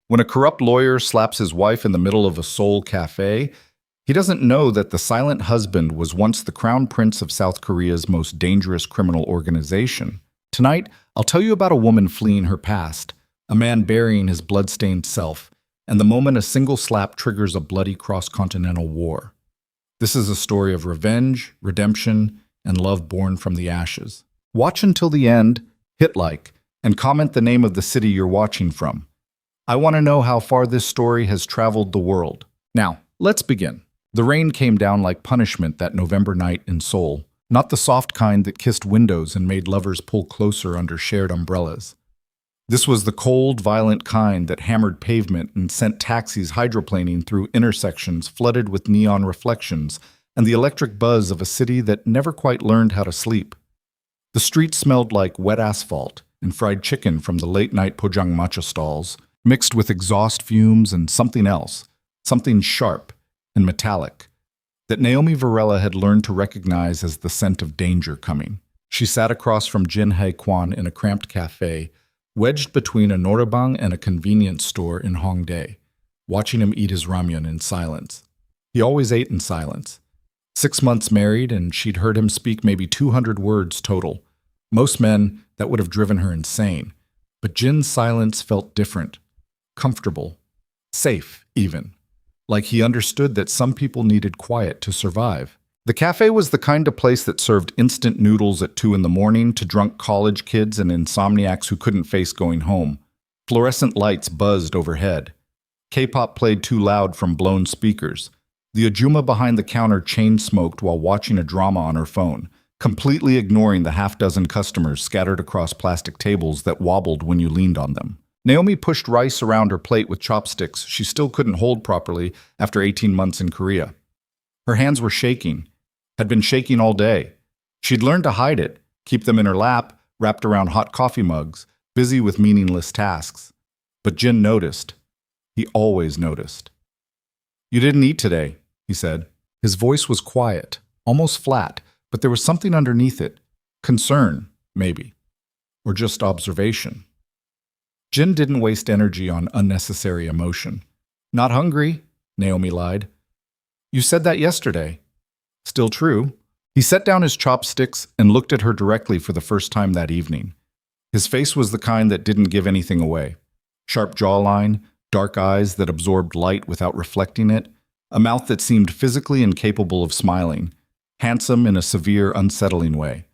When a corrupt lawyer slaps his wife in the middle of a Seoul cafe, he doesn't know that the silent husband was once the crown prince of South Korea's most dangerous criminal organization. Tonight, I'll tell you about a woman fleeing her past, a man burying his blood-stained self, and the moment a single slap triggers a bloody cross-continental war. This is a story of revenge, redemption, and love born from the ashes. Watch until the end, hit like, and comment the name of the city you're watching from. I want to know how far this story has traveled the world. Now, let's begin. The rain came down like punishment that November night in Seoul, not the soft kind that kissed windows and made lovers pull closer under shared umbrellas. This was the cold, violent kind that hammered pavement and sent taxis hydroplaning through intersections flooded with neon reflections and the electric buzz of a city that never quite learned how to sleep. The streets smelled like wet asphalt and fried chicken from the late-night pojangmacha stalls, mixed with exhaust fumes and something else, something sharp and metallic, that Naomi Varela had learned to recognize as the scent of danger coming. She sat across from Jin Hae-kwan in a cramped cafe, wedged between a noraebang and a convenience store in Hongdae, watching him eat his ramyun in silence. He always ate in silence. 6 months married, and she'd heard him speak maybe 200 words total. Most men, that would have driven her insane. But Jin's silence felt different. Comfortable, safe even, like he understood that some people needed quiet to survive. The cafe was the kind of place that served instant noodles at 2 in the morning to drunk college kids and insomniacs who couldn't face going home. Fluorescent lights buzzed overhead. K-pop played too loud from blown speakers. The Ajuma behind the counter chain-smoked while watching a drama on her phone, completely ignoring the half-dozen customers scattered across plastic tables that wobbled when you leaned on them. Naomi pushed rice around her plate with chopsticks she still couldn't hold properly after 18 months in Korea. Her hands were shaking, had been shaking all day. She'd learned to hide it, keep them in her lap, wrapped around hot coffee mugs, busy with meaningless tasks. But Jin noticed. He always noticed. "You didn't eat today," he said. His voice was quiet, almost flat, but there was something underneath it. Concern, maybe. Or just observation. Jin didn't waste energy on unnecessary emotion. "Not hungry," Naomi lied. "You said that yesterday." Still true. He set down his chopsticks and looked at her directly for the first time that evening. His face was the kind that didn't give anything away. Sharp jawline, dark eyes that absorbed light without reflecting it, a mouth that seemed physically incapable of smiling, handsome in a severe, unsettling way.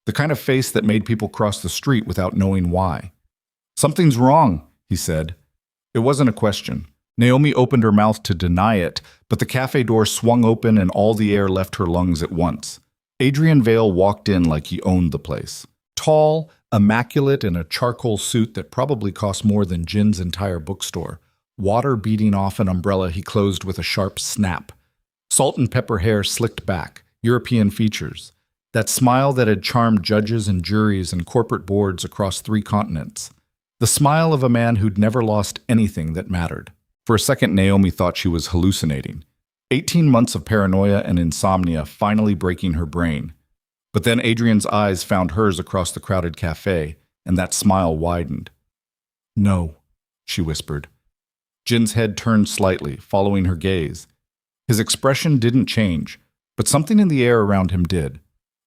The kind of face that made people cross the street without knowing why. "Something's wrong," he said. It wasn't a question. Naomi opened her mouth to deny it, but the cafe door swung open and all the air left her lungs at once. Adrian Vale walked in like he owned the place. Tall, immaculate in a charcoal suit that probably cost more than Jin's entire bookstore. Water beating off an umbrella he closed with a sharp snap. Salt and pepper hair slicked back, European features. That smile that had charmed judges and juries and corporate boards across 3 continents. The smile of a man who'd never lost anything that mattered. For a second, Naomi thought she was hallucinating. 18 months of paranoia and insomnia finally breaking her brain. But then Adrian's eyes found hers across the crowded cafe, and that smile widened. "No," she whispered. Jin's head turned slightly, following her gaze. His expression didn't change, but something in the air around him did.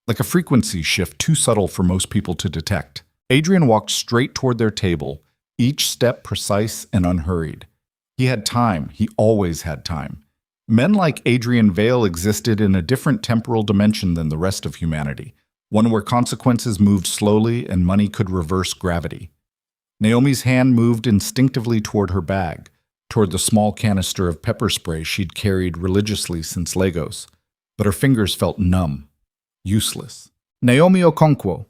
Like a frequency shift too subtle for most people to detect. Adrian walked straight toward their table, each step precise and unhurried. He had time. He always had time. Men like Adrian Vale existed in a different temporal dimension than the rest of humanity, one where consequences moved slowly and money could reverse gravity. Naomi's hand moved instinctively toward her bag, toward the small canister of pepper spray she'd carried religiously since Lagos, but her fingers felt numb, useless. "Naomi Okonkwo,"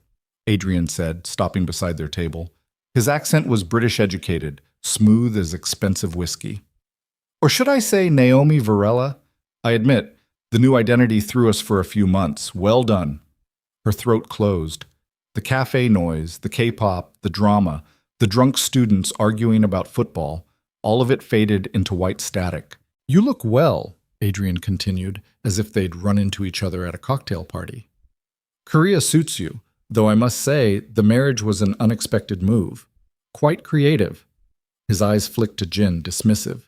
Adrian said, stopping beside their table. His accent was British-educated, smooth as expensive whiskey. Or should I say Naomi Varela? I admit, the new identity threw us for a few months. Well done. Her throat closed. The cafe noise, the K-pop, the drama, the drunk students arguing about football, all of it faded into white static. "You look well," Adrian continued, as if they'd run into each other at a cocktail party. "Korea suits you, though I must say the marriage was an unexpected move. Quite creative." His eyes flicked to Jin, dismissive.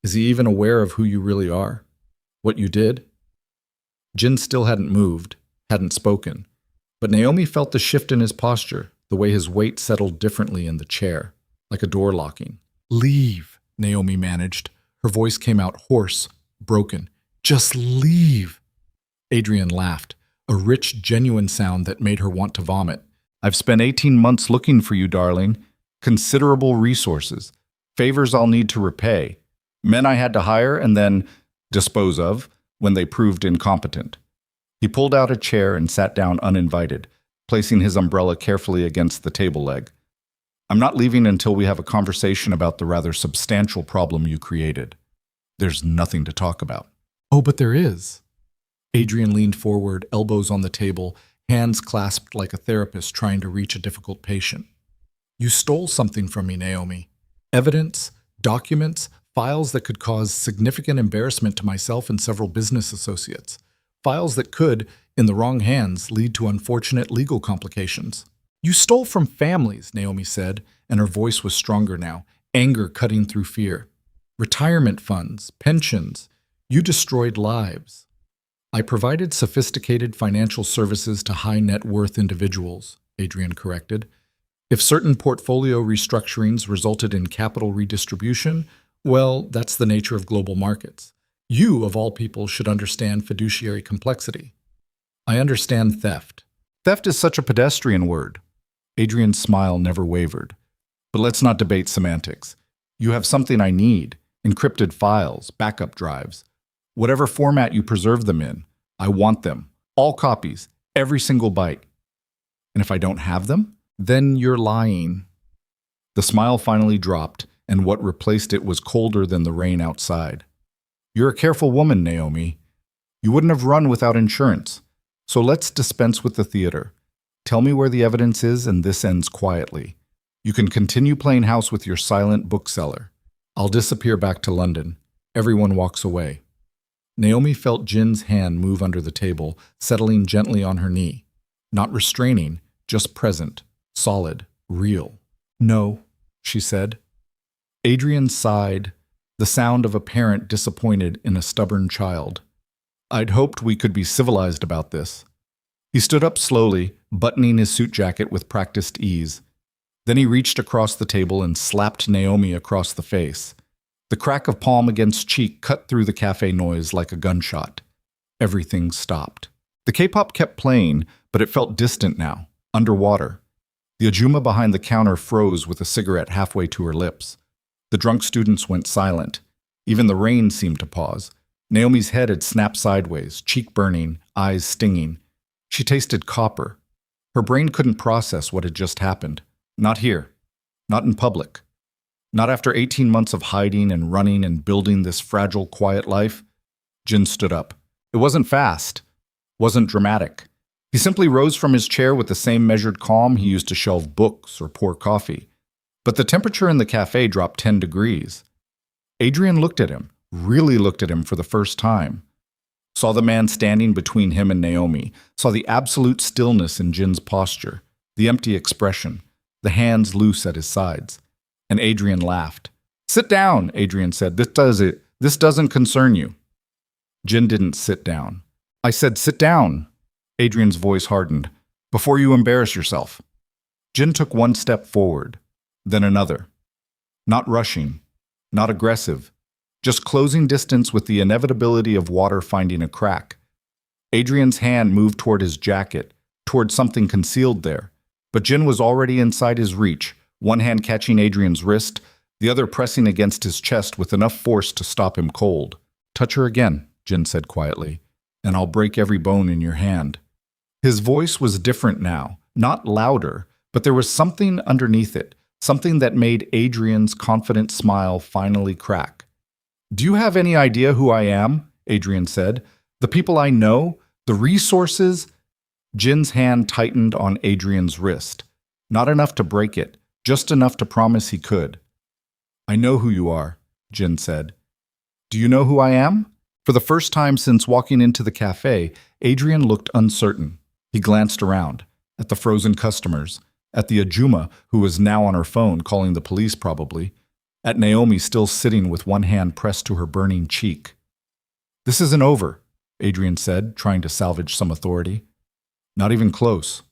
Is he even aware of who you really are? What you did? Jin still hadn't moved, hadn't spoken, but Naomi felt the shift in his posture, the way his weight settled differently in the chair, like a door locking. Leave, Naomi managed. Her voice came out hoarse, broken. Just leave. Adrian laughed, a rich, genuine sound that made her want to vomit. I've spent 18 months looking for you, darling. Considerable resources. Favors I'll need to repay. Men I had to hire and then dispose of when they proved incompetent. He pulled out a chair and sat down uninvited, placing his umbrella carefully against the table leg. I'm not leaving until we have a conversation about the rather substantial problem you created. There's nothing to talk about. Oh, but there is. Adrian leaned forward, elbows on the table, hands clasped like a therapist trying to reach a difficult patient. You stole something from me, Naomi. Evidence, documents, files that could cause significant embarrassment to myself and several business associates. Files that could, in the wrong hands, lead to unfortunate legal complications. You stole from families, Naomi said, and her voice was stronger now, anger cutting through fear. Retirement funds, pensions. You destroyed lives. I provided sophisticated financial services to high net worth individuals, Adrian corrected. If certain portfolio restructurings resulted in capital redistribution, well, that's the nature of global markets. You, of all people, should understand fiduciary complexity. I understand theft. Theft is such a pedestrian word. Adrian's smile never wavered. But let's not debate semantics. You have something I need, encrypted files, backup drives. Whatever format you preserve them in, I want them. All copies, every single byte. And if I don't have them, then you're lying. The smile finally dropped, and what replaced it was colder than the rain outside. You're a careful woman, Naomi. You wouldn't have run without insurance. So let's dispense with the theater. Tell me where the evidence is, and this ends quietly. You can continue playing house with your silent bookseller. I'll disappear back to London. Everyone walks away. Naomi felt Jin's hand move under the table, settling gently on her knee. Not restraining, just present, solid, real. No, she said. Adrian sighed, the sound of a parent disappointed in a stubborn child. I'd hoped we could be civilized about this. He stood up slowly, buttoning his suit jacket with practiced ease. Then he reached across the table and slapped Naomi across the face. The crack of palm against cheek cut through the cafe noise like a gunshot. Everything stopped. The K-pop kept playing, but it felt distant now, underwater. The Ajuma behind the counter froze with a cigarette halfway to her lips. The drunk students went silent. Even the rain seemed to pause. Naomi's head had snapped sideways, cheek burning, eyes stinging. She tasted copper. Her brain couldn't process what had just happened. Not here. Not in public. Not after 18 months of hiding and running and building this fragile, quiet life. Jin stood up. It wasn't fast. Wasn't dramatic. He simply rose from his chair with the same measured calm he used to shelve books or pour coffee. But the temperature in the cafe dropped 10 degrees. Adrian looked at him, really looked at him for the first time. Saw the man standing between him and Naomi, saw the absolute stillness in Jin's posture, the empty expression, the hands loose at his sides. And Adrian laughed. Sit down, Adrian said. This doesn't concern you. Jin didn't sit down. I said, sit down. Adrian's voice hardened. Before you embarrass yourself. Jin took one step forward, then another. Not rushing, not aggressive, just closing distance with the inevitability of water finding a crack. Adrian's hand moved toward his jacket, toward something concealed there, but Jin was already inside his reach, one hand catching Adrian's wrist, the other pressing against his chest with enough force to stop him cold. Touch her again, Jin said quietly, and I'll break every bone in your hand. His voice was different now, not louder, but there was something underneath it, something that made Adrian's confident smile finally crack. Do you have any idea who I am? Adrian said. The people I know, the resources. Jin's hand tightened on Adrian's wrist. Not enough to break it, just enough to promise he could. I know who you are, Jin said. Do you know who I am? For the first time since walking into the cafe, Adrian looked uncertain. He glanced around, at the frozen customers, at the Ajuma, who was now on her phone calling the police probably. at Naomi still sitting with one hand pressed to her burning cheek. "This isn't over," Adrian said, trying to salvage some authority. "Not even close."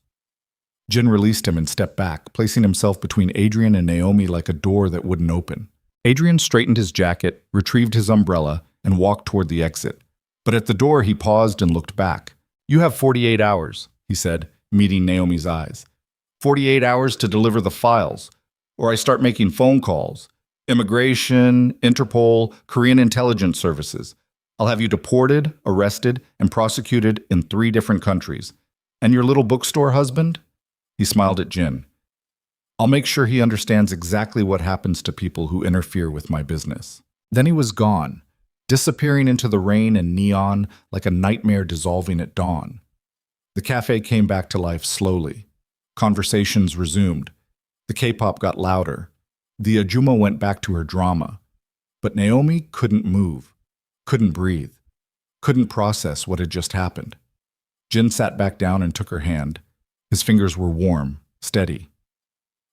Jin released him and stepped back, placing himself between Adrian and Naomi like a door that wouldn't open. Adrian straightened his jacket, retrieved his umbrella, and walked toward the exit. But at the door he paused and looked back. "You have 48 hours, he said, meeting Naomi's eyes. 48 hours to deliver the files, or I start making phone calls. Immigration, Interpol, Korean intelligence services. I'll have you deported, arrested, and prosecuted in 3 different countries. And your little bookstore husband?" He smiled at Jin. "I'll make sure he understands exactly what happens to people who interfere with my business." Then he was gone, disappearing into the rain and neon like a nightmare dissolving at dawn. The cafe came back to life slowly. Conversations resumed. The K-pop got louder. The Ajuma went back to her drama. But Naomi couldn't move, couldn't breathe, couldn't process what had just happened. Jin sat back down and took her hand. His fingers were warm, steady.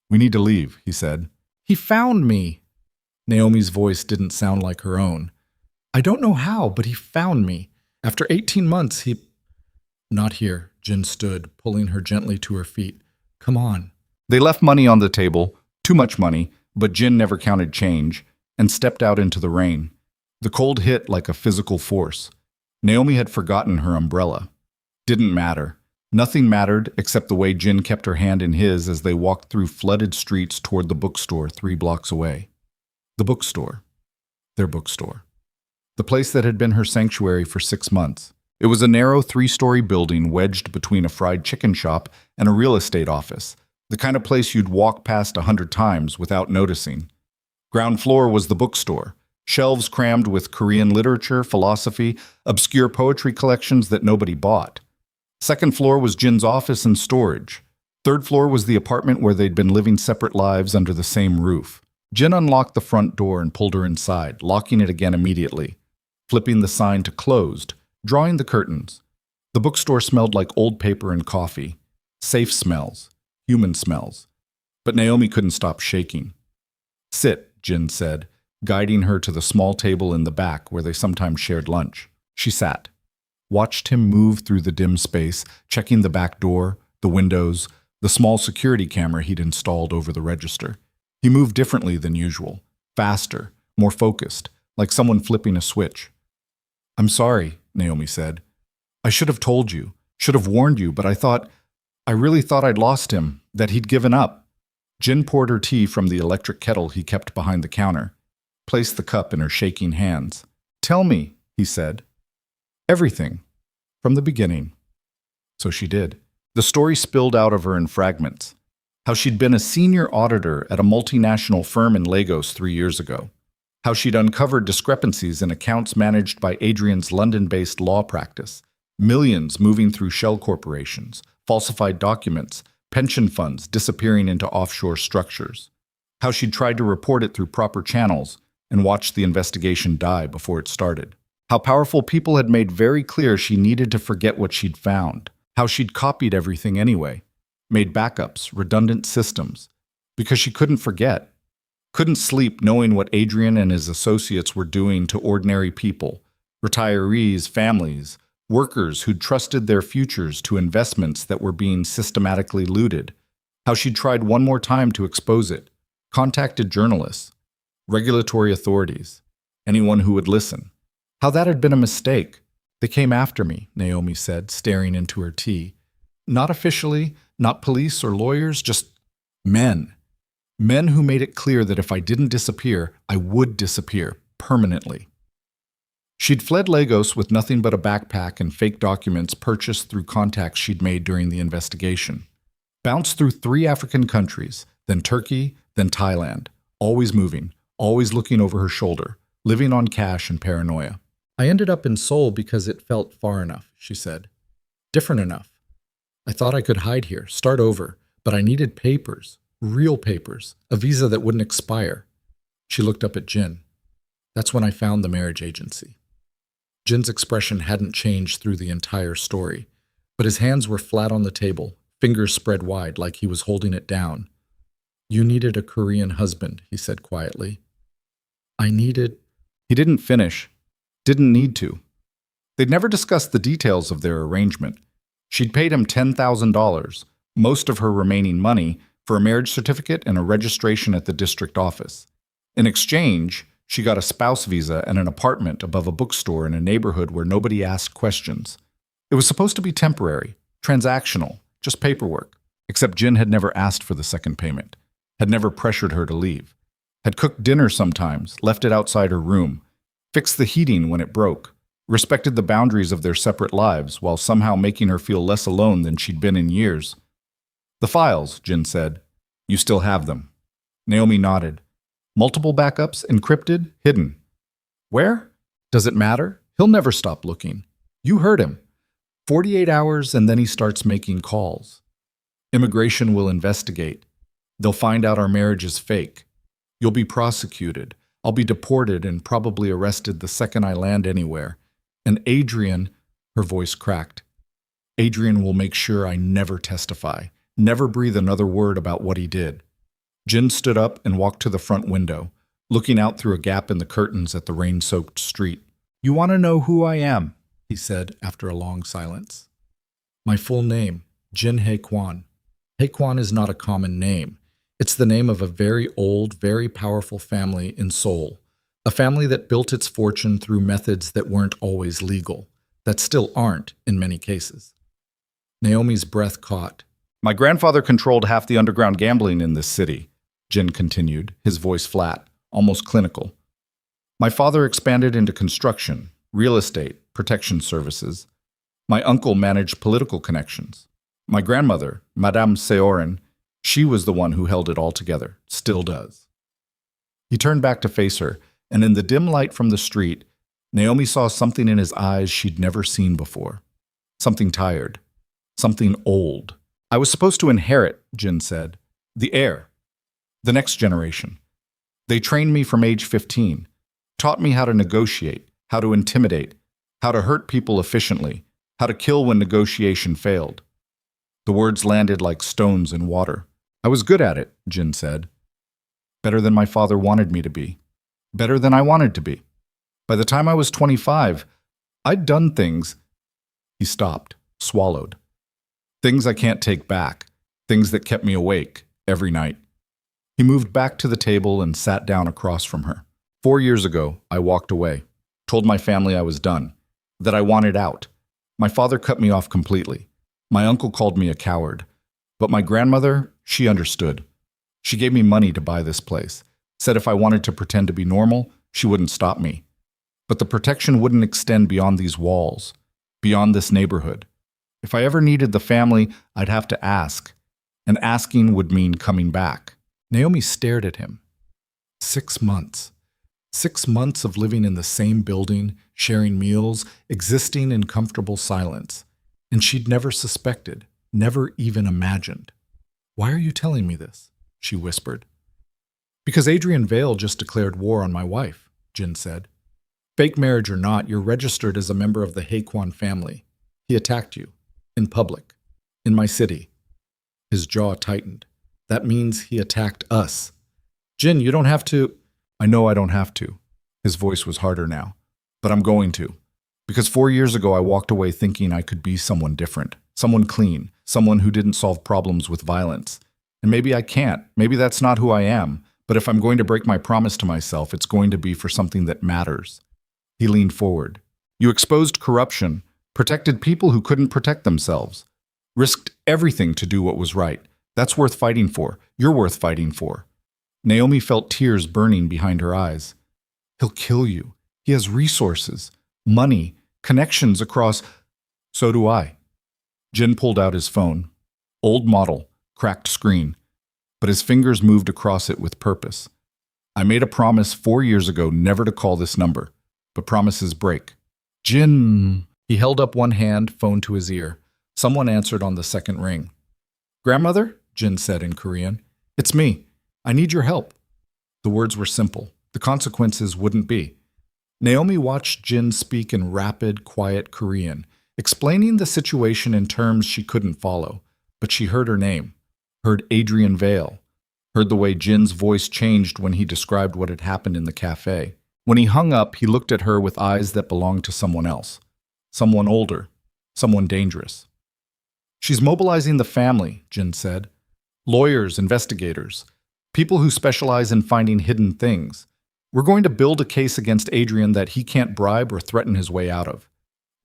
"We need to leave," he said. "He found me." Naomi's voice didn't sound like her own. "I don't know how, but he found me. After 18 months, he—" "Not here," Jin stood, pulling her gently to her feet. "Come on." They left money on the table, too much money, but Jin never counted change, and stepped out into the rain. The cold hit like a physical force. Naomi had forgotten her umbrella. Didn't matter. Nothing mattered except the way Jin kept her hand in his as they walked through flooded streets toward the bookstore 3 blocks away. The bookstore. Their bookstore. The place that had been her sanctuary for 6 months. It was a narrow 3-story building wedged between a fried chicken shop and a real estate office, the kind of place you'd walk past 100 times without noticing. Ground floor was the bookstore, shelves crammed with Korean literature, philosophy, obscure poetry collections that nobody bought. Second floor was Jin's office and storage. Third floor was the apartment where they'd been living separate lives under the same roof. Jin unlocked the front door and pulled her inside, locking it again immediately, flipping the sign to closed, drawing the curtains. The bookstore smelled like old paper and coffee. Safe smells, human smells. But Naomi couldn't stop shaking. "Sit," Jin said, guiding her to the small table in the back where they sometimes shared lunch. She sat. Watched him move through the dim space, checking the back door, the windows, the small security camera he'd installed over the register. He moved differently than usual, faster, more focused, like someone flipping a switch. "I'm sorry," Naomi said. "I should have told you, should have warned you, but I really thought I'd lost him, that he'd given up." Jin poured her tea from the electric kettle he kept behind the counter, placed the cup in her shaking hands. "Tell me," he said. "Everything. From the beginning." So she did. The story spilled out of her in fragments. How she'd been a senior auditor at a multinational firm in Lagos 3 years ago. How she'd uncovered discrepancies in accounts managed by Adrian's London-based law practice. Millions moving through shell corporations, falsified documents, pension funds disappearing into offshore structures. How she'd tried to report it through proper channels and watched the investigation die before it started. How powerful people had made very clear she needed to forget what she'd found. How she'd copied everything anyway. Made backups, redundant systems. Because she couldn't forget. Couldn't sleep knowing what Adrian and his associates were doing to ordinary people. Retirees, families, workers who'd trusted their futures to investments that were being systematically looted. How she'd tried one more time to expose it. Contacted journalists. Regulatory authorities. Anyone who would listen. How that had been a mistake. "They came after me," Naomi said, staring into her tea. "Not officially, not police or lawyers, just men. Men who made it clear that if I didn't disappear, I would disappear, permanently." She'd fled Lagos with nothing but a backpack and fake documents purchased through contacts she'd made during the investigation. Bounced through 3 African countries, then Turkey, then Thailand. Always moving, always looking over her shoulder, living on cash and paranoia. "I ended up in Seoul because it felt far enough," she said. "Different enough. I thought I could hide here, start over, but I needed papers, real papers, a visa that wouldn't expire." She looked up at Jin. "That's when I found the marriage agency." Jin's expression hadn't changed through the entire story, but his hands were flat on the table, fingers spread wide like he was holding it down. "You needed a Korean husband," he said quietly. I needed... He didn't finish. Didn't need to. They'd never discussed the details of their arrangement. She'd paid him $10,000, most of her remaining money, for a marriage certificate and a registration at the district office. In exchange, she got a spouse visa and an apartment above a bookstore in a neighborhood where nobody asked questions. It was supposed to be temporary, transactional, just paperwork, except Jin had never asked for the second payment, had never pressured her to leave, had cooked dinner sometimes, left it outside her room, fixed the heating when it broke, respected the boundaries of their separate lives while somehow making her feel less alone than she'd been in years. The files, Jin said. You still have them. Naomi nodded. Multiple backups, encrypted, hidden. Where? Does it matter? He'll never stop looking. You heard him. 48 hours and then he starts making calls. Immigration will investigate. They'll find out our marriage is fake. You'll be prosecuted. I'll be deported and probably arrested the second I land anywhere. And Adrian, her voice cracked. Adrian will make sure I never testify, never breathe another word about what he did. Jin stood up and walked to the front window, looking out through a gap in the curtains at the rain-soaked street. You want to know who I am? He said after a long silence. My full name, Jin Hae-kwan. Hae-kwan is not a common name. It's the name of a very old, very powerful family in Seoul, a family that built its fortune through methods that weren't always legal, that still aren't in many cases. Naomi's breath caught. My grandfather controlled half the underground gambling in this city, Jin continued, his voice flat, almost clinical. My father expanded into construction, real estate, protection services. My uncle managed political connections. My grandmother, Madame Seorin, she was the one who held it all together, still does. He turned back to face her, and in the dim light from the street, Naomi saw something in his eyes she'd never seen before. Something tired. Something old. I was supposed to inherit, Jin said. The heir. The next generation. They trained me from age 15, taught me how to negotiate, how to intimidate, how to hurt people efficiently, how to kill when negotiation failed. The words landed like stones in water. I was good at it, Jin said. Better than my father wanted me to be. Better than I wanted to be. By the time I was 25, I'd done things. He stopped, swallowed. Things I can't take back, things that kept me awake every night. He moved back to the table and sat down across from her. 4 years ago, I walked away, told my family I was done, that I wanted out. My father cut me off completely. My uncle called me a coward. But my grandmother, she understood. She gave me money to buy this place, said if I wanted to pretend to be normal, she wouldn't stop me. But the protection wouldn't extend beyond these walls, beyond this neighborhood. If I ever needed the family, I'd have to ask, and asking would mean coming back. Naomi stared at him. 6 months. 6 months of living in the same building, sharing meals, existing in comfortable silence. And she'd never suspected, never even imagined. Why are you telling me this? She whispered. Because Adrian Vale just declared war on my wife, Jin said. Fake marriage or not, you're registered as a member of the Hae-kwan family. He attacked you. In public. In my city. His jaw tightened. That means he attacked us. Jin, you don't have to... I know I don't have to. His voice was harder now. But I'm going to. Because 4 years ago I walked away thinking I could be someone different. Someone clean. Someone who didn't solve problems with violence. And maybe I can't. Maybe that's not who I am. But if I'm going to break my promise to myself, it's going to be for something that matters. He leaned forward. You exposed corruption. Protected people who couldn't protect themselves. Risked everything to do what was right. That's worth fighting for. You're worth fighting for. Naomi felt tears burning behind her eyes. He'll kill you. He has resources, money, connections across... So do I. Jin pulled out his phone. Old model, cracked screen. But his fingers moved across it with purpose. I made a promise 4 years ago never to call this number. But promises break. Jin... He held up one hand, phone to his ear. Someone answered on the second ring. Grandmother? Jin said in Korean. It's me. I need your help. The words were simple. The consequences wouldn't be. Naomi watched Jin speak in rapid, quiet Korean, explaining the situation in terms she couldn't follow. But she heard her name, heard Adrian Vale, heard the way Jin's voice changed when he described what had happened in the café. When he hung up, he looked at her with eyes that belonged to someone else. Someone older. Someone dangerous. She's mobilizing the family, Jin said. Lawyers, investigators, people who specialize in finding hidden things. We're going to build a case against Adrian that he can't bribe or threaten his way out of.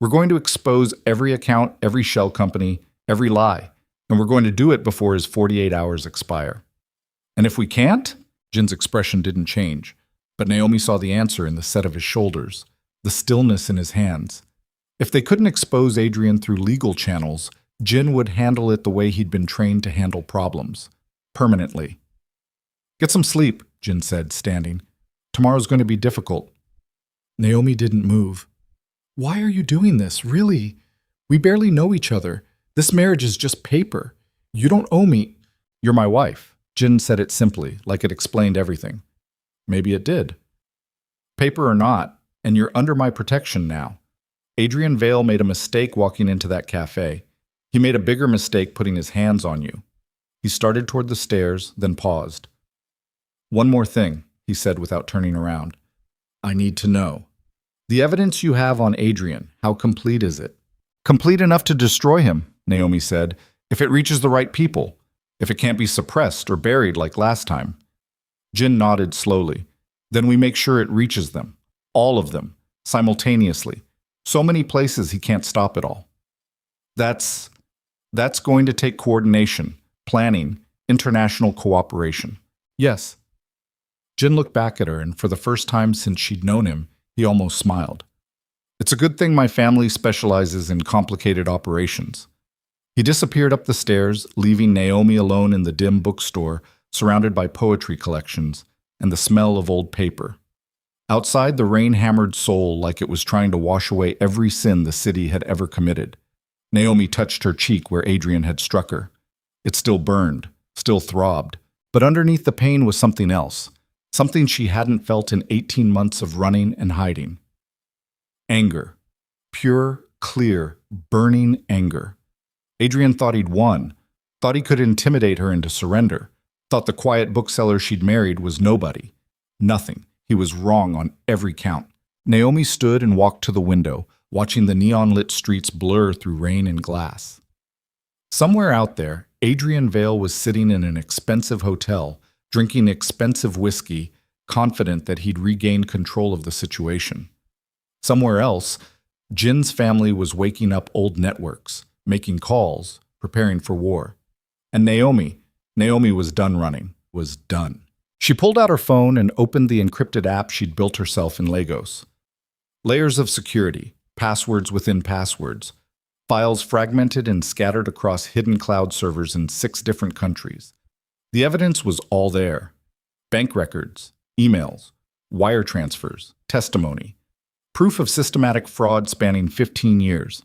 We're going to expose every account, every shell company, every lie, and we're going to do it before his 48 hours expire. And if we can't? Jin's expression didn't change, but Naomi saw the answer in the set of his shoulders, the stillness in his hands. If they couldn't expose Adrian through legal channels, Jin would handle it the way he'd been trained to handle problems, permanently. Get some sleep, Jin said, standing. Tomorrow's going to be difficult. Naomi didn't move. Why are you doing this, really? We barely know each other. This marriage is just paper. You don't owe me. You're my wife. Jin said it simply, like it explained everything. Maybe it did. Paper or not, and you're under my protection now. Adrian Vale made a mistake walking into that cafe. He made a bigger mistake putting his hands on you. He started toward the stairs, then paused. One more thing, he said without turning around. I need to know. The evidence you have on Adrian, how complete is it? Complete enough to destroy him, Naomi said, if it reaches the right people, if it can't be suppressed or buried like last time. Jin nodded slowly. Then we make sure it reaches them, all of them, simultaneously. So many places he can't stop it all. That's going to take coordination, planning, international cooperation. Yes. Jin looked back at her, and for the first time since she'd known him, he almost smiled. It's a good thing my family specializes in complicated operations. He disappeared up the stairs, leaving Naomi alone in the dim bookstore, surrounded by poetry collections and the smell of old paper. Outside, the rain hammered Seoul like it was trying to wash away every sin the city had ever committed. Naomi touched her cheek where Adrian had struck her. It still burned, still throbbed, but underneath the pain was something else, something she hadn't felt in 18 months of running and hiding. Anger. Pure, clear, burning anger. Adrian thought he'd won, thought he could intimidate her into surrender, thought the quiet bookseller she'd married was nobody. Nothing. He was wrong on every count. Naomi stood and walked to the window, watching the neon-lit streets blur through rain and glass. Somewhere out there, Adrian Vale was sitting in an expensive hotel, drinking expensive whiskey, confident that he'd regained control of the situation. Somewhere else, Jin's family was waking up old networks, making calls, preparing for war. And Naomi was done running, was done. She pulled out her phone and opened the encrypted app she'd built herself in Lagos. Layers of security, passwords within passwords, files fragmented and scattered across hidden cloud servers in 6 different countries. The evidence was all there. Bank records, emails, wire transfers, testimony, proof of systematic fraud spanning 15 years.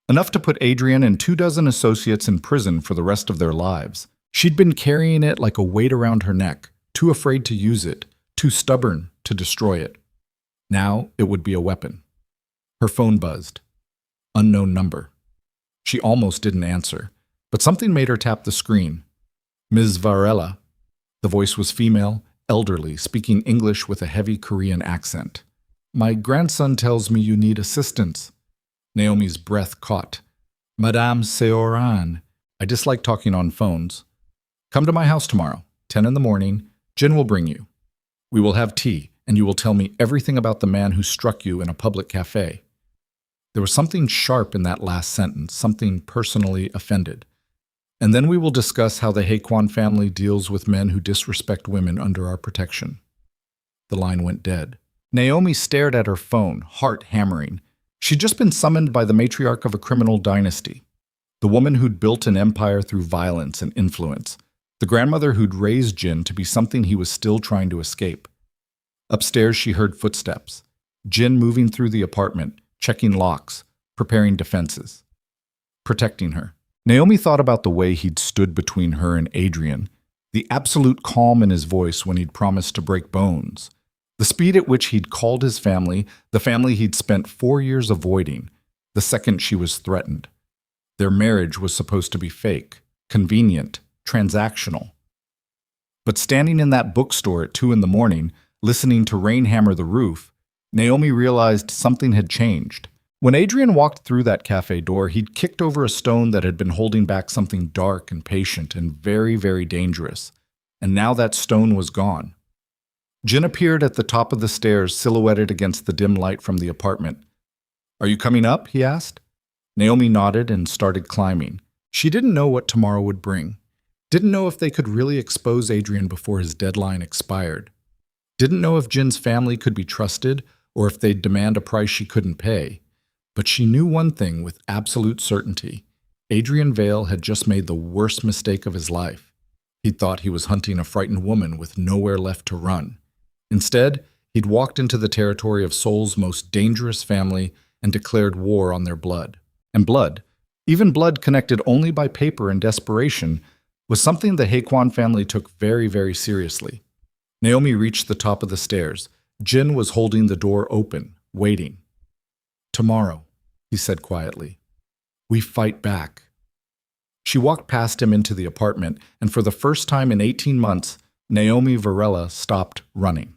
Enough to put Adrian and 24 associates in prison for the rest of their lives. She'd been carrying it like a weight around her neck, too afraid to use it, too stubborn to destroy it. Now it would be a weapon. Her phone buzzed. Unknown number. She almost didn't answer, but something made her tap the screen. Ms. Varela. The voice was female, elderly, speaking English with a heavy Korean accent. My grandson tells me you need assistance. Naomi's breath caught. Madame Seoran. I dislike talking on phones. Come to my house tomorrow, 10 in the morning. Jin will bring you. We will have tea, and you will tell me everything about the man who struck you in a public cafe. There was something sharp in that last sentence, something personally offended. And then we will discuss how the Haekwon family deals with men who disrespect women under our protection. The line went dead. Naomi stared at her phone, heart hammering. She'd just been summoned by the matriarch of a criminal dynasty, the woman who'd built an empire through violence and influence, the grandmother who'd raised Jin to be something he was still trying to escape. Upstairs, she heard footsteps. Jin moving through the apartment, checking locks, preparing defenses, protecting her. Naomi thought about the way he'd stood between her and Adrian, the absolute calm in his voice when he'd promised to break bones, the speed at which he'd called his family, the family he'd spent 4 years avoiding, the second she was threatened. Their marriage was supposed to be fake, convenient, transactional. But standing in that bookstore at 2 in the morning, listening to rain hammer the roof, Naomi realized something had changed. When Adrian walked through that cafe door, he'd kicked over a stone that had been holding back something dark and patient and very, very dangerous. And now that stone was gone. Jin appeared at the top of the stairs, silhouetted against the dim light from the apartment. "Are you coming up?" he asked. Naomi nodded and started climbing. She didn't know what tomorrow would bring. Didn't know if they could really expose Adrian before his deadline expired. Didn't know if Jin's family could be trusted or if they'd demand a price she couldn't pay. But she knew one thing with absolute certainty. Adrian Vale had just made the worst mistake of his life. He thought he was hunting a frightened woman with nowhere left to run. Instead, he'd walked into the territory of Seoul's most dangerous family and declared war on their blood. And blood, even blood connected only by paper and desperation, was something the Haekwon family took very, very seriously. Naomi reached the top of the stairs. Jin was holding the door open, waiting. "Tomorrow," he said quietly, "we fight back." She walked past him into the apartment, and for the first time in 18 months, Naomi Varela stopped running.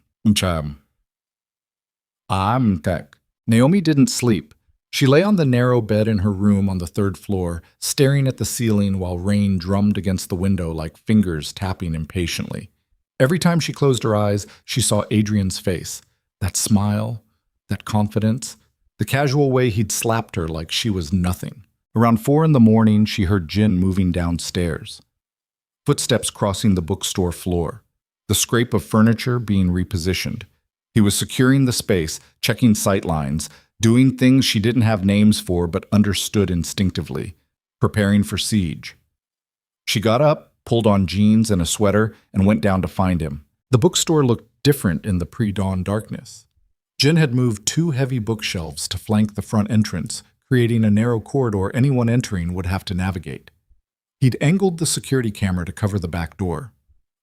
Naomi didn't sleep. She lay on the narrow bed in her room on the third floor, staring at the ceiling while rain drummed against the window like fingers tapping impatiently. Every time she closed her eyes, she saw Adrian's face. That smile, that confidence, the casual way he'd slapped her like she was nothing. Around 4 a.m, she heard Jin moving downstairs. Footsteps crossing the bookstore floor. The scrape of furniture being repositioned. He was securing the space, checking sightlines, doing things she didn't have names for but understood instinctively, preparing for siege. She got up, pulled on jeans and a sweater, and went down to find him. The bookstore looked different in the pre-dawn darkness. Jin had moved 2 heavy bookshelves to flank the front entrance, creating a narrow corridor anyone entering would have to navigate. He'd angled the security camera to cover the back door.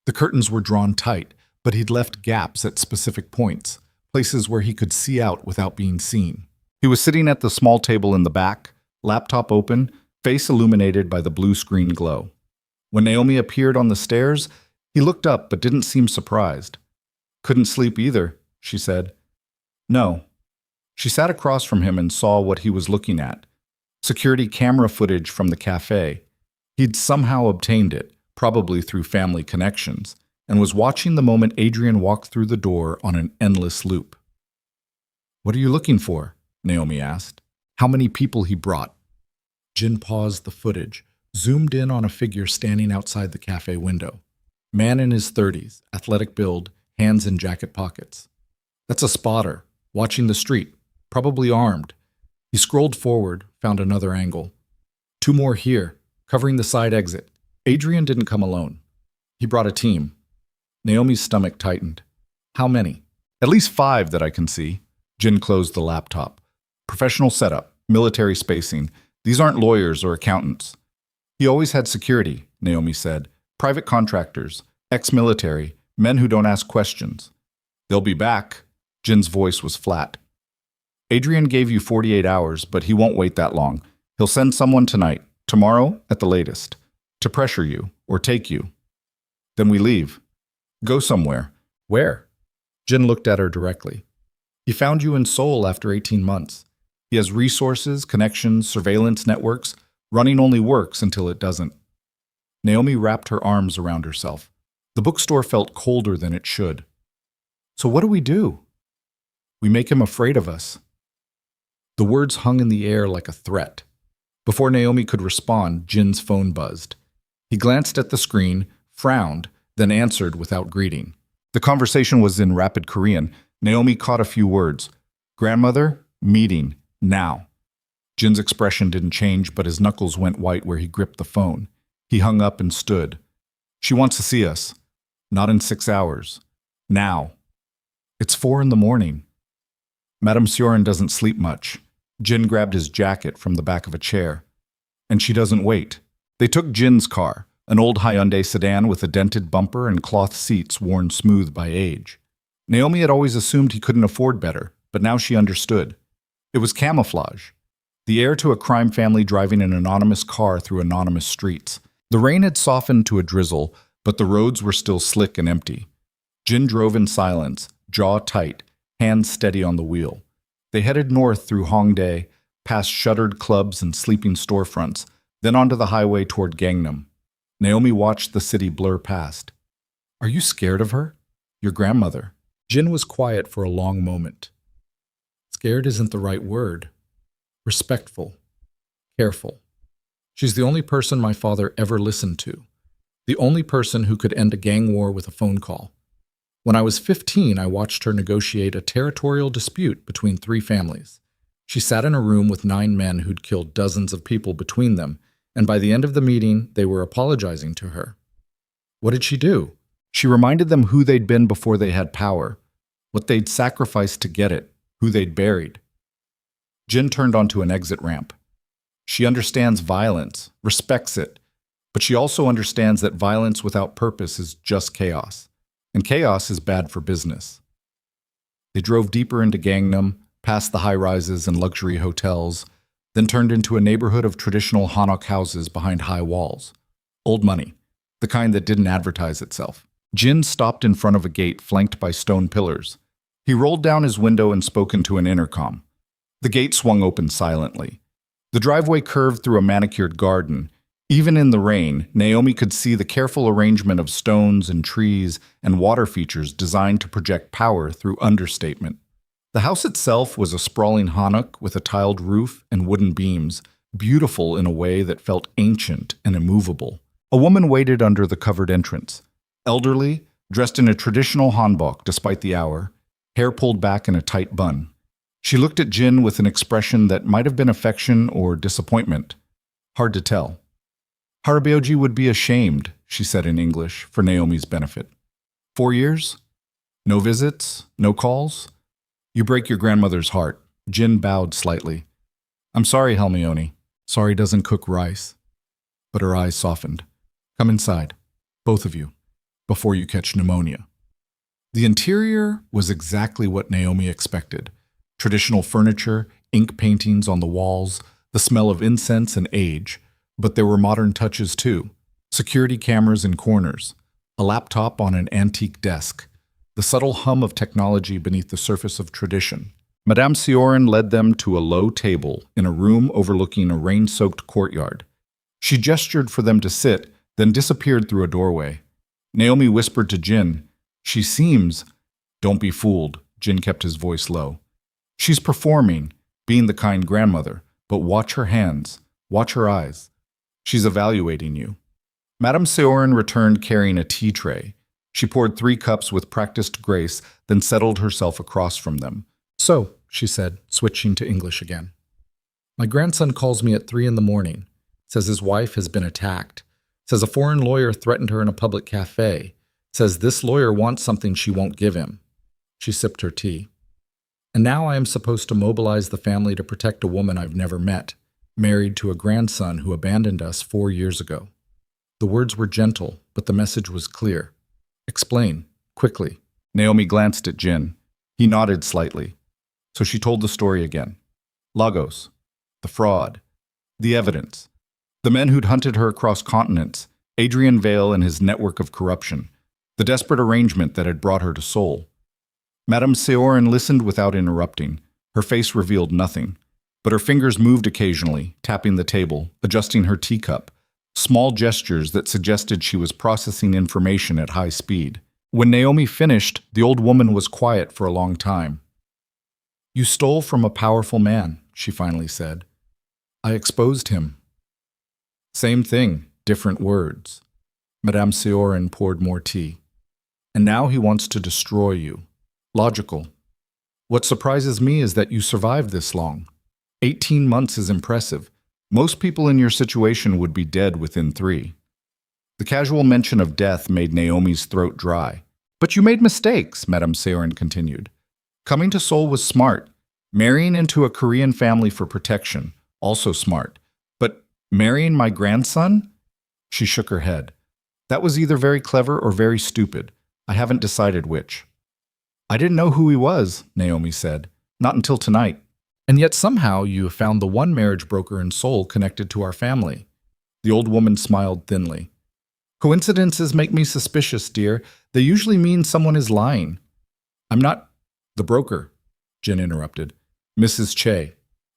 The curtains were drawn tight, but he'd left gaps at specific points, places where he could see out without being seen. He was sitting at the small table in the back, laptop open, face illuminated by the blue screen glow. When Naomi appeared on the stairs, he looked up but didn't seem surprised. "Couldn't sleep either," she said. "No." She sat across from him and saw what he was looking at. Security camera footage from the café. He'd somehow obtained it, probably through family connections, and was watching the moment Adrian walked through the door on an endless loop. "What are you looking for?" Naomi asked. "How many people he brought?" Jin paused the footage, zoomed in on a figure standing outside the cafe window. Man in his 30s, athletic build, hands in jacket pockets. "That's a spotter, watching the street, probably armed." He scrolled forward, found another angle. 2 more here, covering the side exit. Adrian didn't come alone. He brought a team. Naomi's stomach tightened. "How many?" "At least 5 that I can see." Jin closed the laptop. "Professional setup, military spacing. These aren't lawyers or accountants." "He always had security," Naomi said. "Private contractors, ex-military, men who don't ask questions." "They'll be back." Jin's voice was flat. "Adrian gave you 48 hours, but he won't wait that long. He'll send someone tonight, tomorrow at the latest, to pressure you or take you. Then we leave. Go somewhere." "Where?" Jin looked at her directly. "He found you in Seoul after 18 months. He has resources, connections, surveillance networks. Running only works until it doesn't." Naomi wrapped her arms around herself. The bookstore felt colder than it should. "So what do we do?" "We make him afraid of us." The words hung in the air like a threat. Before Naomi could respond, Jin's phone buzzed. He glanced at the screen, frowned, then answered without greeting. The conversation was in rapid Korean. Naomi caught a few words. "Grandmother, meeting, now." Jin's expression didn't change, but his knuckles went white where he gripped the phone. He hung up and stood. "She wants to see us. Not in 6 hours. Now." "It's 4 a.m. Madame Sioran doesn't sleep much." Jin grabbed his jacket from the back of a chair. "And she doesn't wait." They took Jin's car, an old Hyundai sedan with a dented bumper and cloth seats worn smooth by age. Naomi had always assumed he couldn't afford better, but now she understood. It was camouflage. The heir to a crime family driving an anonymous car through anonymous streets. The rain had softened to a drizzle, but the roads were still slick and empty. Jin drove in silence, jaw tight, hands steady on the wheel. They headed north through Hongdae, past shuttered clubs and sleeping storefronts, then onto the highway toward Gangnam. Naomi watched the city blur past. "Are you scared of her? Your grandmother?" Jin was quiet for a long moment. "Scared isn't the right word. Respectful. Careful. She's the only person my father ever listened to. The only person who could end a gang war with a phone call. When I was 15, I watched her negotiate a territorial dispute between 3 families. She sat in a room with 9 men who'd killed dozens of people between them, and by the end of the meeting, they were apologizing to her. What did she do? She reminded them who they'd been before they had power, what they'd sacrificed to get it, who they'd buried." Jin turned onto an exit ramp. "She understands violence, respects it, but she also understands that violence without purpose is just chaos, and chaos is bad for business." They drove deeper into Gangnam, past the high-rises and luxury hotels, then turned into a neighborhood of traditional Hanok houses behind high walls. Old money, the kind that didn't advertise itself. Jin stopped in front of a gate flanked by stone pillars. He rolled down his window and spoke into an intercom. The gate swung open silently. The driveway curved through a manicured garden. Even in the rain, Naomi could see the careful arrangement of stones and trees and water features designed to project power through understatement. The house itself was a sprawling hanok with a tiled roof and wooden beams, beautiful in a way that felt ancient and immovable. A woman waited under the covered entrance. Elderly, dressed in a traditional hanbok despite the hour, hair pulled back in a tight bun. She looked at Jin with an expression that might have been affection or disappointment. Hard to tell. "Harabeoji would be ashamed," she said in English, for Naomi's benefit. 4 years? No visits? No calls? You break your grandmother's heart." Jin bowed slightly. "I'm sorry, Helmione. Sorry doesn't cook rice." But her eyes softened. "Come inside, both of you, before you catch pneumonia." The interior was exactly what Naomi expected. Traditional furniture, ink paintings on the walls, the smell of incense and age. But there were modern touches too. Security cameras in corners, a laptop on an antique desk, the subtle hum of technology beneath the surface of tradition. Madame Sioran led them to a low table in a room overlooking a rain-soaked courtyard. She gestured for them to sit, then disappeared through a doorway. Naomi whispered to Jin, "She seems—" "Don't be fooled," Jin kept his voice low. "She's performing, being the kind grandmother, but watch her hands, watch her eyes. She's evaluating you." Madame Sioran returned carrying a tea tray. She poured 3 cups with practiced grace, then settled herself across from them. "So," she said, switching to English again. "My grandson calls me at 3 in the morning, says his wife has been attacked, says a foreign lawyer threatened her in a public café, says this lawyer wants something she won't give him." She sipped her tea. "And now I am supposed to mobilize the family to protect a woman I've never met, married to a grandson who abandoned us 4 years ago." The words were gentle, but the message was clear. "Explain, quickly." Naomi glanced at Jin. He nodded slightly. So she told the story again. Lagos, the fraud, the evidence, the men who'd hunted her across continents, Adrian Vale and his network of corruption, the desperate arrangement that had brought her to Seoul. Madame Sioran listened without interrupting. Her face revealed nothing, but her fingers moved occasionally, tapping the table, adjusting her teacup, small gestures that suggested she was processing information at high speed. When Naomi finished, the old woman was quiet for a long time. "You stole from a powerful man," she finally said. "I exposed him." "Same thing, different words." Madame Sioran poured more tea. "And now he wants to destroy you. Logical. What surprises me is that you survived this long. 18 months is impressive. Most people in your situation would be dead within 3. The casual mention of death made Naomi's throat dry. "But you made mistakes," Madame Sioran continued. "Coming to Seoul was smart. Marrying into a Korean family for protection, also smart. But marrying my grandson?" She shook her head. "That was either very clever or very stupid. I haven't decided which." "I didn't know who he was," Naomi said. "Not until tonight. And yet somehow you found the one marriage broker in Seoul connected to our family." The old woman smiled thinly. "Coincidences make me suspicious, dear. They usually mean someone is lying." I'm not The broker, Jin interrupted. Mrs. Che.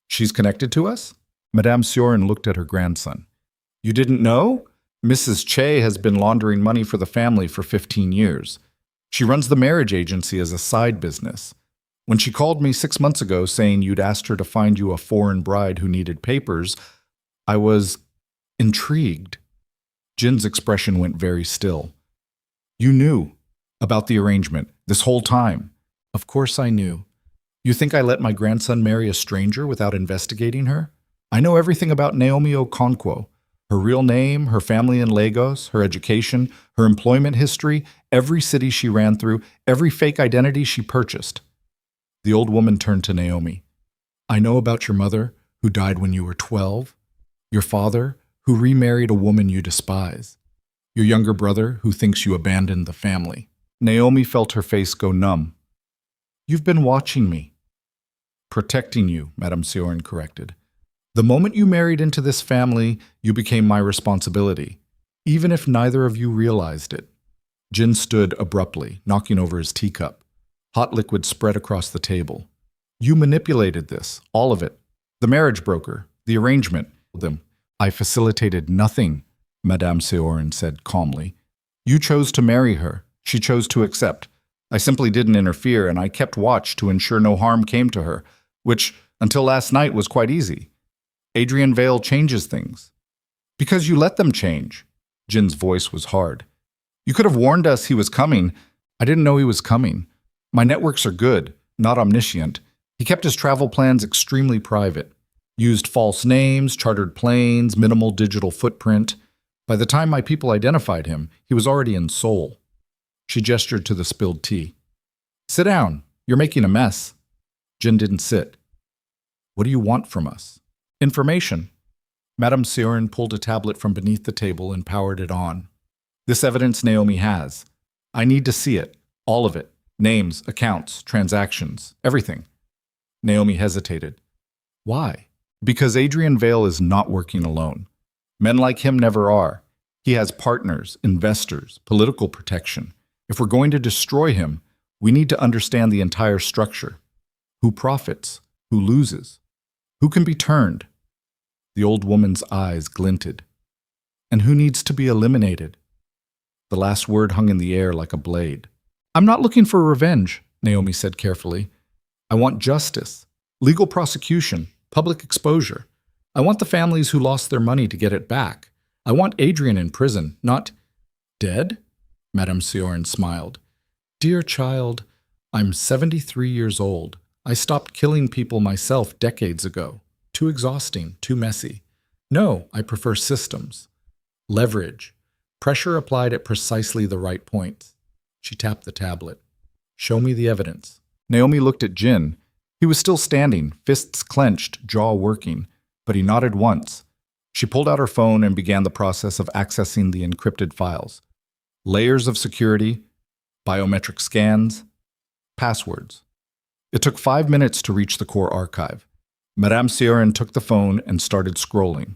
She's connected to us? Madame Sioran looked at her grandson. You didn't know? Mrs. Che has been laundering money for the family for 15 years. She runs the marriage agency as a side business. When she called me 6 months ago saying you'd asked her to find you a foreign bride who needed papers, I was intrigued. Jin's expression went very still. You knew about the arrangement this whole time. Of course I knew. You think I let my grandson marry a stranger without investigating her? I know everything about Naomi Okonkwo. Her real name, her family in Lagos, her education, her employment history, every city she ran through, every fake identity she purchased. The old woman turned to Naomi. I know about your mother, who died when you were 12, your father, who remarried a woman you despise, your younger brother, who thinks you abandoned the family. Naomi felt her face go numb. You've been watching me. Protecting you, Madame Sioran corrected. The moment you married into this family, you became my responsibility, even if neither of you realized it. Jin stood abruptly, knocking over his teacup. Hot liquid spread across the table. You manipulated this, all of it. The marriage broker, the arrangement, them. I facilitated nothing, Madame Sioran said calmly. You chose to marry her. She chose to accept. I simply didn't interfere, and I kept watch to ensure no harm came to her, which, until last night, was quite easy. Adrian Vale changes things. Because you let them change. Jin's voice was hard. You could have warned us he was coming. I didn't know he was coming. My networks are good, not omniscient. He kept his travel plans extremely private. Used false names, chartered planes, minimal digital footprint. By the time my people identified him, he was already in Seoul. She gestured to the spilled tea. Sit down. You're making a mess. Jin didn't sit. What do you want from us? Information. Madame Sioran pulled a tablet from beneath the table and powered it on. This evidence Naomi has. I need to see it. All of it. Names, accounts, transactions, everything. Naomi hesitated. Why? Because Adrian Vale is not working alone. Men like him never are. He has partners, investors, political protection. If we're going to destroy him, we need to understand the entire structure. Who profits? Who loses? Who can be turned? The old woman's eyes glinted. And who needs to be eliminated? The last word hung in the air like a blade. I'm not looking for revenge, Naomi said carefully. I want justice, legal prosecution, public exposure. I want the families who lost their money to get it back. I want Adrian in prison, not dead? Madame Sioran smiled. Dear child, I'm 73 years old. I stopped killing people myself decades ago. Too exhausting, too messy. No, I prefer systems. Leverage. Pressure applied at precisely the right points. She tapped the tablet. Show me the evidence. Naomi looked at Jin. He was still standing, fists clenched, jaw working, but he nodded once. She pulled out her phone and began the process of accessing the encrypted files. Layers of security, biometric scans, passwords. It took 5 minutes to reach the core archive. Madame Sioran took the phone and started scrolling.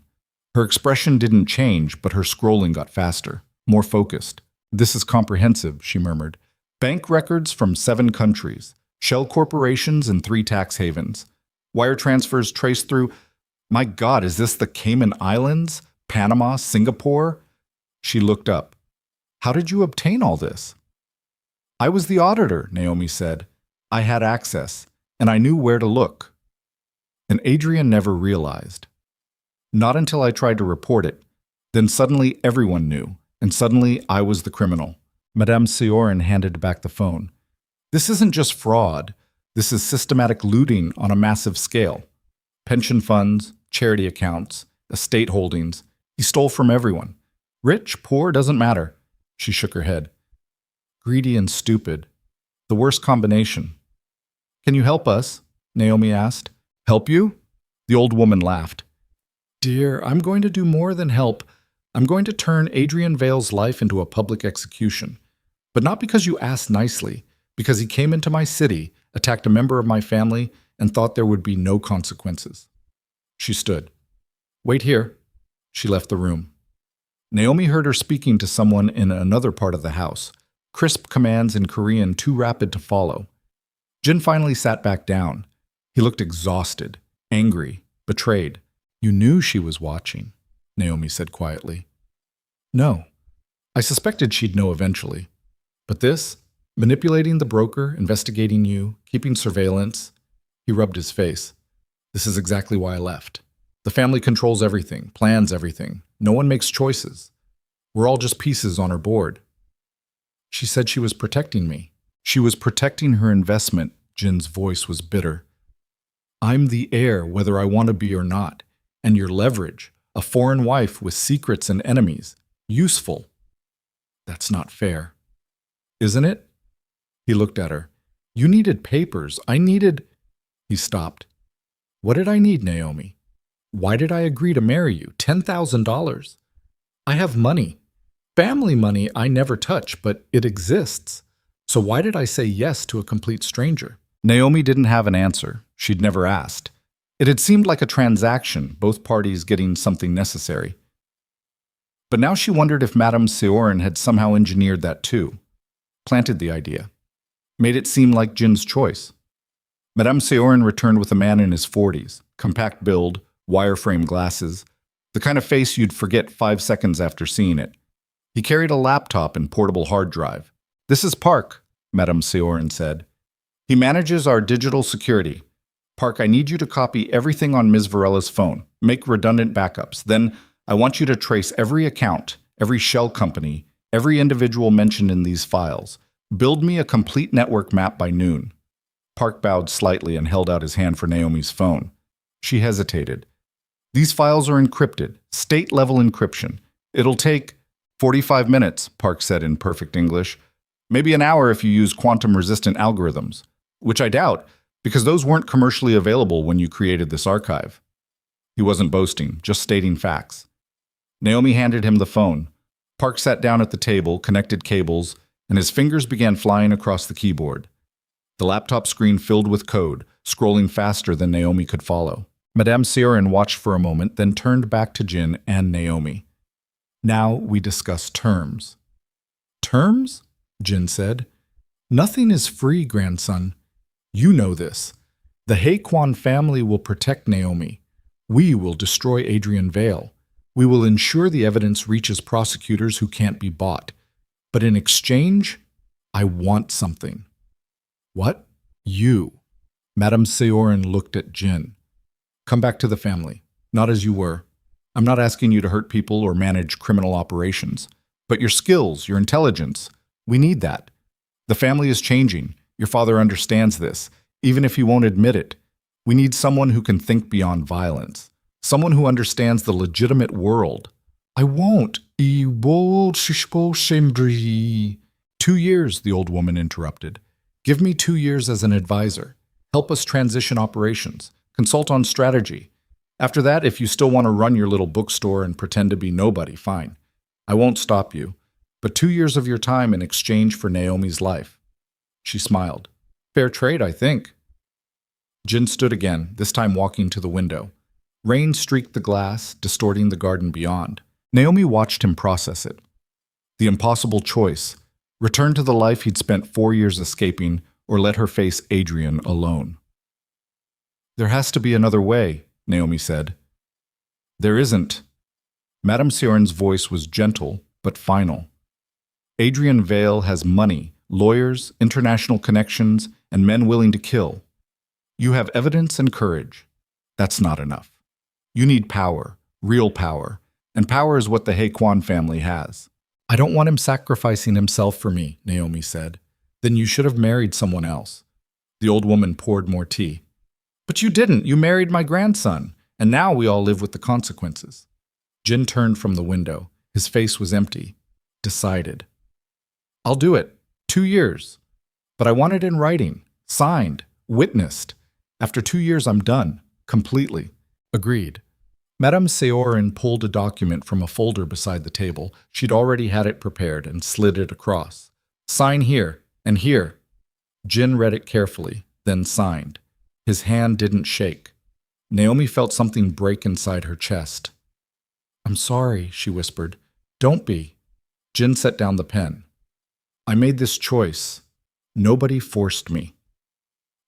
Her expression didn't change, but her scrolling got faster, more focused. This is comprehensive, she murmured. Bank records from 7 countries, shell corporations and 3 tax havens. Wire transfers traced through... My God, is this the Cayman Islands? Panama? Singapore? She looked up. How did you obtain all this? I was the auditor, Naomi said. I had access, and I knew where to look. And Adrian never realized. Not until I tried to report it. Then suddenly everyone knew, and suddenly I was the criminal. Madame Sioran handed back the phone. This isn't just fraud. This is systematic looting on a massive scale. Pension funds, charity accounts, estate holdings. He stole from everyone. Rich, poor, doesn't matter. She shook her head. Greedy and stupid. The worst combination. Can you help us? Naomi asked. Help you? The old woman laughed. Dear, I'm going to do more than help. I'm going to turn Adrian Vale's life into a public execution. But not because you asked nicely, because he came into my city, attacked a member of my family, and thought there would be no consequences. She stood. Wait here. She left the room. Naomi heard her speaking to someone in another part of the house, crisp commands in Korean too rapid to follow. Jin finally sat back down. He looked exhausted, angry, betrayed. You knew she was watching, Naomi said quietly. No. I suspected she'd know eventually. But this, manipulating the broker, investigating you, keeping surveillance, he rubbed his face. This is exactly why I left. The family controls everything, plans everything. No one makes choices. We're all just pieces on her board. She said she was protecting me. She was protecting her investment. Jin's voice was bitter. I'm the heir whether I want to be or not. And your leverage, a foreign wife with secrets and enemies. Useful. That's not fair. Isn't it? He looked at her. You needed papers. I needed... He stopped. What did I need, Naomi? Why did I agree to marry you? $10,000. I have money. Family money I never touch, but it exists. So why did I say yes to a complete stranger? Naomi didn't have an answer. She'd never asked. It had seemed like a transaction, both parties getting something necessary. But now she wondered if Madame Seoul had somehow engineered that too. Planted the idea. Made it seem like Jin's choice. Madame Seoul returned with a man in his 40s, compact build, wireframe glasses, the kind of face you'd forget 5 seconds after seeing it. He carried a laptop and portable hard drive. This is Park, Madame Seoul said. He manages our digital security. Park, I need you to copy everything on Ms. Varella's phone. Make redundant backups. Then I want you to trace every account, every shell company, every individual mentioned in these files. Build me a complete network map by noon. Park bowed slightly and held out his hand for Naomi's phone. She hesitated. These files are encrypted, state-level encryption. It'll take 45 minutes, Park said in perfect English. Maybe an hour if you use quantum-resistant algorithms, which I doubt, because those weren't commercially available when you created this archive. He wasn't boasting, just stating facts. Naomi handed him the phone. Park sat down at the table, connected cables, and his fingers began flying across the keyboard. The laptop screen filled with code, scrolling faster than Naomi could follow. Madame Seoul watched for a moment, then turned back to Jin and Naomi. Now we discuss terms. Terms? Jin said. Nothing is free, grandson. You know this. The Haekwon family will protect Naomi. We will destroy Adrian Vale. We will ensure the evidence reaches prosecutors who can't be bought. But in exchange, I want something. What? You. Madame Seoul looked at Jin. Come back to the family. Not as you were. I'm not asking you to hurt people or manage criminal operations. But your skills, your intelligence, we need that. The family is changing. Your father understands this, even if he won't admit it. We need someone who can think beyond violence. Someone who understands the legitimate world. I won't. 2 years, the old woman interrupted. Give me 2 years as an advisor. Help us transition operations. Consult on strategy. After that, if you still want to run your little bookstore and pretend to be nobody, fine. I won't stop you. But 2 years of your time in exchange for Naomi's life. She smiled. Fair trade, I think. Jin stood again, this time walking to the window. Rain streaked the glass, distorting the garden beyond. Naomi watched him process it. The impossible choice. Return to the life he'd spent 4 years escaping, or let her face Adrian alone. There has to be another way, Naomi said. There isn't. Madame Seoul's voice was gentle, but final. Adrian Vale has money, lawyers, international connections, and men willing to kill. You have evidence and courage. That's not enough. You need power, real power, and power is what the Haekwon family has. I don't want him sacrificing himself for me, Naomi said. Then you should have married someone else. The old woman poured more tea. But you didn't. You married my grandson, and now we all live with the consequences. Jin turned from the window. His face was empty. Decided. I'll do it. 2 years. But I want it in writing, signed, witnessed. After 2 years, I'm done. Completely. Agreed. Madame Seoul pulled a document from a folder beside the table. She'd already had it prepared and slid it across. Sign here and here. Jin read it carefully, then signed. His hand didn't shake. Naomi felt something break inside her chest. I'm sorry, she whispered. Don't be. Jin set down the pen. I made this choice. Nobody forced me.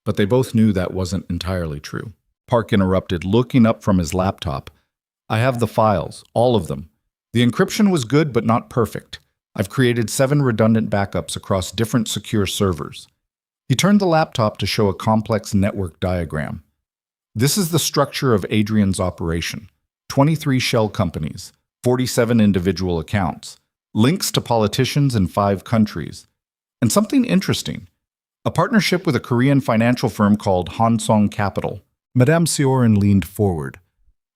But they both knew that wasn't entirely true. Park interrupted, looking up from his laptop. I have the files, all of them. The encryption was good but not perfect. I've created 7 redundant backups across different secure servers. He turned the laptop to show a complex network diagram. This is the structure of Adrian's operation. 23 shell companies, 47 individual accounts, links to politicians in 5 countries. And something interesting, a partnership with a Korean financial firm called Hansong Capital. Madame Seorin leaned forward.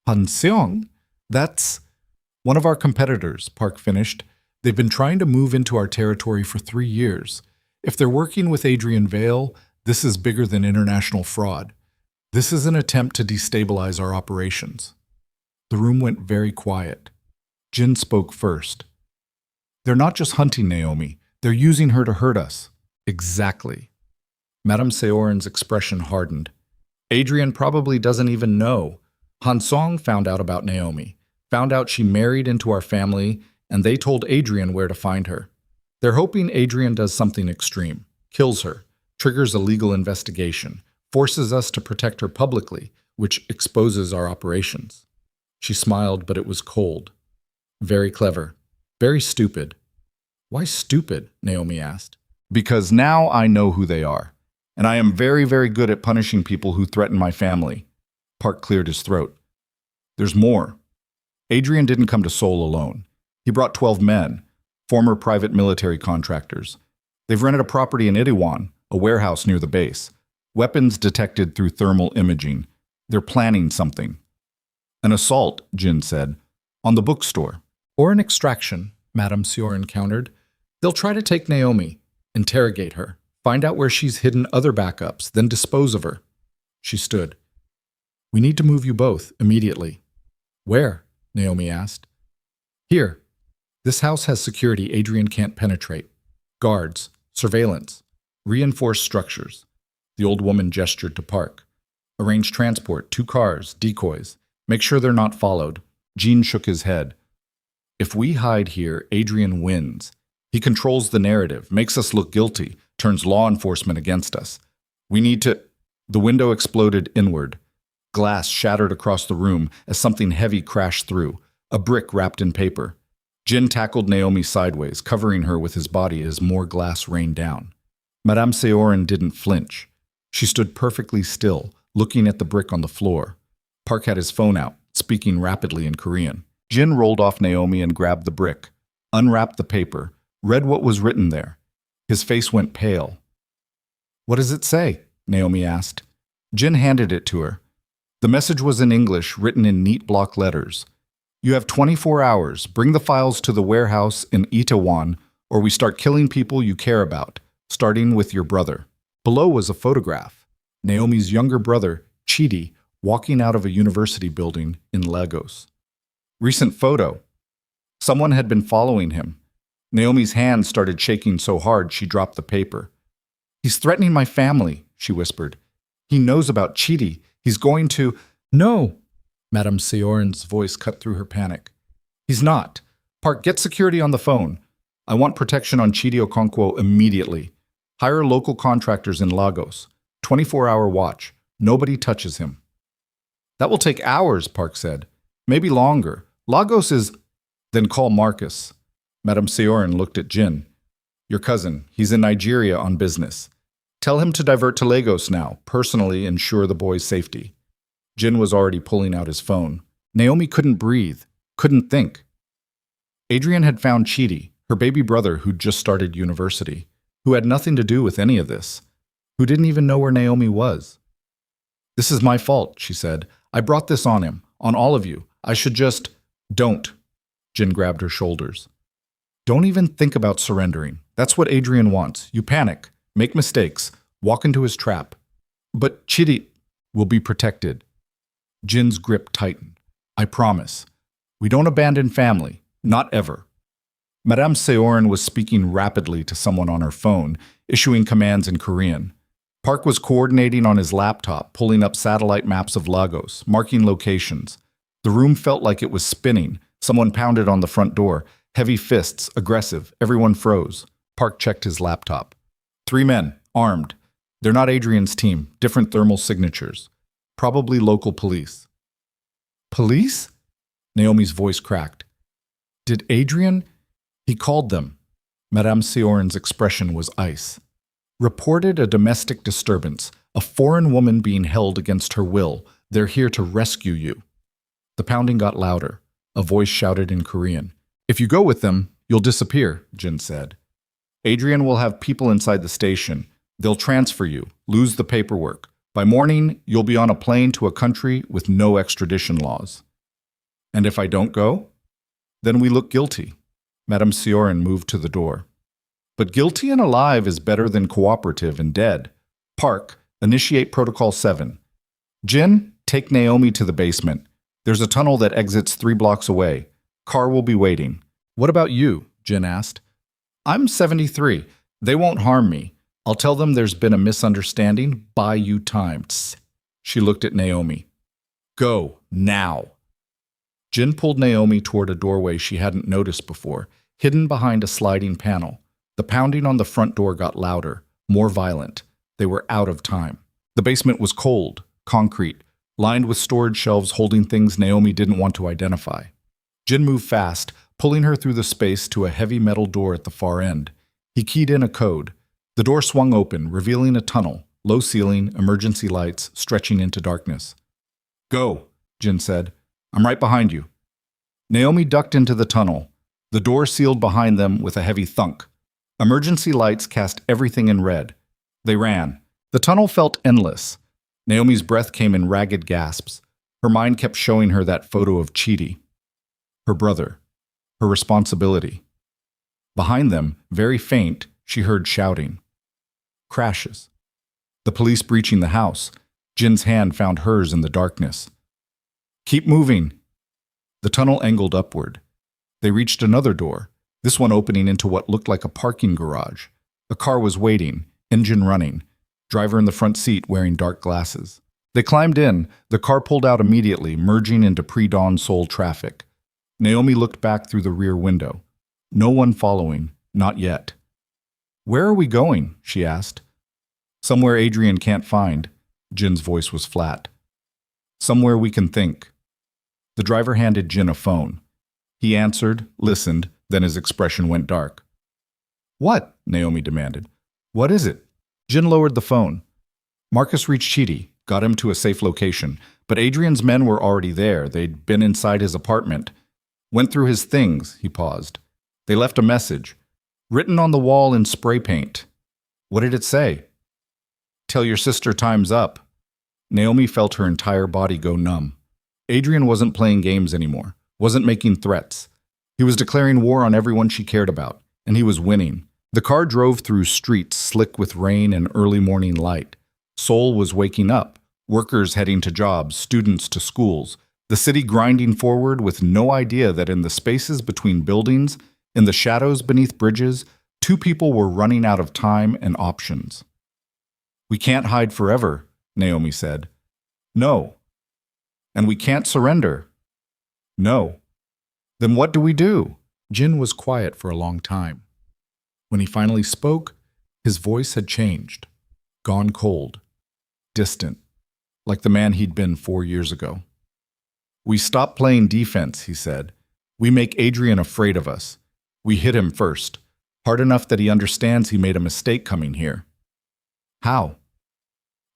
Hansong? That's one of our competitors, Park finished. They've been trying to move into our territory for 3 years. If they're working with Adrian Vale, this is bigger than international fraud. This is an attempt to destabilize our operations. The room went very quiet. Jin spoke first. They're not just hunting Naomi. They're using her to hurt us. Exactly. Madame Seorin's expression hardened. Adrian probably doesn't even know. Hansong found out about Naomi, found out she married into our family, and they told Adrian where to find her. They're hoping Adrian does something extreme, kills her, triggers a legal investigation, forces us to protect her publicly, which exposes our operations. She smiled, but it was cold. Very clever. Very stupid. Why stupid? Naomi asked. Because now I know who they are. And I am very, very good at punishing people who threaten my family. Park cleared his throat. There's more. Adrian didn't come to Seoul alone. He brought 12 men, former private military contractors. They've rented a property in Itaewon, a warehouse near the base. Weapons detected through thermal imaging. They're planning something. An assault, Jin said, on the bookstore. Or an extraction, Madame Seorin countered. They'll try to take Naomi, interrogate her, find out where she's hidden other backups, then dispose of her. She stood. We need to move you both, immediately. Where? Naomi asked. Here. This house has security Adrian can't penetrate. Guards, surveillance, reinforced structures. The old woman gestured to Park. Arrange transport, 2 cars, decoys. Make sure they're not followed. Jean shook his head. If we hide here, Adrian wins. He controls the narrative, makes us look guilty, turns law enforcement against us. We need to... The window exploded inward. Glass shattered across the room as something heavy crashed through, a brick wrapped in paper. Jin tackled Naomi sideways, covering her with his body as more glass rained down. Madame Seorin didn't flinch. She stood perfectly still, looking at the brick on the floor. Park had his phone out, speaking rapidly in Korean. Jin rolled off Naomi and grabbed the brick, unwrapped the paper, read what was written there. His face went pale. What does it say? Naomi asked. Jin handed it to her. The message was in English, written in neat block letters. You have 24 hours. Bring the files to the warehouse in Itaewon, or we start killing people you care about, starting with your brother. Below was a photograph. Naomi's younger brother, Chidi, walking out of a university building in Lagos. Recent photo. Someone had been following him. Naomi's hand started shaking so hard she dropped the paper. He's threatening my family, she whispered. He knows about Chidi. He's going to... No! Madame Seorin's voice cut through her panic. He's not. Park, get security on the phone. I want protection on Chidi Okonkwo immediately. Hire local contractors in Lagos. 24-hour watch. Nobody touches him. That will take hours, Park said. Maybe longer. Lagos is... Then call Marcus. Madame Seorin looked at Jin. Your cousin. He's in Nigeria on business. Tell him to divert to Lagos now. Personally ensure the boy's safety. Jin was already pulling out his phone. Naomi couldn't breathe, couldn't think. Adrian had found Chidi, her baby brother who'd just started university, who had nothing to do with any of this, who didn't even know where Naomi was. This is my fault, she said. I brought this on him, on all of you. I should just... Don't. Jin grabbed her shoulders. Don't even think about surrendering. That's what Adrian wants. You panic, make mistakes, walk into his trap. But Chidi will be protected. Jin's grip tightened. I promise. We don't abandon family. Not ever. Madame Seorin was speaking rapidly to someone on her phone, issuing commands in Korean. Park was coordinating on his laptop, pulling up satellite maps of Lagos, marking locations. The room felt like it was spinning. Someone pounded on the front door. Heavy fists, aggressive. Everyone froze. Park checked his laptop. 3 men, armed. They're not Adrian's team, different thermal signatures. Probably local police. Police? Naomi's voice cracked. Did Adrian? He called them. Madame Sioran's expression was ice. Reported a domestic disturbance, a foreign woman being held against her will. They're here to rescue you. The pounding got louder. A voice shouted in Korean. If you go with them, you'll disappear, Jin said. Adrian will have people inside the station. They'll transfer you, lose the paperwork. By morning, you'll be on a plane to a country with no extradition laws. And if I don't go? Then we look guilty. Madame Sioran moved to the door. But guilty and alive is better than cooperative and dead. Park, initiate Protocol 7. Jin, take Naomi to the basement. There's a tunnel that exits 3 blocks away. Car will be waiting. What about you? Jin asked. I'm 73. They won't harm me. I'll tell them there's been a misunderstanding. Buy you time. Tss. She looked at Naomi. Go, now. Jin pulled Naomi toward a doorway she hadn't noticed before, hidden behind a sliding panel. The pounding on the front door got louder, more violent. They were out of time. The basement was cold, concrete, lined with storage shelves holding things Naomi didn't want to identify. Jin moved fast, pulling her through the space to a heavy metal door at the far end. He keyed in a code. The door swung open, revealing a tunnel, low ceiling, emergency lights, stretching into darkness. Go, Jin said. I'm right behind you. Naomi ducked into the tunnel. The door sealed behind them with a heavy thunk. Emergency lights cast everything in red. They ran. The tunnel felt endless. Naomi's breath came in ragged gasps. Her mind kept showing her that photo of Chidi, her brother, her responsibility. Behind them, very faint, she heard shouting. Crashes. The police breaching the house. Jin's hand found hers in the darkness. Keep moving. The tunnel angled upward. They reached another door, this one opening into what looked like a parking garage. A car was waiting, engine running, driver in the front seat wearing dark glasses. They climbed in. The car pulled out immediately, merging into pre-dawn Seoul traffic. Naomi looked back through the rear window. No one following, not yet. Where are we going? She asked. Somewhere Adrian can't find. Jin's voice was flat. Somewhere we can think. The driver handed Jin a phone. He answered, listened, then his expression went dark. What? Naomi demanded. What is it? Jin lowered the phone. Marcus reached Chidi, got him to a safe location, but Adrian's men were already there. They'd been inside his apartment. Went through his things, he paused. They left a message, written on the wall in spray paint. What did it say? Tell your sister time's up. Naomi felt her entire body go numb. Adrian wasn't playing games anymore, wasn't making threats. He was declaring war on everyone she cared about, and he was winning. The car drove through streets slick with rain and early morning light. Seoul was waking up, workers heading to jobs, students to schools, the city grinding forward with no idea that in the spaces between buildings, in the shadows beneath bridges, 2 people were running out of time and options. We can't hide forever, Naomi said. No. And we can't surrender. No. Then what do we do? Jin was quiet for a long time. When he finally spoke, his voice had changed, gone cold, distant, like the man he'd been 4 years ago. We stop playing defense, he said. We make Adrian afraid of us. We hit him first, hard enough that he understands he made a mistake coming here. How?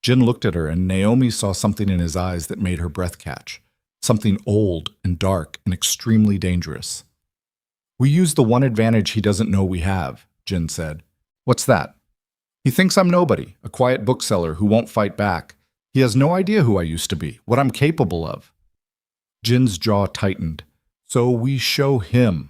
Jin looked at her, and Naomi saw something in his eyes that made her breath catch, something old and dark and extremely dangerous. We use the one advantage he doesn't know we have, Jin said. What's that? He thinks I'm nobody, a quiet bookseller who won't fight back. He has no idea who I used to be, what I'm capable of. Jin's jaw tightened. So we show him.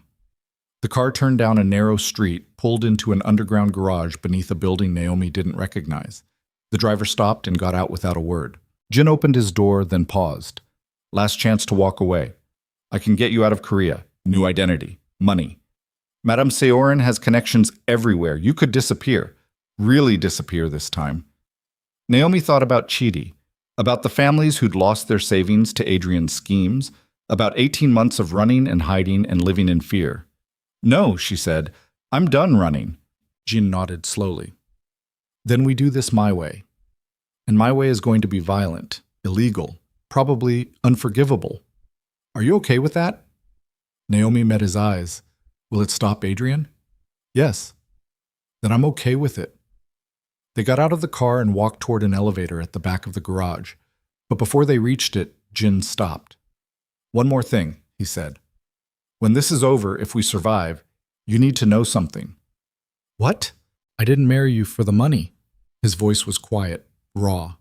The car turned down a narrow street, pulled into an underground garage beneath a building Naomi didn't recognize. The driver stopped and got out without a word. Jin opened his door, then paused. Last chance to walk away. I can get you out of Korea. New identity. Money. Madame Sioran has connections everywhere. You could disappear. Really disappear this time. Naomi thought about Chidi, about the families who'd lost their savings to Adrian's schemes, about 18 months of running and hiding and living in fear. No, she said. I'm done running. Jin nodded slowly. Then we do this my way. And my way is going to be violent, illegal, probably unforgivable. Are you okay with that? Naomi met his eyes. Will it stop Adrian? Yes. Then I'm okay with it. They got out of the car and walked toward an elevator at the back of the garage. But before they reached it, Jin stopped. One more thing, he said. When this is over, if we survive, you need to know something. What? I didn't marry you for the money. His voice was quiet, raw.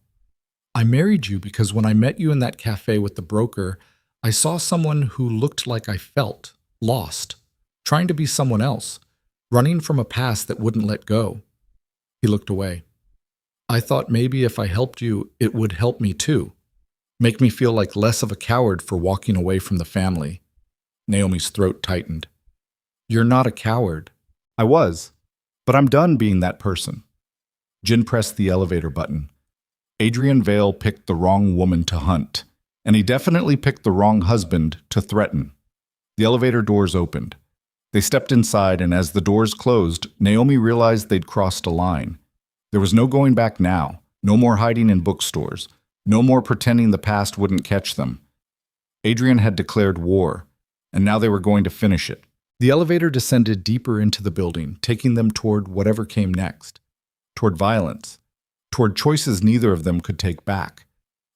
I married you because when I met you in that cafe with the broker, I saw someone who looked like I felt, lost, trying to be someone else, running from a past that wouldn't let go. He looked away. I thought maybe if I helped you, it would help me too. Make me feel like less of a coward for walking away from the family. Naomi's throat tightened. You're not a coward. I was, but I'm done being that person. Jin pressed the elevator button. Adrian Vale picked the wrong woman to hunt, and he definitely picked the wrong husband to threaten. The elevator doors opened. They stepped inside, and as the doors closed, Naomi realized they'd crossed a line. There was no going back now, no more hiding in bookstores, no more pretending the past wouldn't catch them. Adrian had declared war, and now they were going to finish it. The elevator descended deeper into the building, taking them toward whatever came next. Toward violence. Toward choices neither of them could take back.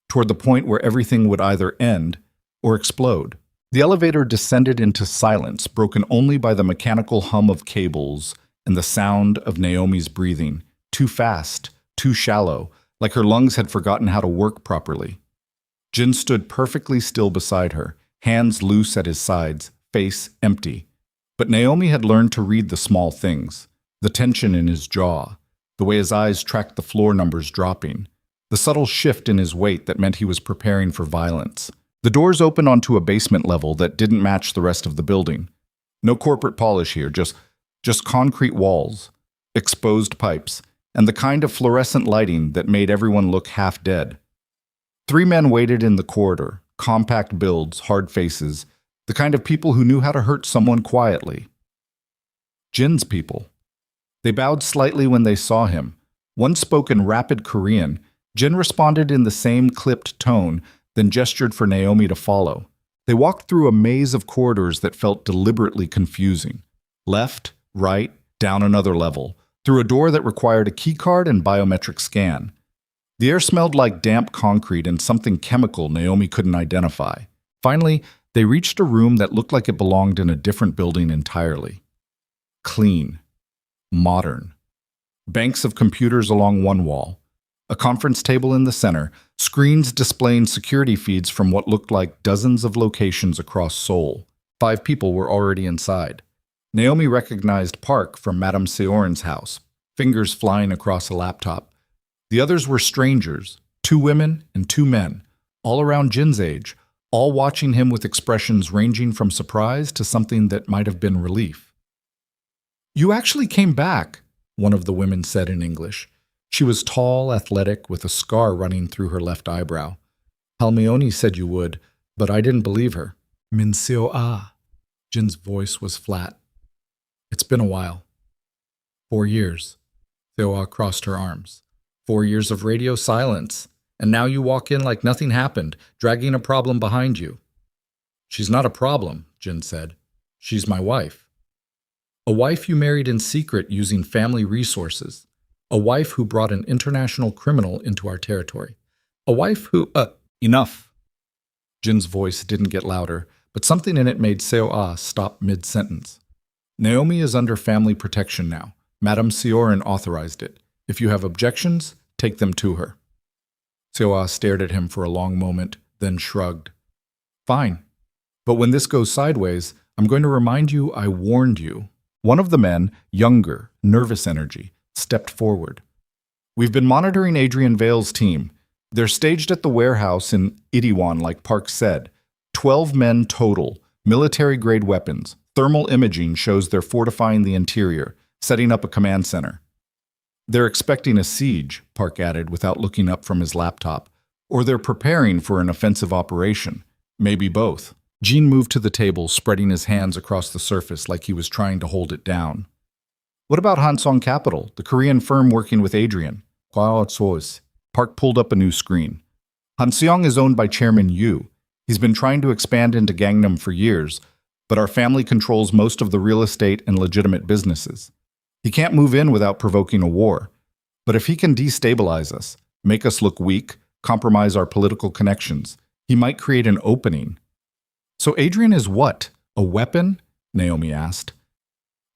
Toward the point where everything would either end or explode. The elevator descended into silence, broken only by the mechanical hum of cables and the sound of Naomi's breathing, too fast, too shallow, like her lungs had forgotten how to work properly. Jin stood perfectly still beside her, hands loose at his sides, face empty. But Naomi had learned to read the small things, the tension in his jaw, the way his eyes tracked the floor numbers dropping, the subtle shift in his weight that meant he was preparing for violence. The doors opened onto a basement level that didn't match the rest of the building. No corporate polish here, just concrete walls, exposed pipes, and the kind of fluorescent lighting that made everyone look half dead. 3 men waited in the corridor, compact builds, hard faces, the kind of people who knew how to hurt someone quietly. Jin's people. They bowed slightly when they saw him. One spoke in rapid Korean. Jin responded in the same clipped tone, then gestured for Naomi to follow. They walked through a maze of corridors that felt deliberately confusing. Left, right, down another level, through a door that required a keycard and biometric scan. The air smelled like damp concrete and something chemical Naomi couldn't identify. Finally, they reached a room that looked like it belonged in a different building entirely. Clean. Modern. Banks of computers along one wall. A conference table in the center, screens displaying security feeds from what looked like dozens of locations across Seoul. 5 people were already inside. Naomi recognized Park from Madame Seoul's house, fingers flying across a laptop. The others were strangers, 2 women and 2 men, all around Jin's age, all watching him with expressions ranging from surprise to something that might have been relief. You actually came back, one of the women said in English. She was tall, athletic, with a scar running through her left eyebrow. Halmione said you would, but I didn't believe her. Min Seo-ah. Jin's voice was flat. It's been a while. 4 years. Seo-ah crossed her arms. 4 years of radio silence. And now you walk in like nothing happened, dragging a problem behind you. She's not a problem, Jin said. She's my wife. A wife you married in secret using family resources. A wife who brought an international criminal into our territory. A wife who, enough. Jin's voice didn't get louder, but something in it made Seo-ah stop mid-sentence. Naomi is under family protection now. Madame Seoul authorized it. If you have objections, take them to her. Seo-ah stared at him for a long moment, then shrugged. Fine. But when this goes sideways, I'm going to remind you I warned you. One of the men, younger, nervous energy, stepped forward. We've been monitoring Adrian Vale's team. They're staged at the warehouse in Itaewon, like Park said. 12 men total, military-grade weapons. Thermal imaging shows they're fortifying the interior, setting up a command center. They're expecting a siege, Park added without looking up from his laptop. Or they're preparing for an offensive operation. Maybe both. Jean moved to the table, spreading his hands across the surface like he was trying to hold it down. What about Hansong Capital, the Korean firm working with Adrian? Park pulled up a new screen. Hanseong is owned by Chairman Yu. He's been trying to expand into Gangnam for years, but our family controls most of the real estate and legitimate businesses. He can't move in without provoking a war. But if he can destabilize us, make us look weak, compromise our political connections, he might create an opening. So Adrian is what? A weapon? Naomi asked.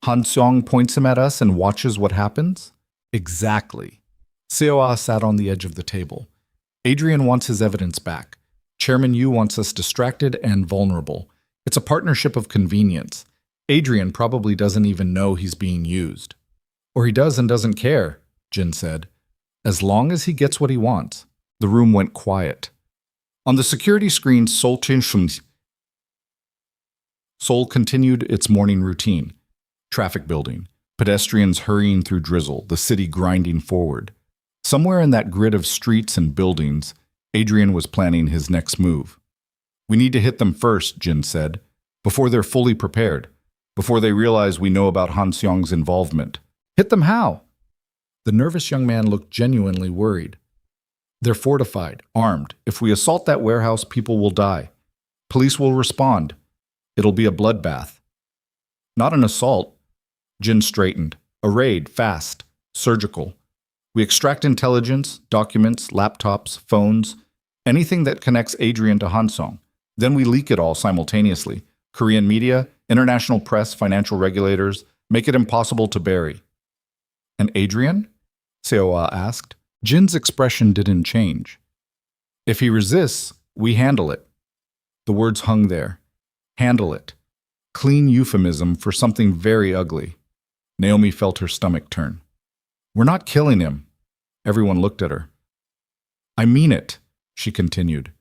Han Seong points him at us and watches what happens? Exactly. Seoa sat on the edge of the table. Adrian wants his evidence back. Chairman Yu wants us distracted and vulnerable. It's a partnership of convenience. Adrian probably doesn't even know he's being used. Or he does and doesn't care, Jin said. As long as he gets what he wants. The room went quiet. On the security screen, Seoul continued its morning routine. Traffic building, pedestrians hurrying through drizzle, the city grinding forward. Somewhere in that grid of streets and buildings, Adrian was planning his next move. We need to hit them first, Jin said, before they're fully prepared, before they realize we know about Han Seong's involvement. Hit them how? The nervous young man looked genuinely worried. They're fortified, armed. If we assault that warehouse, people will die. Police will respond. It'll be a bloodbath. Not an assault. Jin straightened. A raid, fast, surgical. We extract intelligence, documents, laptops, phones, anything that connects Adrian to Hansong. Then we leak it all simultaneously. Korean media, international press, financial regulators, make it impossible to bury. And Adrian? Seoa asked. Jin's expression didn't change. If he resists, we handle it. The words hung there. Handle it. Clean euphemism for something very ugly. Naomi felt her stomach turn. We're not killing him. Everyone looked at her. I mean it, she continued.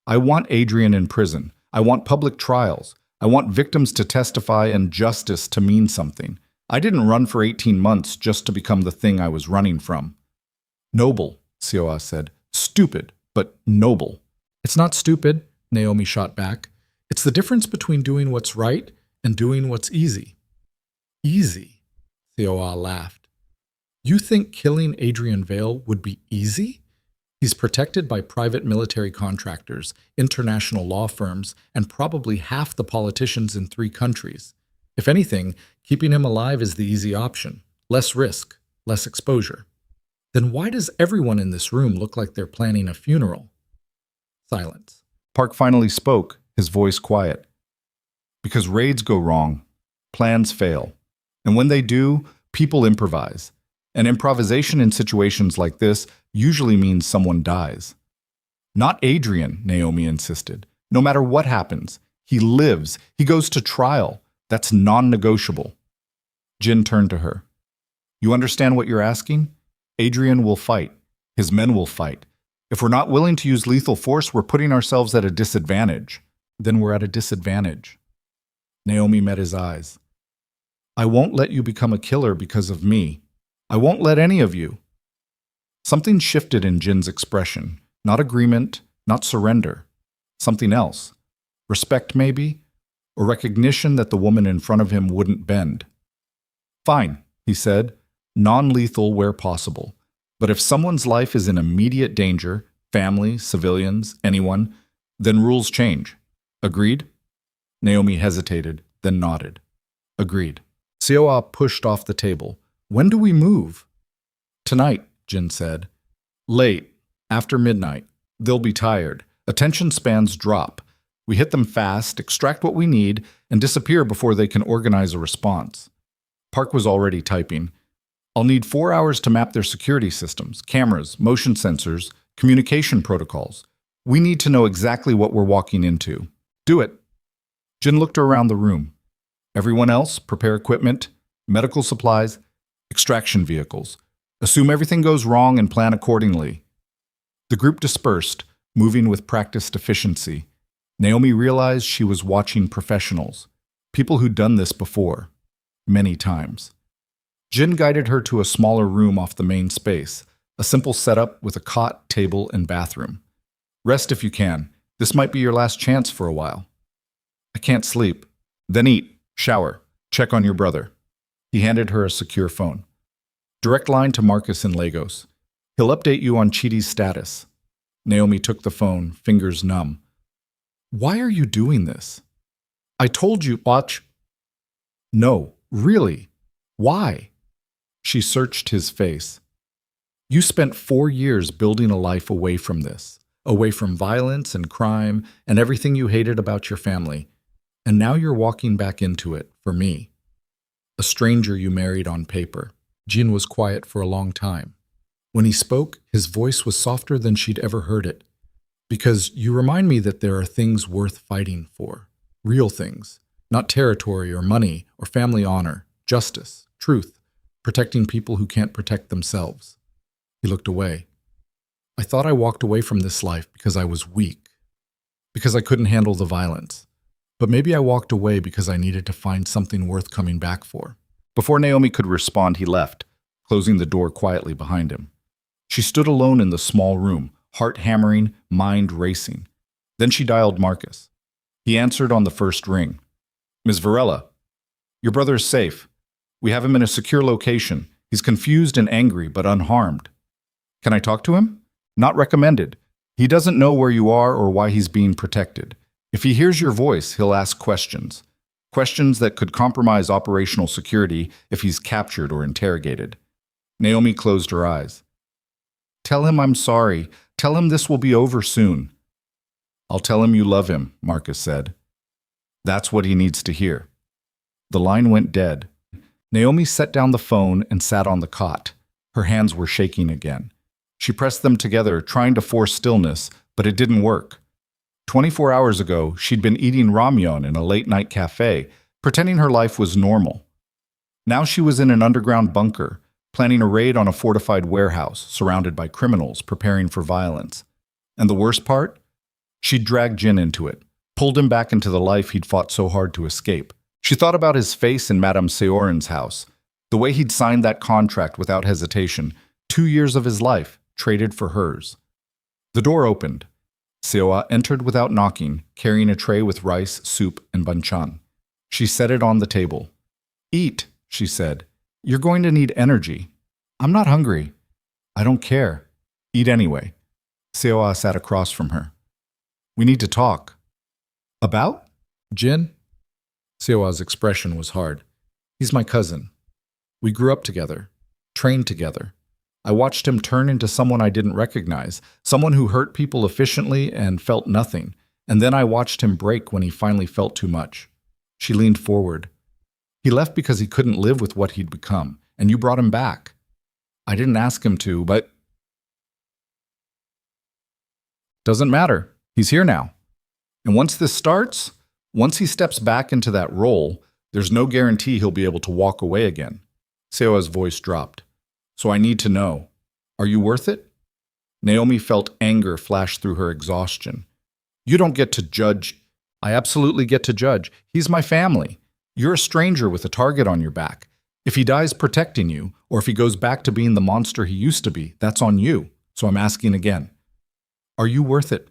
I want Adrian in prison. I want public trials. I want victims to testify and justice to mean something. I didn't run for 18 months just to become the thing I was running from. Noble, Seoa said. Stupid, but noble. It's not stupid, Naomi shot back. It's the difference between doing what's right and doing what's easy. Easy? Seoa laughed. You think killing Adrian Vale would be easy? He's protected by private military contractors, international law firms, and probably half the politicians in 3 countries. If anything, keeping him alive is the easy option. Less risk, less exposure. Then why does everyone in this room look like they're planning a funeral? Silence. Park finally spoke, his voice quiet. Because raids go wrong, plans fail. And when they do, people improvise. And improvisation in situations like this usually means someone dies. Not Adrian, Naomi insisted. No matter what happens, he lives. He goes to trial. That's non-negotiable. Jin turned to her. You understand what you're asking? Adrian will fight. His men will fight. If we're not willing to use lethal force, we're putting ourselves at a disadvantage. Then we're at a disadvantage. Naomi met his eyes. I won't let you become a killer because of me. I won't let any of you. Something shifted in Jin's expression. Not agreement, not surrender. Something else. Respect, maybe? Or recognition that the woman in front of him wouldn't bend. Fine, he said. Non-lethal where possible. But if someone's life is in immediate danger, family, civilians, anyone, then rules change. Agreed? Naomi hesitated, then nodded. Agreed. Seoa pushed off the table. When do we move? Tonight, Jin said. Late, after midnight. They'll be tired. Attention spans drop. We hit them fast, extract what we need, and disappear before they can organize a response. Park was already typing. I'll need 4 hours to map their security systems, cameras, motion sensors, communication protocols. We need to know exactly what we're walking into. Do it. Jin looked around the room. Everyone else, prepare equipment, medical supplies, extraction vehicles. Assume everything goes wrong and plan accordingly. The group dispersed, moving with practiced efficiency. Naomi realized she was watching professionals, people who'd done this before, many times. Jin guided her to a smaller room off the main space, a simple setup with a cot, table, and bathroom. Rest if you can. This might be your last chance for a while. I can't sleep. Then eat, shower, check on your brother. He handed her a secure phone. Direct line to Marcus in Lagos. He'll update you on Chidi's status. Naomi took the phone, fingers numb. Why are you doing this? I told you, watch. No, really. Why? She searched his face. You spent 4 years building a life away from this, away from violence and crime and everything you hated about your family. And now you're walking back into it, for me. A stranger you married on paper. Jin was quiet for a long time. When he spoke, his voice was softer than she'd ever heard it. Because you remind me that there are things worth fighting for. Real things. Not territory or money or family honor. Justice. Truth. Protecting people who can't protect themselves. He looked away. I thought I walked away from this life because I was weak. Because I couldn't handle the violence. But maybe I walked away because I needed to find something worth coming back for. Before Naomi could respond, he left, closing the door quietly behind him. She stood alone in the small room, heart hammering, mind racing. Then she dialed Marcus. He answered on the first ring. Ms. Varela, your brother is safe. We have him in a secure location. He's confused and angry, but unharmed. Can I talk to him? Not recommended. He doesn't know where you are or why he's being protected. If he hears your voice, he'll ask questions. Questions that could compromise operational security if he's captured or interrogated. Naomi closed her eyes. Tell him I'm sorry. Tell him this will be over soon. I'll tell him you love him, Marcus said. That's what he needs to hear. The line went dead. Naomi set down the phone and sat on the cot. Her hands were shaking again. She pressed them together, trying to force stillness, but it didn't work. 24 hours ago, she'd been eating ramyeon in a late-night café, pretending her life was normal. Now she was in an underground bunker, planning a raid on a fortified warehouse, surrounded by criminals preparing for violence. And the worst part? She'd dragged Jin into it, pulled him back into the life he'd fought so hard to escape. She thought about his face in Madame Seoran's house, the way he'd signed that contract without hesitation, 2 years of his life, traded for hers. The door opened. Seoa entered without knocking, carrying a tray with rice, soup, and banchan. She set it on the table. Eat, she said. You're going to need energy. I'm not hungry. I don't care. Eat anyway. Seoa sat across from her. We need to talk. About? Jin? Seoa's expression was hard. He's my cousin. We grew up together, trained together. I watched him turn into someone I didn't recognize, someone who hurt people efficiently and felt nothing, and then I watched him break when he finally felt too much. She leaned forward. He left because he couldn't live with what he'd become, and you brought him back. I didn't ask him to, but... Doesn't matter. He's here now. And once this starts, once he steps back into that role, there's no guarantee he'll be able to walk away again. Seoa's voice dropped. So I need to know, are you worth it? Naomi felt anger flash through her exhaustion. You don't get to judge. I absolutely get to judge. He's my family. You're a stranger with a target on your back. If he dies protecting you, or if he goes back to being the monster he used to be, that's on you. So I'm asking again. Are you worth it?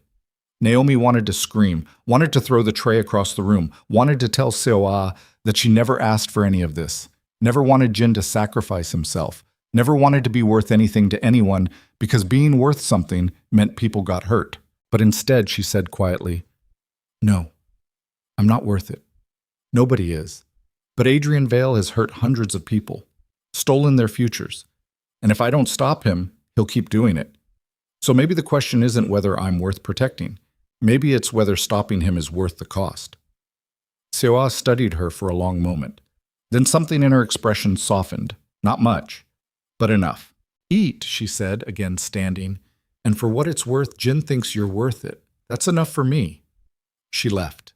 Naomi wanted to scream, wanted to throw the tray across the room, wanted to tell Seoa that she never asked for any of this, never wanted Jin to sacrifice himself, never wanted to be worth anything to anyone because being worth something meant people got hurt. But instead, she said quietly, No, I'm not worth it. Nobody is. But Adrian Vale has hurt hundreds of people, stolen their futures. And if I don't stop him, he'll keep doing it. So maybe the question isn't whether I'm worth protecting. Maybe it's whether stopping him is worth the cost. Seoa studied her for a long moment. Then something in her expression softened. Not much, but enough. Eat, she said, again standing. And for what it's worth, Jin thinks you're worth it. That's enough for me. She left.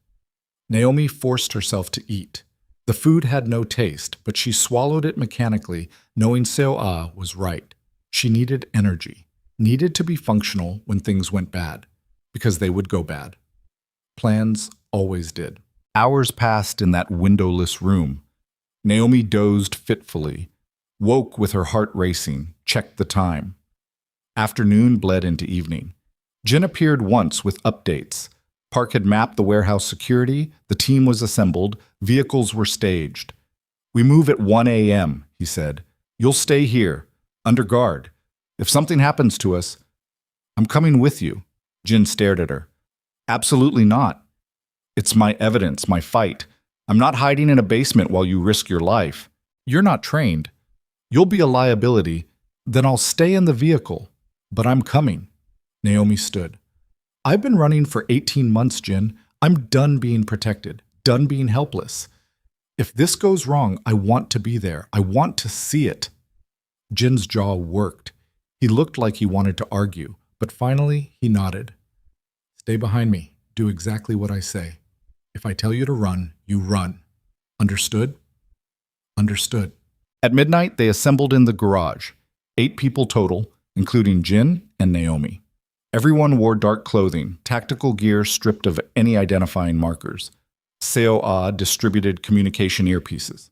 Naomi forced herself to eat. The food had no taste, but she swallowed it mechanically, knowing Seoa was right. She needed energy, needed to be functional when things went bad, because they would go bad. Plans always did. Hours passed in that windowless room. Naomi dozed fitfully, woke with her heart racing, checked the time. Afternoon bled into evening. Jin appeared once with updates. Park had mapped the warehouse security, the team was assembled, vehicles were staged. We move at 1 a.m., he said. You'll stay here, under guard. If something happens to us, I'm coming with you. Jin stared at her. Absolutely not. It's my evidence, my fight. I'm not hiding in a basement while you risk your life. You're not trained. You'll be a liability. Then I'll stay in the vehicle. But I'm coming. Naomi stood. I've been running for 18 months, Jin. I'm done being protected, done being helpless. If this goes wrong, I want to be there. I want to see it. Jin's jaw worked. He looked like he wanted to argue, but finally he nodded. Stay behind me. Do exactly what I say. If I tell you to run, you run. Understood? Understood. At midnight, they assembled in the garage. 8 people total, including Jin and Naomi. Everyone wore dark clothing, tactical gear stripped of any identifying markers. Seoul distributed communication earpieces.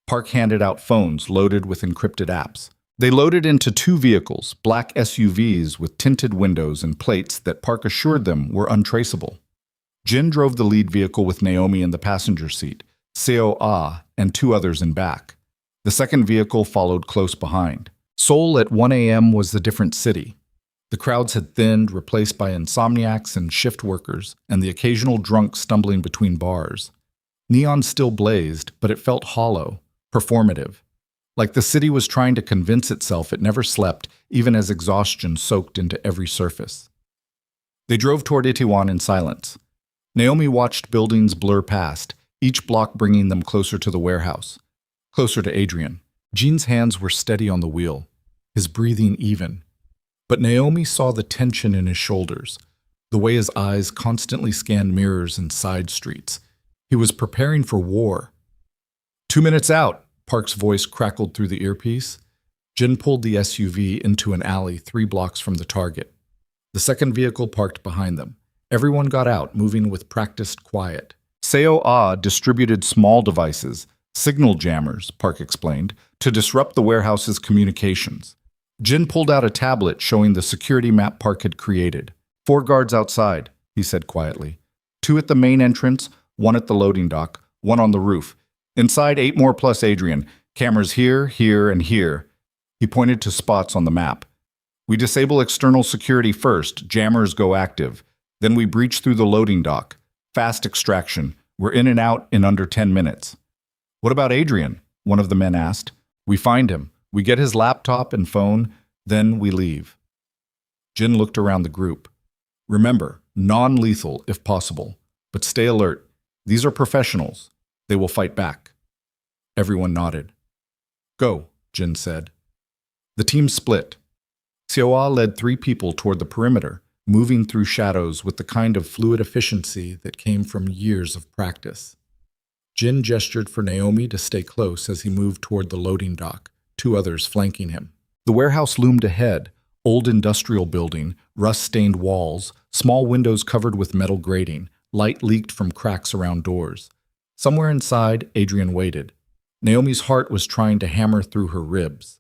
Park handed out phones loaded with encrypted apps. They loaded into 2 vehicles, black SUVs with tinted windows and plates that Park assured them were untraceable. Jin drove the lead vehicle with Naomi in the passenger seat, Seoul and 2 others in back. The second vehicle followed close behind. Seoul at 1 a.m. was a different city. The crowds had thinned, replaced by insomniacs and shift workers, and the occasional drunk stumbling between bars. Neon still blazed, but it felt hollow, performative. Like the city was trying to convince itself it never slept, even as exhaustion soaked into every surface. They drove toward Itaewon in silence. Naomi watched buildings blur past, each block bringing them closer to the warehouse, closer to Adrian. Jin's hands were steady on the wheel, his breathing even. But Naomi saw the tension in his shoulders, the way his eyes constantly scanned mirrors and side streets. He was preparing for war. 2 minutes out, Park's voice crackled through the earpiece. Jin pulled the SUV into an alley 3 blocks from the target. The second vehicle parked behind them. Everyone got out, moving with practiced quiet. Seoul distributed small devices, signal jammers, Park explained, to disrupt the warehouse's communications. Jin pulled out a tablet showing the security map Park had created. 4 guards outside, he said quietly. 2 at the main entrance, 1 at the loading dock, 1 on the roof. Inside, 8 more plus Adrian. Cameras here, here, and here. He pointed to spots on the map. We disable external security first. Jammers go active. Then we breach through the loading dock. Fast extraction. We're in and out in under 10 minutes. What about Adrian? One of the men asked. We find him. We get his laptop and phone. Then we leave. Jin looked around the group. Remember, non-lethal if possible. But stay alert. These are professionals. They will fight back. Everyone nodded. Go, Jin said. The team split. Seoul led 3 people toward the perimeter, moving through shadows with the kind of fluid efficiency that came from years of practice. Jin gestured for Naomi to stay close as he moved toward the loading dock, 2 others flanking him. The warehouse loomed ahead, old industrial building, rust-stained walls, small windows covered with metal grating, light leaked from cracks around doors. Somewhere inside, Adrian waited. Naomi's heart was trying to hammer through her ribs.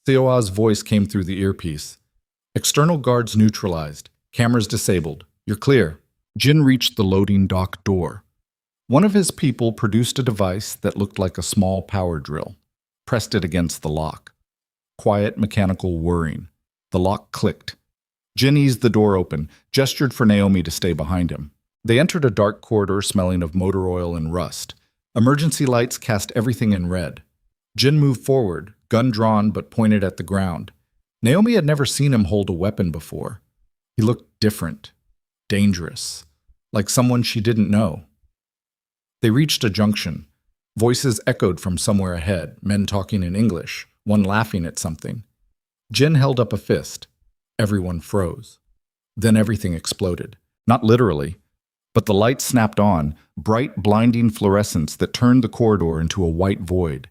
Seoul's voice came through the earpiece. External guards neutralized. Cameras disabled. You're clear. Jin reached the loading dock door. One of his people produced a device that looked like a small power drill, pressed it against the lock. Quiet mechanical whirring. The lock clicked. Jin eased the door open, gestured for Naomi to stay behind him. They entered a dark corridor smelling of motor oil and rust. Emergency lights cast everything in red. Jin moved forward, gun drawn but pointed at the ground. Naomi had never seen him hold a weapon before. He looked different, dangerous, like someone she didn't know. They reached a junction. Voices echoed from somewhere ahead, men talking in English, one laughing at something. Jin held up a fist. Everyone froze. Then everything exploded. Not literally, but the light snapped on, bright, blinding fluorescence that turned the corridor into a white void.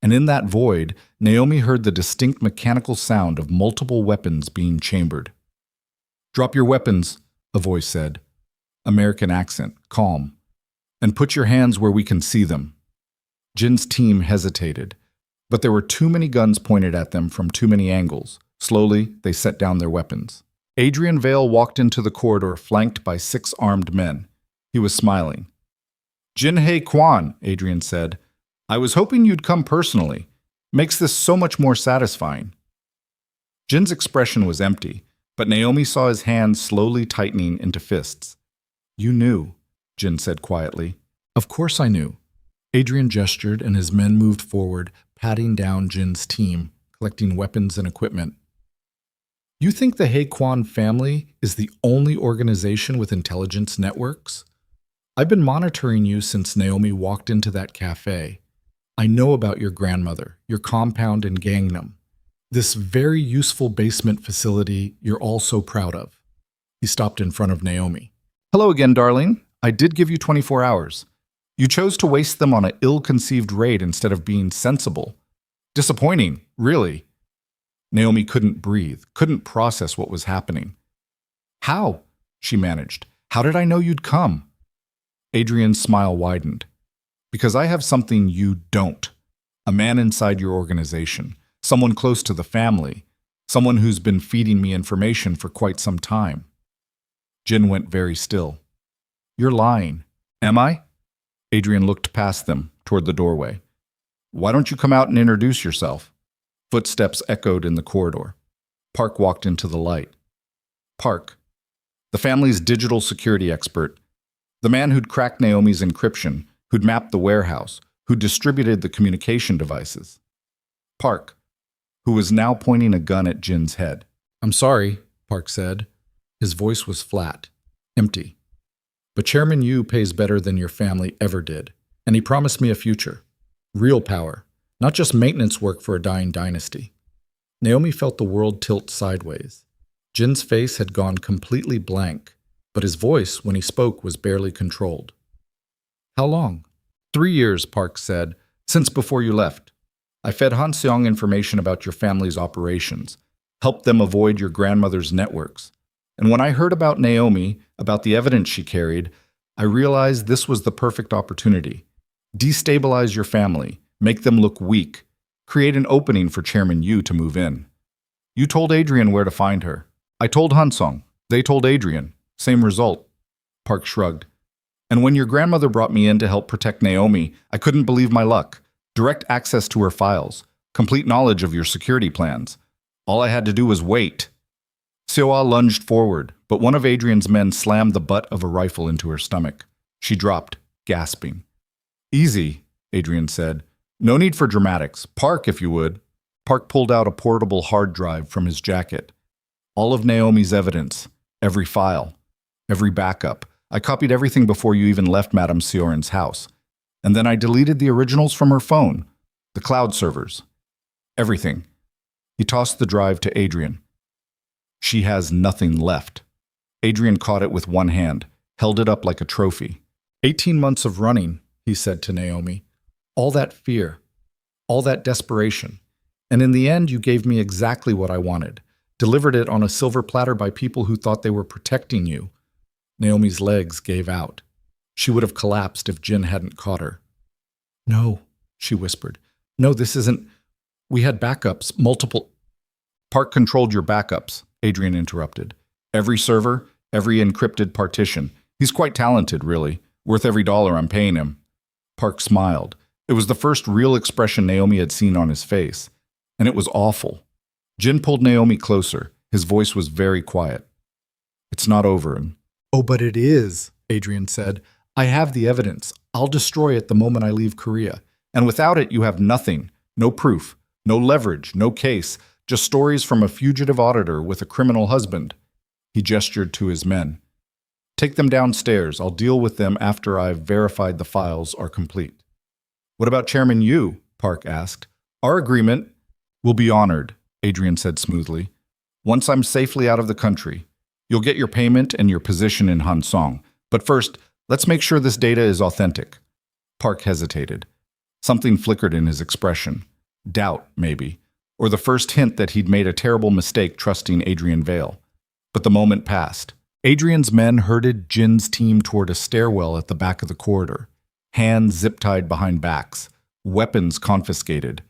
And in that void, Naomi heard the distinct mechanical sound of multiple weapons being chambered. Drop your weapons, a voice said. American accent, calm. And put your hands where we can see them. Jin's team hesitated, but there were too many guns pointed at them from too many angles. Slowly, they set down their weapons. Adrian Vale walked into the corridor flanked by 6 armed men. He was smiling. Jin Hae Kwan, Adrian said. I was hoping you'd come personally. Makes this so much more satisfying. Jin's expression was empty, but Naomi saw his hands slowly tightening into fists. You knew, Jin said quietly. Of course I knew. Adrian gestured and his men moved forward, patting down Jin's team, collecting weapons and equipment. You think the Haekwon family is the only organization with intelligence networks? I've been monitoring you since Naomi walked into that cafe. I know about your grandmother, your compound in Gangnam, this very useful basement facility you're all so proud of. He stopped in front of Naomi. Hello again, darling. I did give you 24 hours. You chose to waste them on an ill-conceived raid instead of being sensible. Disappointing, really. Naomi couldn't breathe, couldn't process what was happening. How? She managed. How did I know you'd come? Adrian's smile widened. Because I have something you don't. A man inside your organization, someone close to the family, someone who's been feeding me information for quite some time. Jin went very still. You're lying. Am I? Adrian looked past them, toward the doorway. Why don't you come out and introduce yourself? Footsteps echoed in the corridor. Park walked into the light. Park, the family's digital security expert, the man who'd cracked Naomi's encryption, who'd mapped the warehouse, who distributed the communication devices. Park, who was now pointing a gun at Jin's head. I'm sorry, Park said. His voice was flat, empty. But Chairman Yu pays better than your family ever did, and he promised me a future. Real power, not just maintenance work for a dying dynasty. Naomi felt the world tilt sideways. Jin's face had gone completely blank, but his voice, when he spoke, was barely controlled. How long? 3 years, Park said, since before you left. I fed Han Seong information about your family's operations, helped them avoid your grandmother's networks. And when I heard about Naomi, about the evidence she carried, I realized this was the perfect opportunity. Destabilize your family, make them look weak, create an opening for Chairman Yu to move in. You told Adrian where to find her. I told Hansong. They told Adrian. Same result. Park shrugged. And when your grandmother brought me in to help protect Naomi, I couldn't believe my luck. Direct access to her files, complete knowledge of your security plans. All I had to do was wait. Seoul lunged forward, but one of Adrian's men slammed the butt of a rifle into her stomach. She dropped, gasping. Easy, Adrian said. No need for dramatics. Park, if you would. Park pulled out a portable hard drive from his jacket. All of Naomi's evidence, every file, every backup. I copied everything before you even left Madame Sioran's house. And then I deleted the originals from her phone, the cloud servers. Everything. He tossed the drive to Adrian. She has nothing left. Adrian caught it with one hand, held it up like a trophy. 18 months of running, he said to Naomi. All that fear, all that desperation. And in the end, you gave me exactly what I wanted. Delivered it on a silver platter by people who thought they were protecting you. Naomi's legs gave out. She would have collapsed if Jin hadn't caught her. No, she whispered. No, this isn't... We had backups, multiple... Park controlled your backups, Adrian interrupted. Every server, every encrypted partition. He's quite talented, really. Worth every dollar I'm paying him. Park smiled. It was the first real expression Naomi had seen on his face. And it was awful. Jin pulled Naomi closer. His voice was very quiet. It's not over. Oh, but it is, Adrian said. I have the evidence. I'll destroy it the moment I leave Korea. And without it, you have nothing. No proof. No leverage. No case. Just stories from a fugitive auditor with a criminal husband. He gestured to his men. Take them downstairs. I'll deal with them after I've verified the files are complete. What about Chairman Yu? Park asked. Our agreement will be honored, Adrian said smoothly. Once I'm safely out of the country, you'll get your payment and your position in Hansong. But first, let's make sure this data is authentic. Park hesitated. Something flickered in his expression. Doubt, maybe. Or the first hint that he'd made a terrible mistake trusting Adrian Vale. But the moment passed. Adrian's men herded Jin's team toward a stairwell at the back of the corridor. Hands zip-tied behind backs. Weapons confiscated.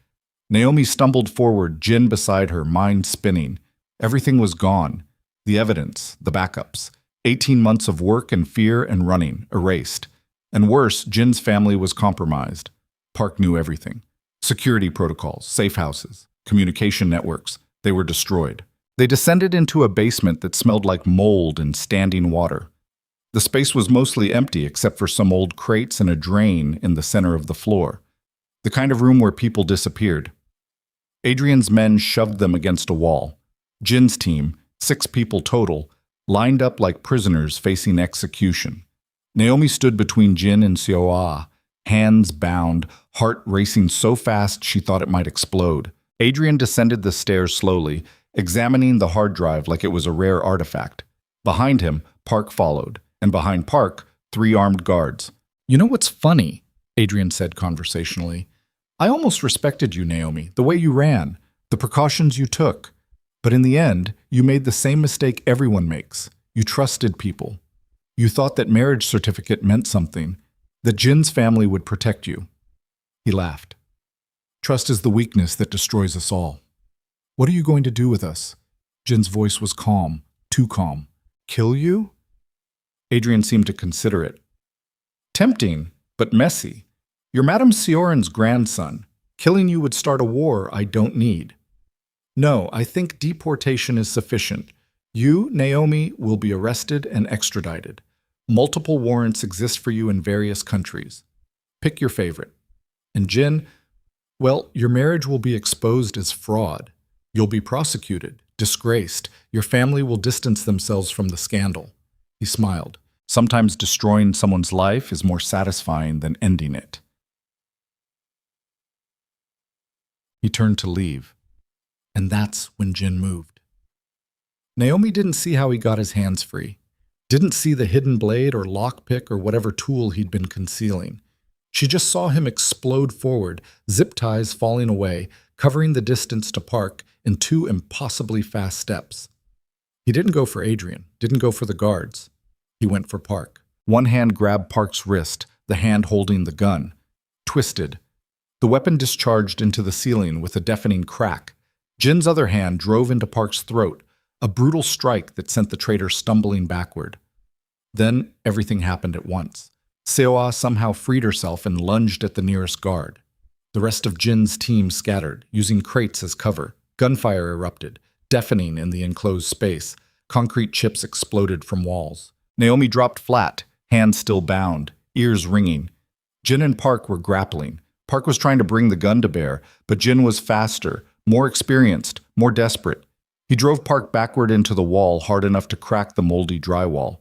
Naomi stumbled forward, Jin beside her, mind spinning. Everything was gone. The evidence, the backups. 18 months of work and fear and running, erased. And worse, Jin's family was compromised. Park knew everything. Security protocols, safe houses, communication networks, they were destroyed. They descended into a basement that smelled like mold and standing water. The space was mostly empty except for some old crates and a drain in the center of the floor. The kind of room where people disappeared. Adrian's men shoved them against a wall. Jin's team, 6 people total, lined up like prisoners facing execution. Naomi stood between Jin and Seoul, hands bound, heart racing so fast she thought it might explode. Adrian descended the stairs slowly, examining the hard drive like it was a rare artifact. Behind him, Park followed, and behind Park, 3 armed guards. "You know what's funny?" Adrian said conversationally. "I almost respected you, Naomi, the way you ran, the precautions you took. But in the end, you made the same mistake everyone makes. You trusted people. You thought that marriage certificate meant something, that Jin's family would protect you." He laughed. "Trust is the weakness that destroys us all. What are you going to do with us?" Jin's voice was calm, too calm. "Kill you?" Adrian seemed to consider it. "Tempting, but messy. You're Madame Sioran's grandson. Killing you would start a war I don't need. No, I think deportation is sufficient. You, Naomi, will be arrested and extradited. Multiple warrants exist for you in various countries. Pick your favorite. And Jin, well, your marriage will be exposed as fraud. You'll be prosecuted, disgraced. Your family will distance themselves from the scandal." He smiled. Sometimes destroying someone's life is more satisfying than ending it. He turned to leave. And that's when Jin moved. Naomi didn't see how he got his hands free. Didn't see the hidden blade or lockpick or whatever tool he'd been concealing. She just saw him explode forward, zip ties falling away, covering the distance to Park in 2 impossibly fast steps. He didn't go for Adrian, didn't go for the guards. He went for Park. One hand grabbed Park's wrist, the hand holding the gun. Twisted. The weapon discharged into the ceiling with a deafening crack. Jin's other hand drove into Park's throat, a brutal strike that sent the traitor stumbling backward. Then everything happened at once. Seoul somehow freed herself and lunged at the nearest guard. The rest of Jin's team scattered, using crates as cover. Gunfire erupted, deafening in the enclosed space. Concrete chips exploded from walls. Naomi dropped flat, hands still bound, ears ringing. Jin and Park were grappling. Park was trying to bring the gun to bear, but Jin was faster, more experienced, more desperate. He drove Park backward into the wall hard enough to crack the moldy drywall.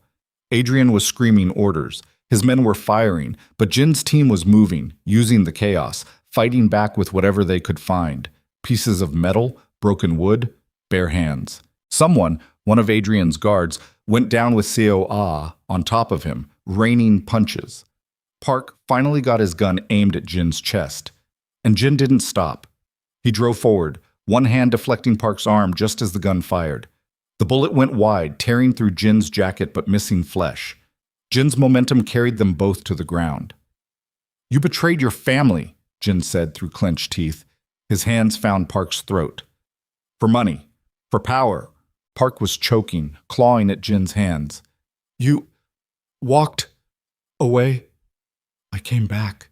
Adrian was screaming orders. His men were firing, but Jin's team was moving, using the chaos, fighting back with whatever they could find. Pieces of metal, broken wood, bare hands. Someone, one of Adrian's guards, went down with Seoul on top of him, raining punches. Park finally got his gun aimed at Jin's chest. And Jin didn't stop. He drove forward, one hand deflecting Park's arm just as the gun fired. The bullet went wide, tearing through Jin's jacket but missing flesh. Jin's momentum carried them both to the ground. "You betrayed your family," Jin said through clenched teeth. His hands found Park's throat. "For money. For power." Park was choking, clawing at Jin's hands. "You walked away." "I came back."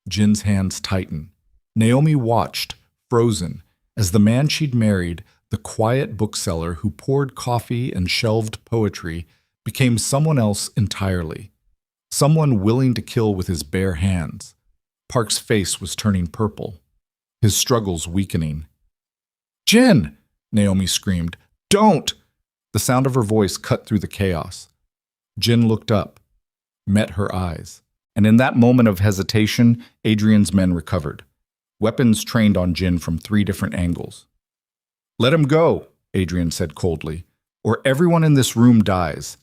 Jin's hands tightened. Naomi watched, frozen, as the man she'd married, the quiet bookseller who poured coffee and shelved poetry, became someone else entirely. Someone willing to kill with his bare hands. Park's face was turning purple, his struggles weakening. "Jin!" Naomi screamed. "Don't!" The sound of her voice cut through the chaos. Jin looked up, met her eyes. And in that moment of hesitation, Adrian's men recovered. Weapons trained on Jin from 3 different angles. "Let him go," Adrian said coldly, "or everyone in this room dies."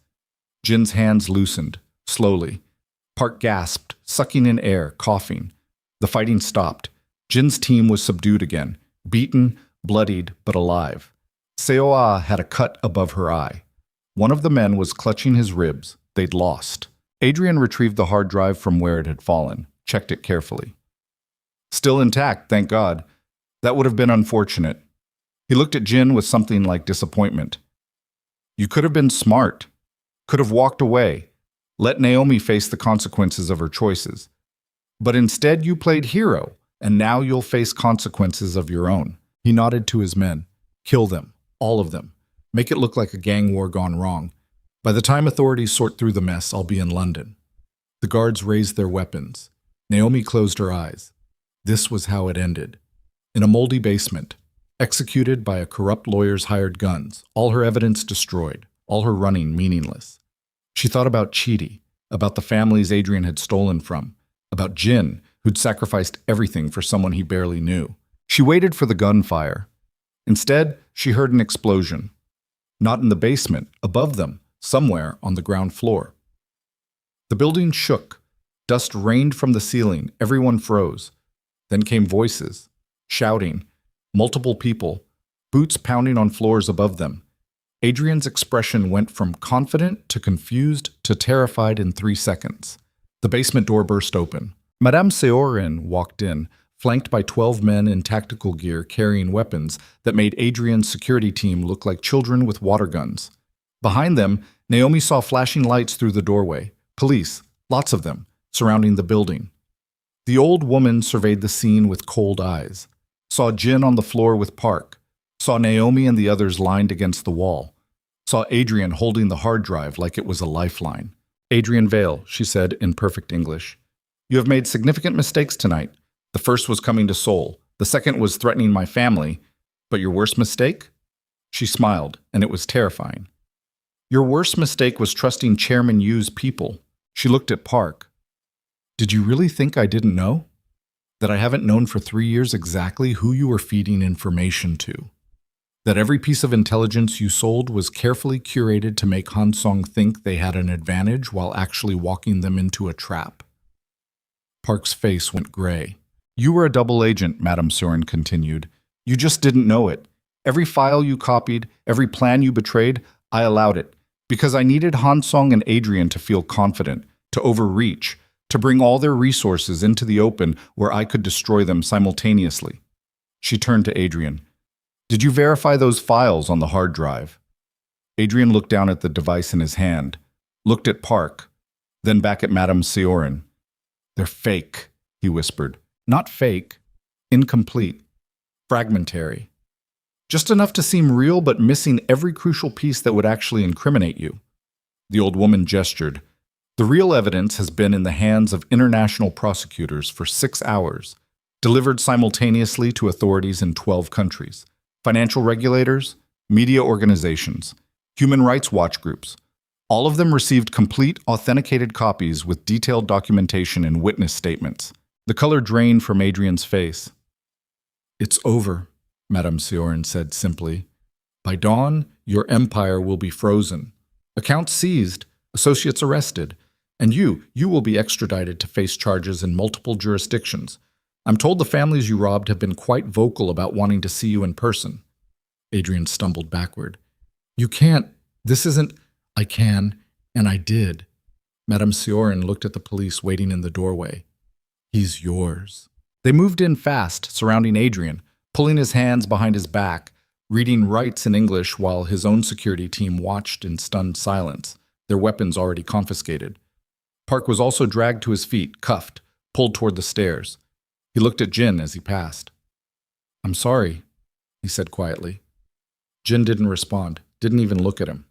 Jin's hands loosened, slowly. Park gasped, sucking in air, coughing. The fighting stopped. Jin's team was subdued again, beaten, bloodied, but alive. Seoul had a cut above her eye. One of the men was clutching his ribs. They'd lost. Adrian retrieved the hard drive from where it had fallen, checked it carefully. "Still intact, thank God. That would have been unfortunate." He looked at Jin with something like disappointment. "You could have been smart. Could have walked away. Let Naomi face the consequences of her choices. But instead you played hero, and now you'll face consequences of your own. He nodded to his men. Kill them, all of them. Make it look like a gang war gone wrong. By the time authorities sort through the mess, I'll be in London. The guards raised their weapons. Naomi closed her eyes. This was how it ended. In a moldy basement, executed by a corrupt lawyer's hired guns, all her evidence destroyed, all her running meaningless. She thought about Chidi, about the families Adrian had stolen from, about Jin, who'd sacrificed everything for someone he barely knew. She waited for the gunfire. Instead, she heard an explosion. Not in the basement, above them, somewhere on the ground floor. The building shook. Dust rained from the ceiling. Everyone froze. Then came voices, shouting, multiple people, boots pounding on floors above them. Adrian's expression went from confident to confused to terrified in 3 seconds. The basement door burst open. Madame Seoul walked in, flanked by 12 men in tactical gear carrying weapons that made Adrian's security team look like children with water guns. Behind them, Naomi saw flashing lights through the doorway. Police, lots of them, surrounding the building. The old woman surveyed the scene with cold eyes, saw Jin on the floor with Park, saw Naomi and the others lined against the wall, saw Adrian holding the hard drive like it was a lifeline. Adrian Vale, she said in perfect English. You have made significant mistakes tonight. The first was coming to Seoul. The second was threatening my family. But your worst mistake? She smiled, and it was terrifying. Your worst mistake was trusting Chairman Yu's people. She looked at Park. Did you really think I didn't know? That I haven't known for 3 years exactly who you were feeding information to? That every piece of intelligence you sold was carefully curated to make Han Song think they had an advantage while actually walking them into a trap? Park's face went gray. You were a double agent, Madame Soren continued. You just didn't know it. Every file you copied, every plan you betrayed, I allowed it. Because I needed Han Song and Adrian to feel confident, to overreach, to bring all their resources into the open where I could destroy them simultaneously. She turned to Adrian. Did you verify those files on the hard drive? Adrian looked down at the device in his hand, looked at Park, then back at Madame Sioran. They're fake, he whispered. Not fake, incomplete, fragmentary. Just enough to seem real, but missing every crucial piece that would actually incriminate you. The old woman gestured. The real evidence has been in the hands of international prosecutors for 6 hours, delivered simultaneously to authorities in 12 countries, financial regulators, media organizations, human rights watch groups. All of them received complete, authenticated copies with detailed documentation and witness statements. The color drained from Adrian's face. It's over, Madame Sioran said simply. By dawn, your empire will be frozen. Accounts seized, associates arrested, and you will be extradited to face charges in multiple jurisdictions. I'm told the families you robbed have been quite vocal about wanting to see you in person. Adrian stumbled backward. You can't. This isn't. I can, and I did. Madame Sioran looked at the police waiting in the doorway. He's yours. They moved in fast, surrounding Adrian, pulling his hands behind his back, reading rights in English while his own security team watched in stunned silence, their weapons already confiscated. Park was also dragged to his feet, cuffed, pulled toward the stairs. He looked at Jin as he passed. I'm sorry, he said quietly. Jin didn't respond, didn't even look at him.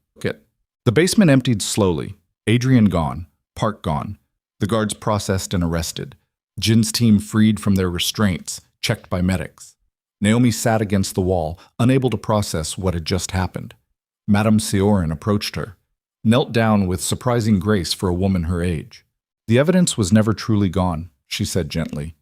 The basement emptied slowly. Adrian gone, Park gone. The guards processed and arrested. Jin's team freed from their restraints, checked by medics. Naomi sat against the wall, unable to process what had just happened. Madame Sioran approached her, knelt down with surprising grace for a woman her age. The evidence was never truly gone, she said gently.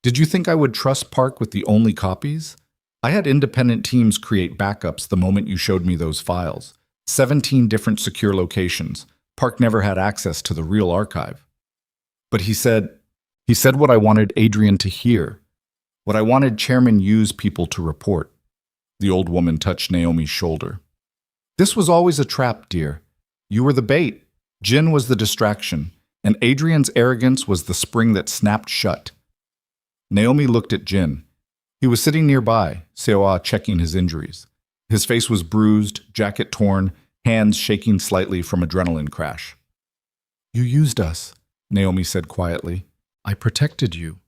Did you think I would trust Park with the only copies? I had independent teams create backups the moment you showed me those files. 17 different secure locations. Park never had access to the real archive. But he said what I wanted Adrian to hear, what I wanted Chairman Yu's people to report. The old woman touched Naomi's shoulder. This was always a trap, dear. You were the bait. Jin was the distraction, and Adrian's arrogance was the spring that snapped shut. Naomi looked at Jin. He was sitting nearby, Seoul checking his injuries. His face was bruised, jacket torn, hands shaking slightly from adrenaline crash. You used us, Naomi said quietly. I protected you,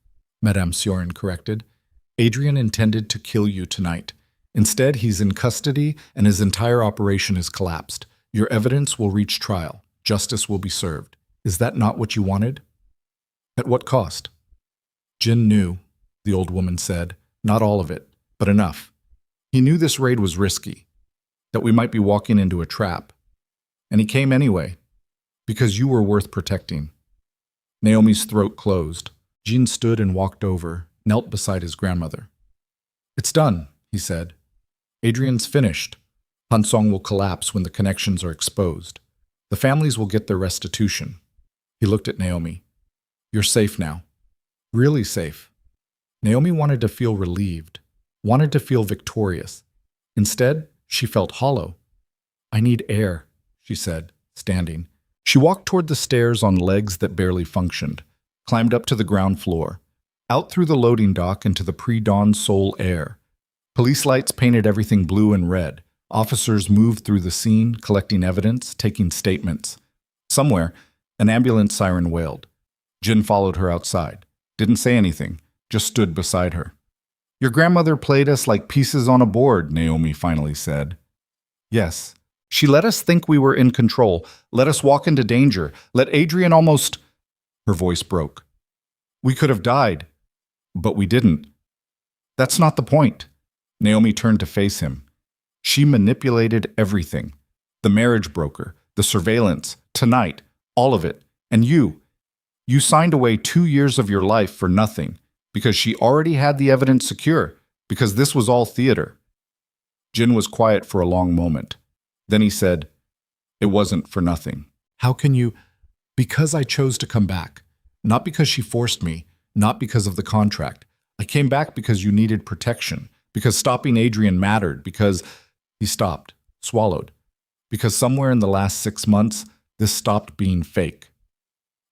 Madame Siorin corrected. Adrian intended to kill you tonight. Instead, he's in custody and his entire operation is collapsed. Your evidence will reach trial. Justice will be served. Is that not what you wanted? At what cost? Jin knew, the old woman said. Not all of it, but enough. He knew this raid was risky, that we might be walking into a trap. And he came anyway, because you were worth protecting. Naomi's throat closed. Jin stood and walked over, knelt beside his grandmother. It's done, he said. Adrian's finished. Hansong will collapse when the connections are exposed. The families will get their restitution. He looked at Naomi. You're safe now. Really safe. Naomi wanted to feel relieved, wanted to feel victorious. Instead, she felt hollow. I need air, she said, standing. She walked toward the stairs on legs that barely functioned, climbed up to the ground floor, out through the loading dock into the pre-dawn Seoul air. Police lights painted everything blue and red. Officers moved through the scene, collecting evidence, taking statements. Somewhere, an ambulance siren wailed. Jin followed her outside. Didn't say anything, just stood beside her. Your grandmother played us like pieces on a board, Naomi finally said. Yes. She let us think we were in control, let us walk into danger, let Adrian almost… Her voice broke. We could have died, but we didn't. That's not the point. Naomi turned to face him. She manipulated everything. The marriage broker, the surveillance, tonight, all of it. And you. You signed away 2 years of your life for nothing, because she already had the evidence secure, because this was all theater. Jin was quiet for a long moment. Then he said, It wasn't for nothing. How can you… Because I chose to come back. Not because she forced me, not because of the contract. I came back because you needed protection, because stopping Adrian mattered, because… He stopped, swallowed. Because somewhere in the last 6 months, this stopped being fake.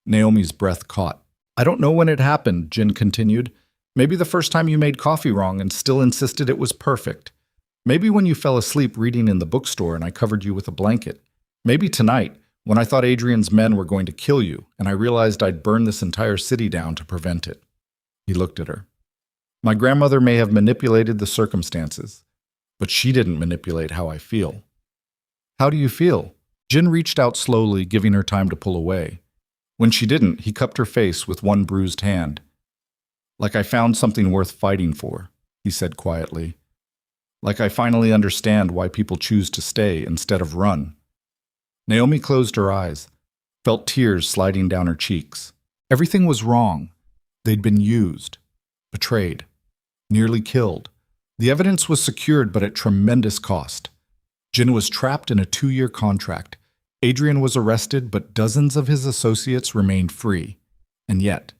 Naomi's breath caught. I don't know when it happened, Jin continued. Maybe the first time you made coffee wrong and still insisted it was perfect. Maybe when you fell asleep reading in the bookstore and I covered you with a blanket. Maybe tonight, when I thought Adrian's men were going to kill you and I realized I'd burn this entire city down to prevent it. He looked at her. My grandmother may have manipulated the circumstances, but she didn't manipulate how I feel. How do you feel? Jin reached out slowly, giving her time to pull away. When she didn't, he cupped her face with one bruised hand. Like I found something worth fighting for, he said quietly. Like I finally understand why people choose to stay instead of run. Naomi closed her eyes, felt tears sliding down her cheeks. Everything was wrong. They'd been used, betrayed, nearly killed. The evidence was secured, but at tremendous cost. Jin was trapped in a 2-year contract. Adrian was arrested, but dozens of his associates remained free. And yet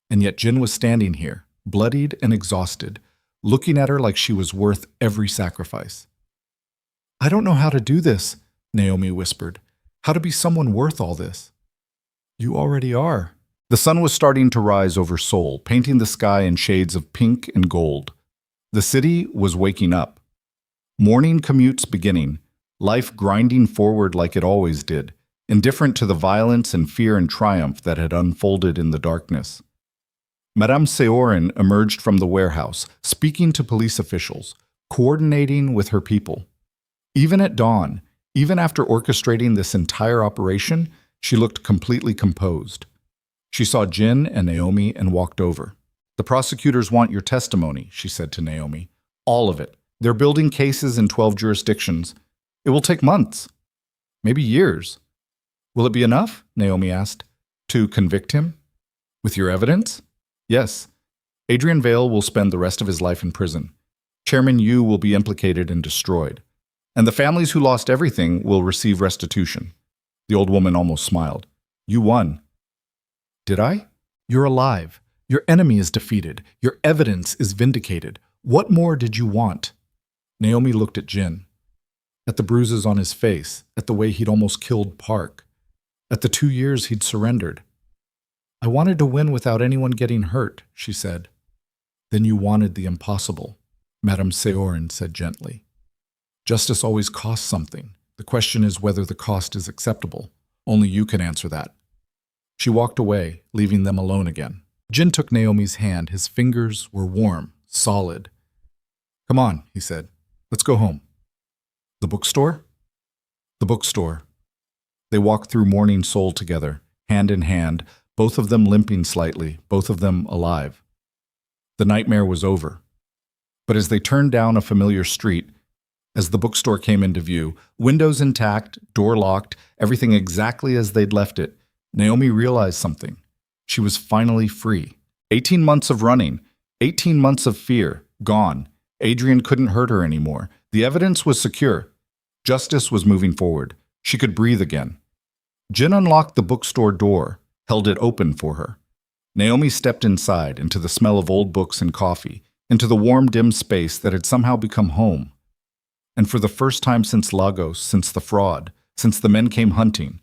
Jin was standing here, bloodied and exhausted, looking at her like she was worth every sacrifice. I don't know how to do this, Naomi whispered. How to be someone worth all this? You already are. The sun was starting to rise over Seoul, painting the sky in shades of pink and gold. The city was waking up. Morning commutes beginning, life grinding forward like it always did, indifferent to the violence and fear and triumph that had unfolded in the darkness. Madame Siorin emerged from the warehouse, speaking to police officials, coordinating with her people. Even at dawn, even after orchestrating this entire operation, she looked completely composed. She saw Jin and Naomi and walked over. The prosecutors want your testimony, she said to Naomi. All of it. They're building cases in 12 jurisdictions. It will take months, maybe years. Will it be enough? Naomi asked. To convict him? With your evidence? Yes. Adrian Vale will spend the rest of his life in prison. Chairman Yu will be implicated and destroyed. And the families who lost everything will receive restitution. The old woman almost smiled. You won. Did I? You're alive. Your enemy is defeated. Your evidence is vindicated. What more did you want? Naomi looked at Jin. At the bruises on his face, at the way he'd almost killed Park, at the 2 years he'd surrendered. I wanted to win without anyone getting hurt, she said. Then you wanted the impossible, Madame Siorin said gently. Justice always costs something. The question is whether the cost is acceptable. Only you can answer that. She walked away, leaving them alone again. Jin took Naomi's hand. His fingers were warm, solid. "Come on," he said. "Let's go home." "The bookstore?" "The bookstore." They walked through morning Seoul together, hand in hand, both of them limping slightly, both of them alive. The nightmare was over. But as they turned down a familiar street, as the bookstore came into view, windows intact, door locked, everything exactly as they'd left it, Naomi realized something. She was finally free. 18 months of running, 18 months of fear, gone. Adrian couldn't hurt her anymore. The evidence was secure. Justice was moving forward. She could breathe again. Jin unlocked the bookstore door, held it open for her. Naomi stepped inside, into the smell of old books and coffee, into the warm, dim space that had somehow become home. And for the first time since Lagos, since the fraud, since the men came hunting,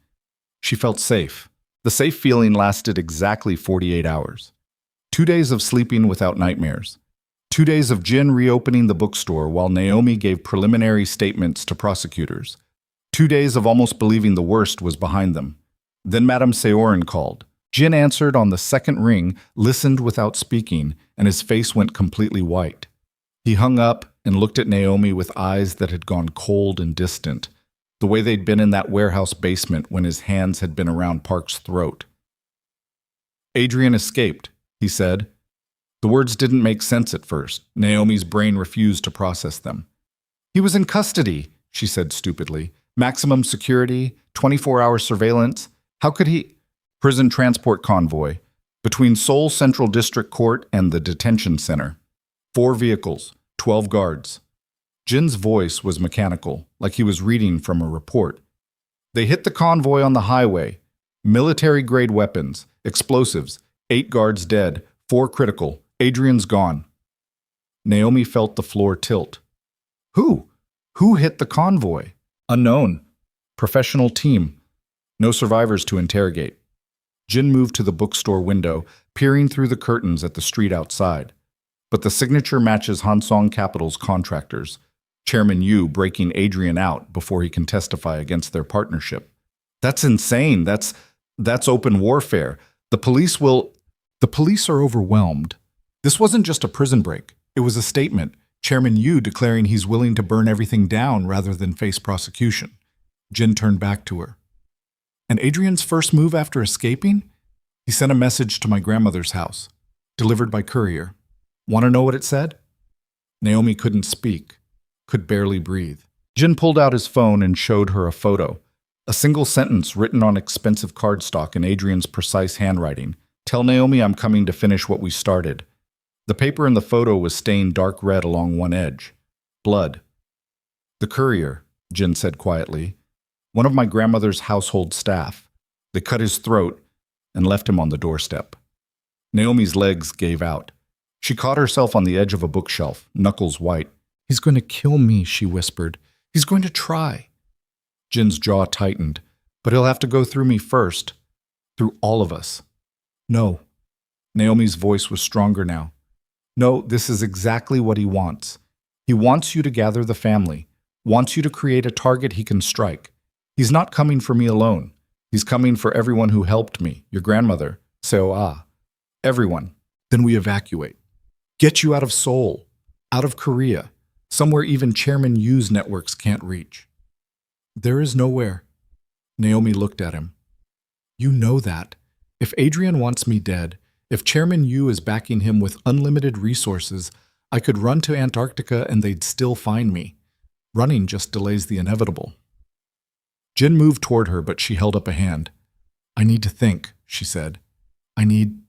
she felt safe. The safe feeling lasted exactly 48 hours. 2 days of sleeping without nightmares. 2 days of Jin reopening the bookstore while Naomi gave preliminary statements to prosecutors. 2 days of almost believing the worst was behind them. Then Madame Seoul called. Jin answered on the second ring, listened without speaking, and his face went completely white. He hung up and looked at Naomi with eyes that had gone cold and distant, the way they'd been in that warehouse basement when his hands had been around Park's throat. "Adrian escaped," he said. The words didn't make sense at first. Naomi's brain refused to process them. "He was in custody," she said stupidly. "Maximum security, 24-hour surveillance. How could he—" "Prison transport convoy. Between Seoul Central District Court and the detention center. 4 vehicles, 12 guards." Jin's voice was mechanical, like he was reading from a report. "They hit the convoy on the highway. Military-grade weapons, explosives, 8 guards dead, 4 critical. Adrian's gone." Naomi felt the floor tilt. Who? Who hit the convoy? Unknown. Professional team. No survivors to interrogate. Jin moved to the bookstore window, peering through the curtains at the street outside. But the signature matches Hansong Capital's contractors. Chairman Yu breaking Adrian out before he can testify against their partnership. That's insane. That's open warfare. The police are overwhelmed. This wasn't just a prison break. It was a statement. Chairman Yu declaring he's willing to burn everything down rather than face prosecution. Jin turned back to her. "And Adrian's first move after escaping? He sent a message to my grandmother's house, delivered by courier. Want to know what it said?" Naomi couldn't speak, could barely breathe. Jin pulled out his phone and showed her a photo. A single sentence written on expensive cardstock in Adrian's precise handwriting. "Tell Naomi I'm coming to finish what we started." The paper in the photo was stained dark red along one edge. Blood. "The courier," Jin said quietly. "One of my grandmother's household staff. They cut his throat and left him on the doorstep." Naomi's legs gave out. She caught herself on the edge of a bookshelf, knuckles white. "He's going to kill me," she whispered. "He's going to try." Jin's jaw tightened. "But he'll have to go through me first. Through all of us." "No." Naomi's voice was stronger now. "No, this is exactly what he wants. He wants you to gather the family, wants you to create a target he can strike. He's not coming for me alone. He's coming for everyone who helped me, your grandmother, Seoul. Everyone. Then we evacuate. Get you out of Seoul, out of Korea, somewhere even Chairman Yu's networks can't reach." "There is nowhere." Naomi looked at him. "You know that. If Adrian wants me dead, if Chairman Yu is backing him with unlimited resources, I could run to Antarctica and they'd still find me. Running just delays the inevitable." Jin moved toward her, but she held up a hand. "I need to think," she said. I need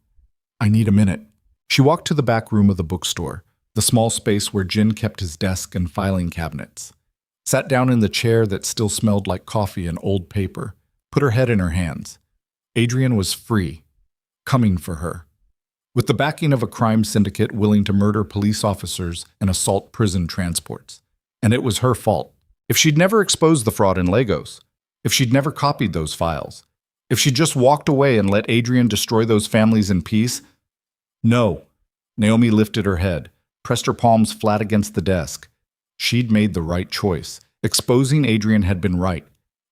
a minute." She walked to the back room of the bookstore, the small space where Jin kept his desk and filing cabinets. Sat down in the chair that still smelled like coffee and old paper, put her head in her hands. Adrian was free, coming for her. With the backing of a crime syndicate willing to murder police officers and assault prison transports. And it was her fault. If she'd never exposed the fraud in Lagos, if she'd never copied those files, if she'd just walked away and let Adrian destroy those families in peace. No. Naomi lifted her head, pressed her palms flat against the desk. She'd made the right choice. Exposing Adrian had been right.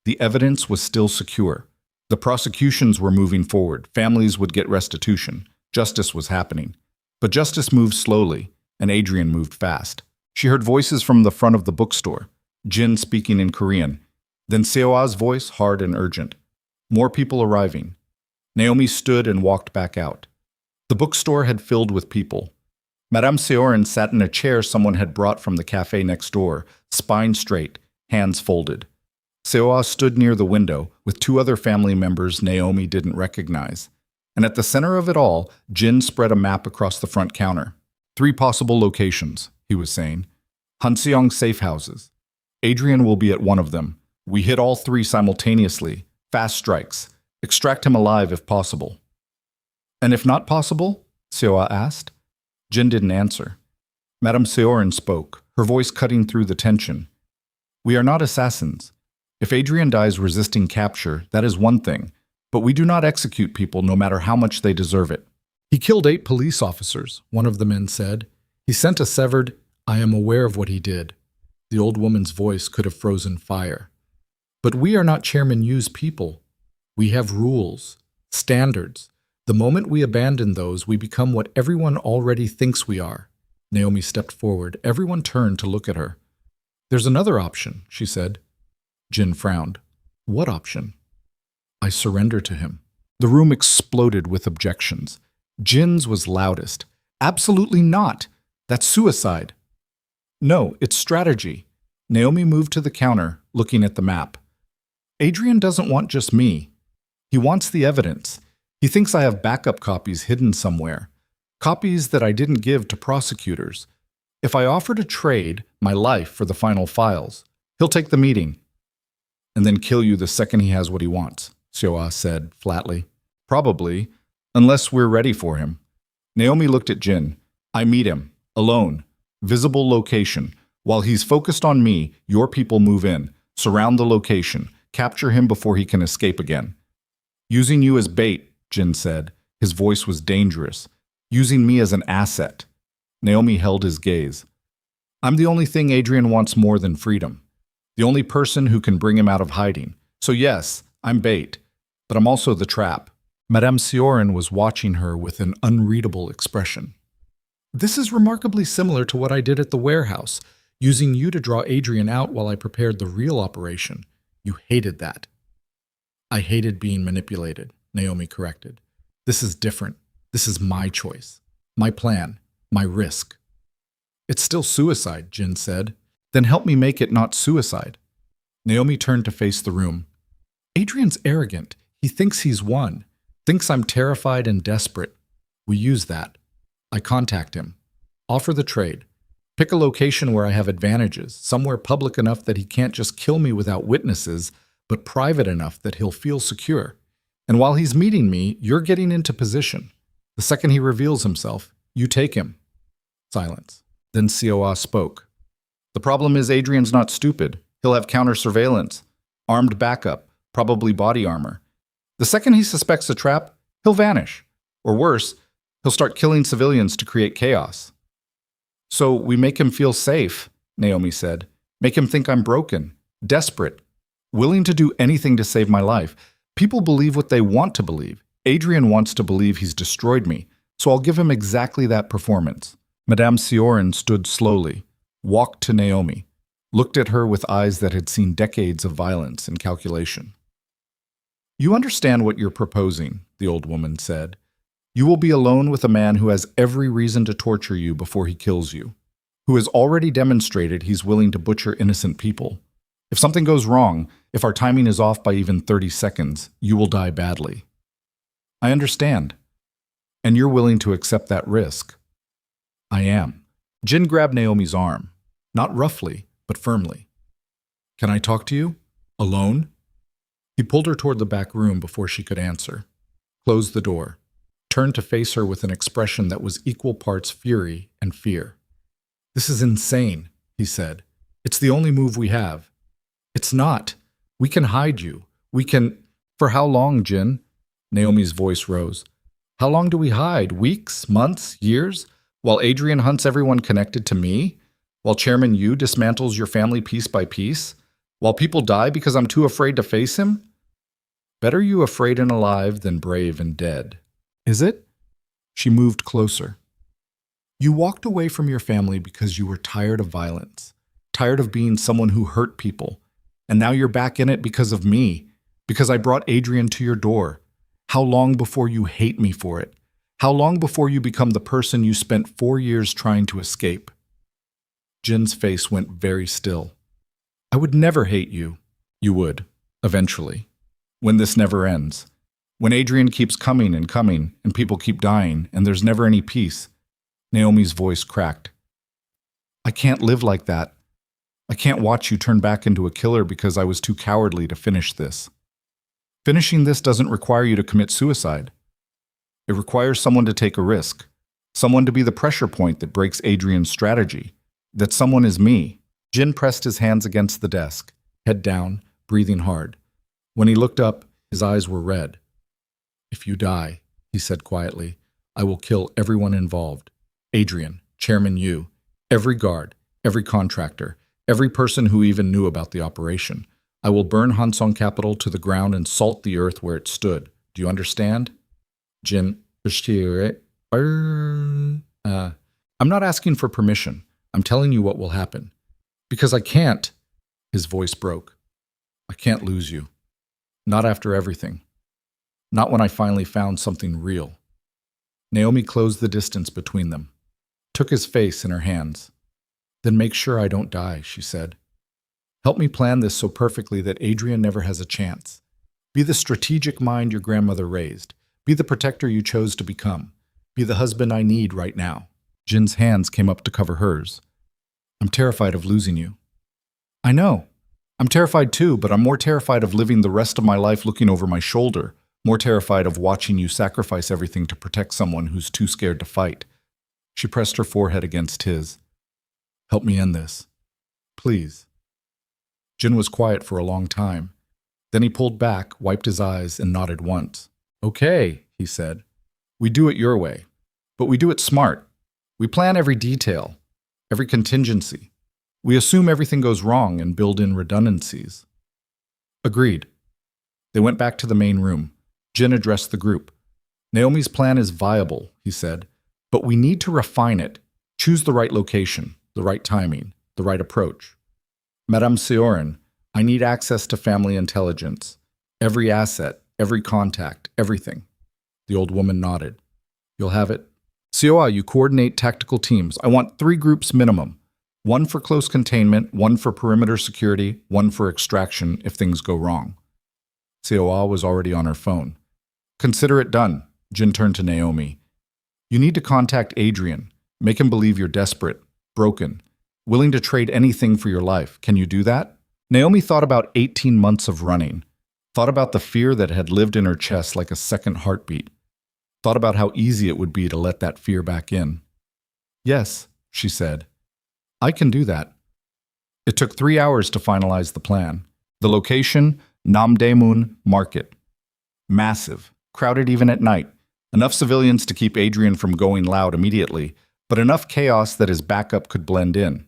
The evidence was still secure. The prosecutions were moving forward. Families would get restitution. Justice was happening. But justice moved slowly, and Adrian moved fast. She heard voices from the front of the bookstore, Jin speaking in Korean, then Seoa's voice, hard and urgent. More people arriving. Naomi stood and walked back out. The bookstore had filled with people. Madame Seorin sat in a chair someone had brought from the café next door, spine straight, hands folded. Seoa stood near the window with two other family members Naomi didn't recognize. And at the center of it all, Jin spread a map across the front counter. 3 possible locations, he was saying. Hanseong safe houses. Adrian will be at one of them. We hit all 3 simultaneously. Fast strikes. Extract him alive if possible. And if not possible? Seoa asked. Jin didn't answer. Madame Seorin spoke, her voice cutting through the tension. We are not assassins. If Adrian dies resisting capture, that is one thing. But we do not execute people no matter how much they deserve it. He killed 8 police officers, one of the men said. He sent a severed, I am aware of what he did. The old woman's voice could have frozen fire. But we are not Chairman Yu's people. We have rules, standards. The moment we abandon those, we become what everyone already thinks we are. Naomi stepped forward. Everyone turned to look at her. There's another option, she said. Jin frowned. What option? I surrender to him. The room exploded with objections. Jin's was loudest. Absolutely not. That's suicide. No, it's strategy. Naomi moved to the counter, looking at the map. Adrian doesn't want just me. He wants the evidence. He thinks I have backup copies hidden somewhere. Copies that I didn't give to prosecutors. If I offer to trade my life for the final files, he'll take the meeting and then kill you the second he has what he wants, Seoa said flatly. Probably, unless we're ready for him. Naomi looked at Jin. I meet him, alone, visible location. While he's focused on me, your people move in, surround the location, capture him before he can escape again. Using you as bait, Jin said. His voice was dangerous. Using me as an asset. Naomi held his gaze. I'm the only thing Adrian wants more than freedom. The only person who can bring him out of hiding. So yes, I'm bait, but I'm also the trap. Madame Seorin was watching her with an unreadable expression. This is remarkably similar to what I did at the warehouse, using you to draw Adrian out while I prepared the real operation. You hated that. I hated being manipulated, Naomi corrected. This is different. This is my choice, my plan, my risk. It's still suicide, Jin said. Then help me make it not suicide. Naomi turned to face the room. Adrian's arrogant. He thinks he's won. Thinks I'm terrified and desperate. We use that. I contact him. Offer the trade. Pick a location where I have advantages, somewhere public enough that he can't just kill me without witnesses, but private enough that he'll feel secure. And while he's meeting me, you're getting into position. The second he reveals himself, you take him. Silence. Then Seoa spoke. The problem is Adrian's not stupid. He'll have counter-surveillance, armed backup, probably body armor. The second he suspects a trap, he'll vanish. Or worse, he'll start killing civilians to create chaos. So we make him feel safe, Naomi said. Make him think I'm broken, desperate, willing to do anything to save my life. People believe what they want to believe. Adrian wants to believe he's destroyed me, so I'll give him exactly that performance. Madame Seorin stood slowly, walked to Naomi, looked at her with eyes that had seen decades of violence and calculation. You understand what you're proposing, the old woman said. You will be alone with a man who has every reason to torture you before he kills you, who has already demonstrated he's willing to butcher innocent people. If something goes wrong, if our timing is off by even 30 seconds, you will die badly. I understand. And you're willing to accept that risk. I am. Jin grabbed Naomi's arm, not roughly, but firmly. Can I talk to you? Alone? He pulled her toward the back room before she could answer. Closed the door. Turned to face her with an expression that was equal parts fury and fear. This is insane, he said. It's the only move we have. It's not. We can hide you. We can... For how long, Jin? Naomi's voice rose. How long do we hide? Weeks? Months? Years? While Adrian hunts everyone connected to me? While Chairman Yu dismantles your family piece by piece? While people die because I'm too afraid to face him? Better you afraid and alive than brave and dead. Is it? She moved closer. You walked away from your family because you were tired of violence, tired of being someone who hurt people, and now you're back in it because of me, because I brought Adrian to your door. How long before you hate me for it? How long before you become the person you spent 4 years trying to escape? Jin's face went very still. I would never hate you. You would, eventually. When this never ends. When Adrian keeps coming, and people keep dying, and there's never any peace. Naomi's voice cracked. I can't live like that. I can't watch you turn back into a killer because I was too cowardly to finish this. Finishing this doesn't require you to commit suicide. It requires someone to take a risk, someone to be the pressure point that breaks Adrian's strategy. That someone is me. Jin pressed his hands against the desk, head down, breathing hard. When he looked up, his eyes were red. If you die, he said quietly, I will kill everyone involved. Adrian, Chairman Yu, every guard, every contractor, every person who even knew about the operation. I will burn Hansong Capital to the ground and salt the earth where it stood. Do you understand? Jin, I'm not asking for permission. I'm telling you what will happen. Because I can't, his voice broke. I can't lose you. Not after everything. Not when I finally found something real. Naomi closed the distance between them, took his face in her hands. Then make sure I don't die, she said. Help me plan this so perfectly that Adrian never has a chance. Be the strategic mind your grandmother raised. Be the protector you chose to become. Be the husband I need right now. Jin's hands came up to cover hers. I'm terrified of losing you. I know. I'm terrified too, but I'm more terrified of living the rest of my life looking over my shoulder, more terrified of watching you sacrifice everything to protect someone who's too scared to fight. She pressed her forehead against his. Help me end this. Please. Jin was quiet for a long time. Then he pulled back, wiped his eyes, and nodded once. Okay, he said. We do it your way. But we do it smart. We plan every detail, every contingency. We assume everything goes wrong and build in redundancies. Agreed. They went back to the main room. Jin addressed the group. Naomi's plan is viable, he said, but we need to refine it. Choose the right location, the right timing, the right approach. Madame Seorin, I need access to family intelligence. Every asset, every contact, everything. The old woman nodded. You'll have it. Seoa, you coordinate tactical teams. I want 3 groups minimum. 1 for close containment, 1 for perimeter security, 1 for extraction if things go wrong. Seoa was already on her phone. Consider it done. Jin turned to Naomi. You need to contact Adrian. Make him believe you're desperate, broken, willing to trade anything for your life. Can you do that? Naomi thought about 18 months of running. Thought about the fear that had lived in her chest like a second heartbeat. Thought about how easy it would be to let that fear back in. Yes, she said. I can do that. It took 3 hours to finalize the plan. The location, Namdaemun Market. Massive, crowded even at night. Enough civilians to keep Adrian from going loud immediately, but enough chaos that his backup could blend in.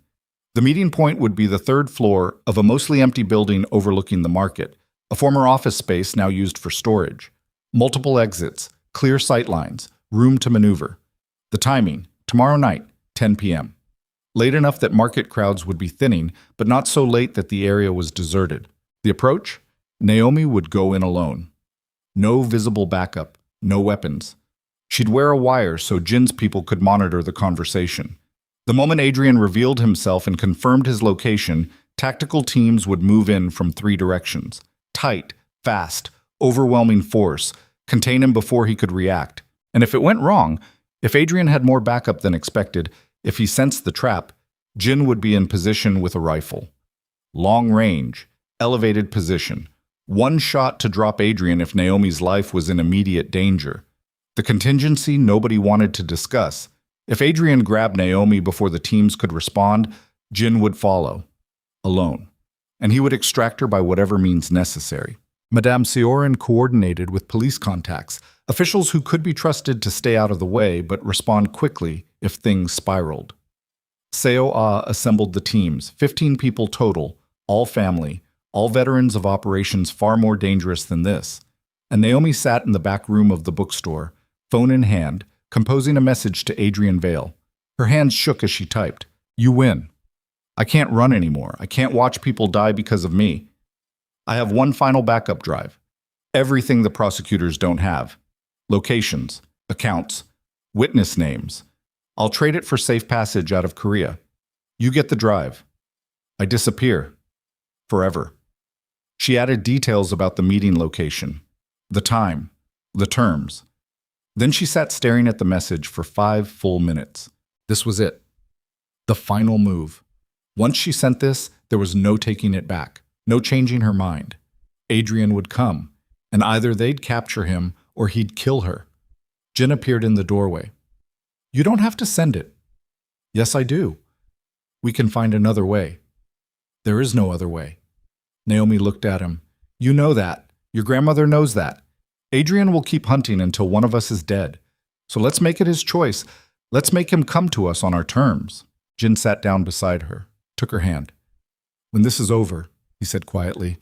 The meeting point would be the 3rd floor of a mostly empty building overlooking the market, a former office space now used for storage. Multiple exits, clear sight lines, room to maneuver. The timing, tomorrow night, 10 p.m. Late enough that market crowds would be thinning, but not so late that the area was deserted. The approach? Naomi would go in alone. No visible backup, no weapons. She'd wear a wire so Jin's people could monitor the conversation. The moment Adrian revealed himself and confirmed his location, tactical teams would move in from 3 directions. Tight, fast, overwhelming force, contain him before he could react. And if it went wrong, if Adrian had more backup than expected, if he sensed the trap, Jin would be in position with a rifle. Long range, elevated position. 1 shot to drop Adrian if Naomi's life was in immediate danger. The contingency nobody wanted to discuss. If Adrian grabbed Naomi before the teams could respond, Jin would follow. Alone. And he would extract her by whatever means necessary. Madame Seorin coordinated with police contacts, officials who could be trusted to stay out of the way but respond quickly if things spiraled. Seo assembled the teams, 15 people total, all family, all veterans of operations far more dangerous than this. And Naomi sat in the back room of the bookstore, phone in hand, composing a message to Adrian Vale. Her hands shook as she typed. You win. I can't run anymore. I can't watch people die because of me. I have one final backup drive. Everything the prosecutors don't have. Locations, accounts, witness names. I'll trade it for safe passage out of Korea. You get the drive. I disappear. Forever. She added details about the meeting location, the time, the terms. Then she sat staring at the message for 5 full minutes. This was it. The final move. Once she sent this, there was no taking it back, no changing her mind. Adrian would come, and either they'd capture him or he'd kill her. Jin appeared in the doorway. You don't have to send it. Yes, I do. We can find another way. There is no other way. Naomi looked at him. You know that. Your grandmother knows that. Adrian will keep hunting until one of us is dead. So let's make it his choice. Let's make him come to us on our terms. Jin sat down beside her, took her hand. When this is over, he said quietly,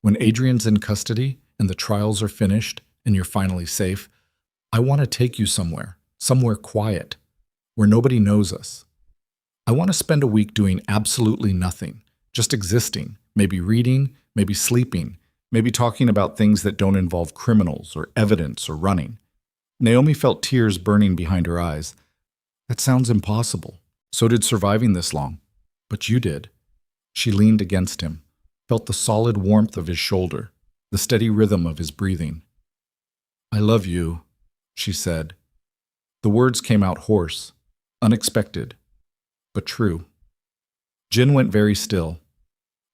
when Adrian's in custody and the trials are finished and you're finally safe, I want to take you somewhere quiet, where nobody knows us. I want to spend a week doing absolutely nothing, just existing, maybe reading, maybe sleeping, maybe talking about things that don't involve criminals or evidence or running. Naomi felt tears burning behind her eyes. That sounds impossible. So did surviving this long. But you did. She leaned against him, felt the solid warmth of his shoulder, the steady rhythm of his breathing. I love you, she said. The words came out hoarse, unexpected, but true. Jin went very still.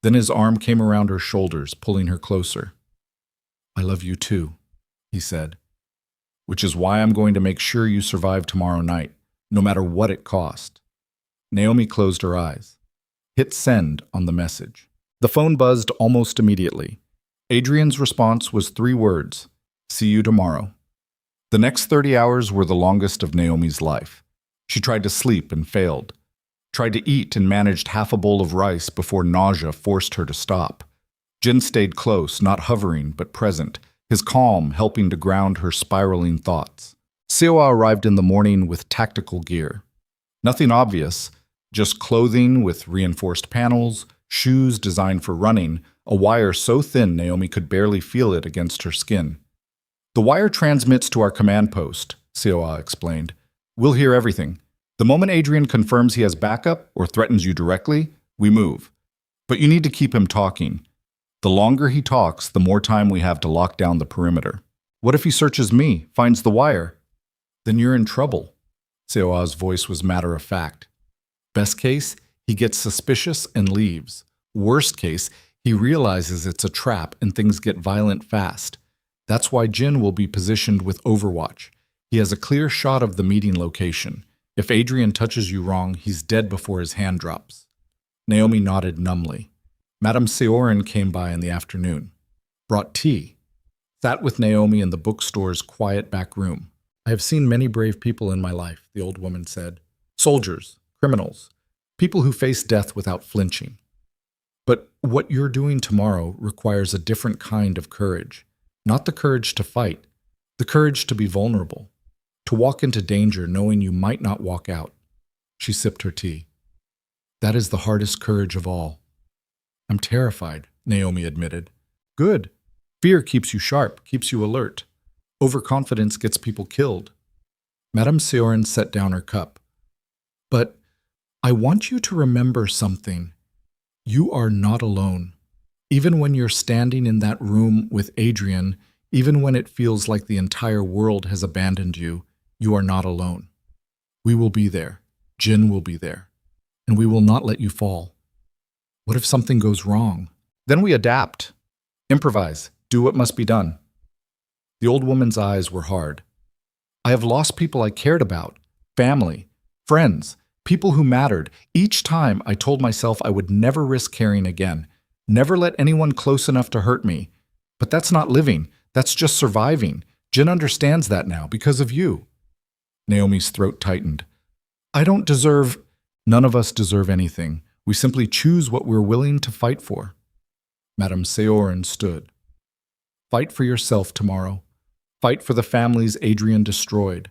Then his arm came around her shoulders, pulling her closer. I love you too, he said. Which is why I'm going to make sure you survive tomorrow night, no matter what it cost. Naomi closed her eyes. Hit send on the message. The phone buzzed almost immediately. Adrian's response was 3 words. See you tomorrow. The next 30 hours were the longest of Naomi's life. She tried to sleep and failed. Tried to eat and managed half a bowl of rice before nausea forced her to stop. Jin stayed close, not hovering, but present, his calm helping to ground her spiraling thoughts. Seoul arrived in the morning with tactical gear. Nothing obvious, just clothing with reinforced panels, shoes designed for running, a wire so thin Naomi could barely feel it against her skin. The wire transmits to our command post, Seoul explained. We'll hear everything. The moment Adrian confirms he has backup or threatens you directly, we move. But you need to keep him talking. The longer he talks, the more time we have to lock down the perimeter. What if he searches me, finds the wire? Then you're in trouble. Seoul's voice was matter of fact. Best case, he gets suspicious and leaves. Worst case, he realizes it's a trap and things get violent fast. That's why Jin will be positioned with Overwatch. He has a clear shot of the meeting location. If Adrian touches you wrong, he's dead before his hand drops. Naomi nodded numbly. Madame Seorin came by in the afternoon. Brought tea. Sat with Naomi in the bookstore's quiet back room. I have seen many brave people in my life, the old woman said. Soldiers, criminals, people who face death without flinching. But what you're doing tomorrow requires a different kind of courage. Not the courage to fight, the courage to be vulnerable, to walk into danger knowing you might not walk out. She sipped her tea. That is the hardest courage of all. I'm terrified, Naomi admitted. Good. Fear keeps you sharp, keeps you alert. Overconfidence gets people killed. Madame Seorin set down her cup. But I want you to remember something. You are not alone. Even when you're standing in that room with Adrian, even when it feels like the entire world has abandoned you, you are not alone. We will be there. Jin will be there. And we will not let you fall. What if something goes wrong? Then we adapt. Improvise. Do what must be done. The old woman's eyes were hard. I have lost people I cared about. Family. Friends. People who mattered. Each time I told myself I would never risk caring again. Never let anyone close enough to hurt me. But that's not living. That's just surviving. Jin understands that now because of you. Naomi's throat tightened. I don't deserve... None of us deserve anything. We simply choose what we're willing to fight for. Madame Seorin stood. Fight for yourself tomorrow. Fight for the families Adrian destroyed.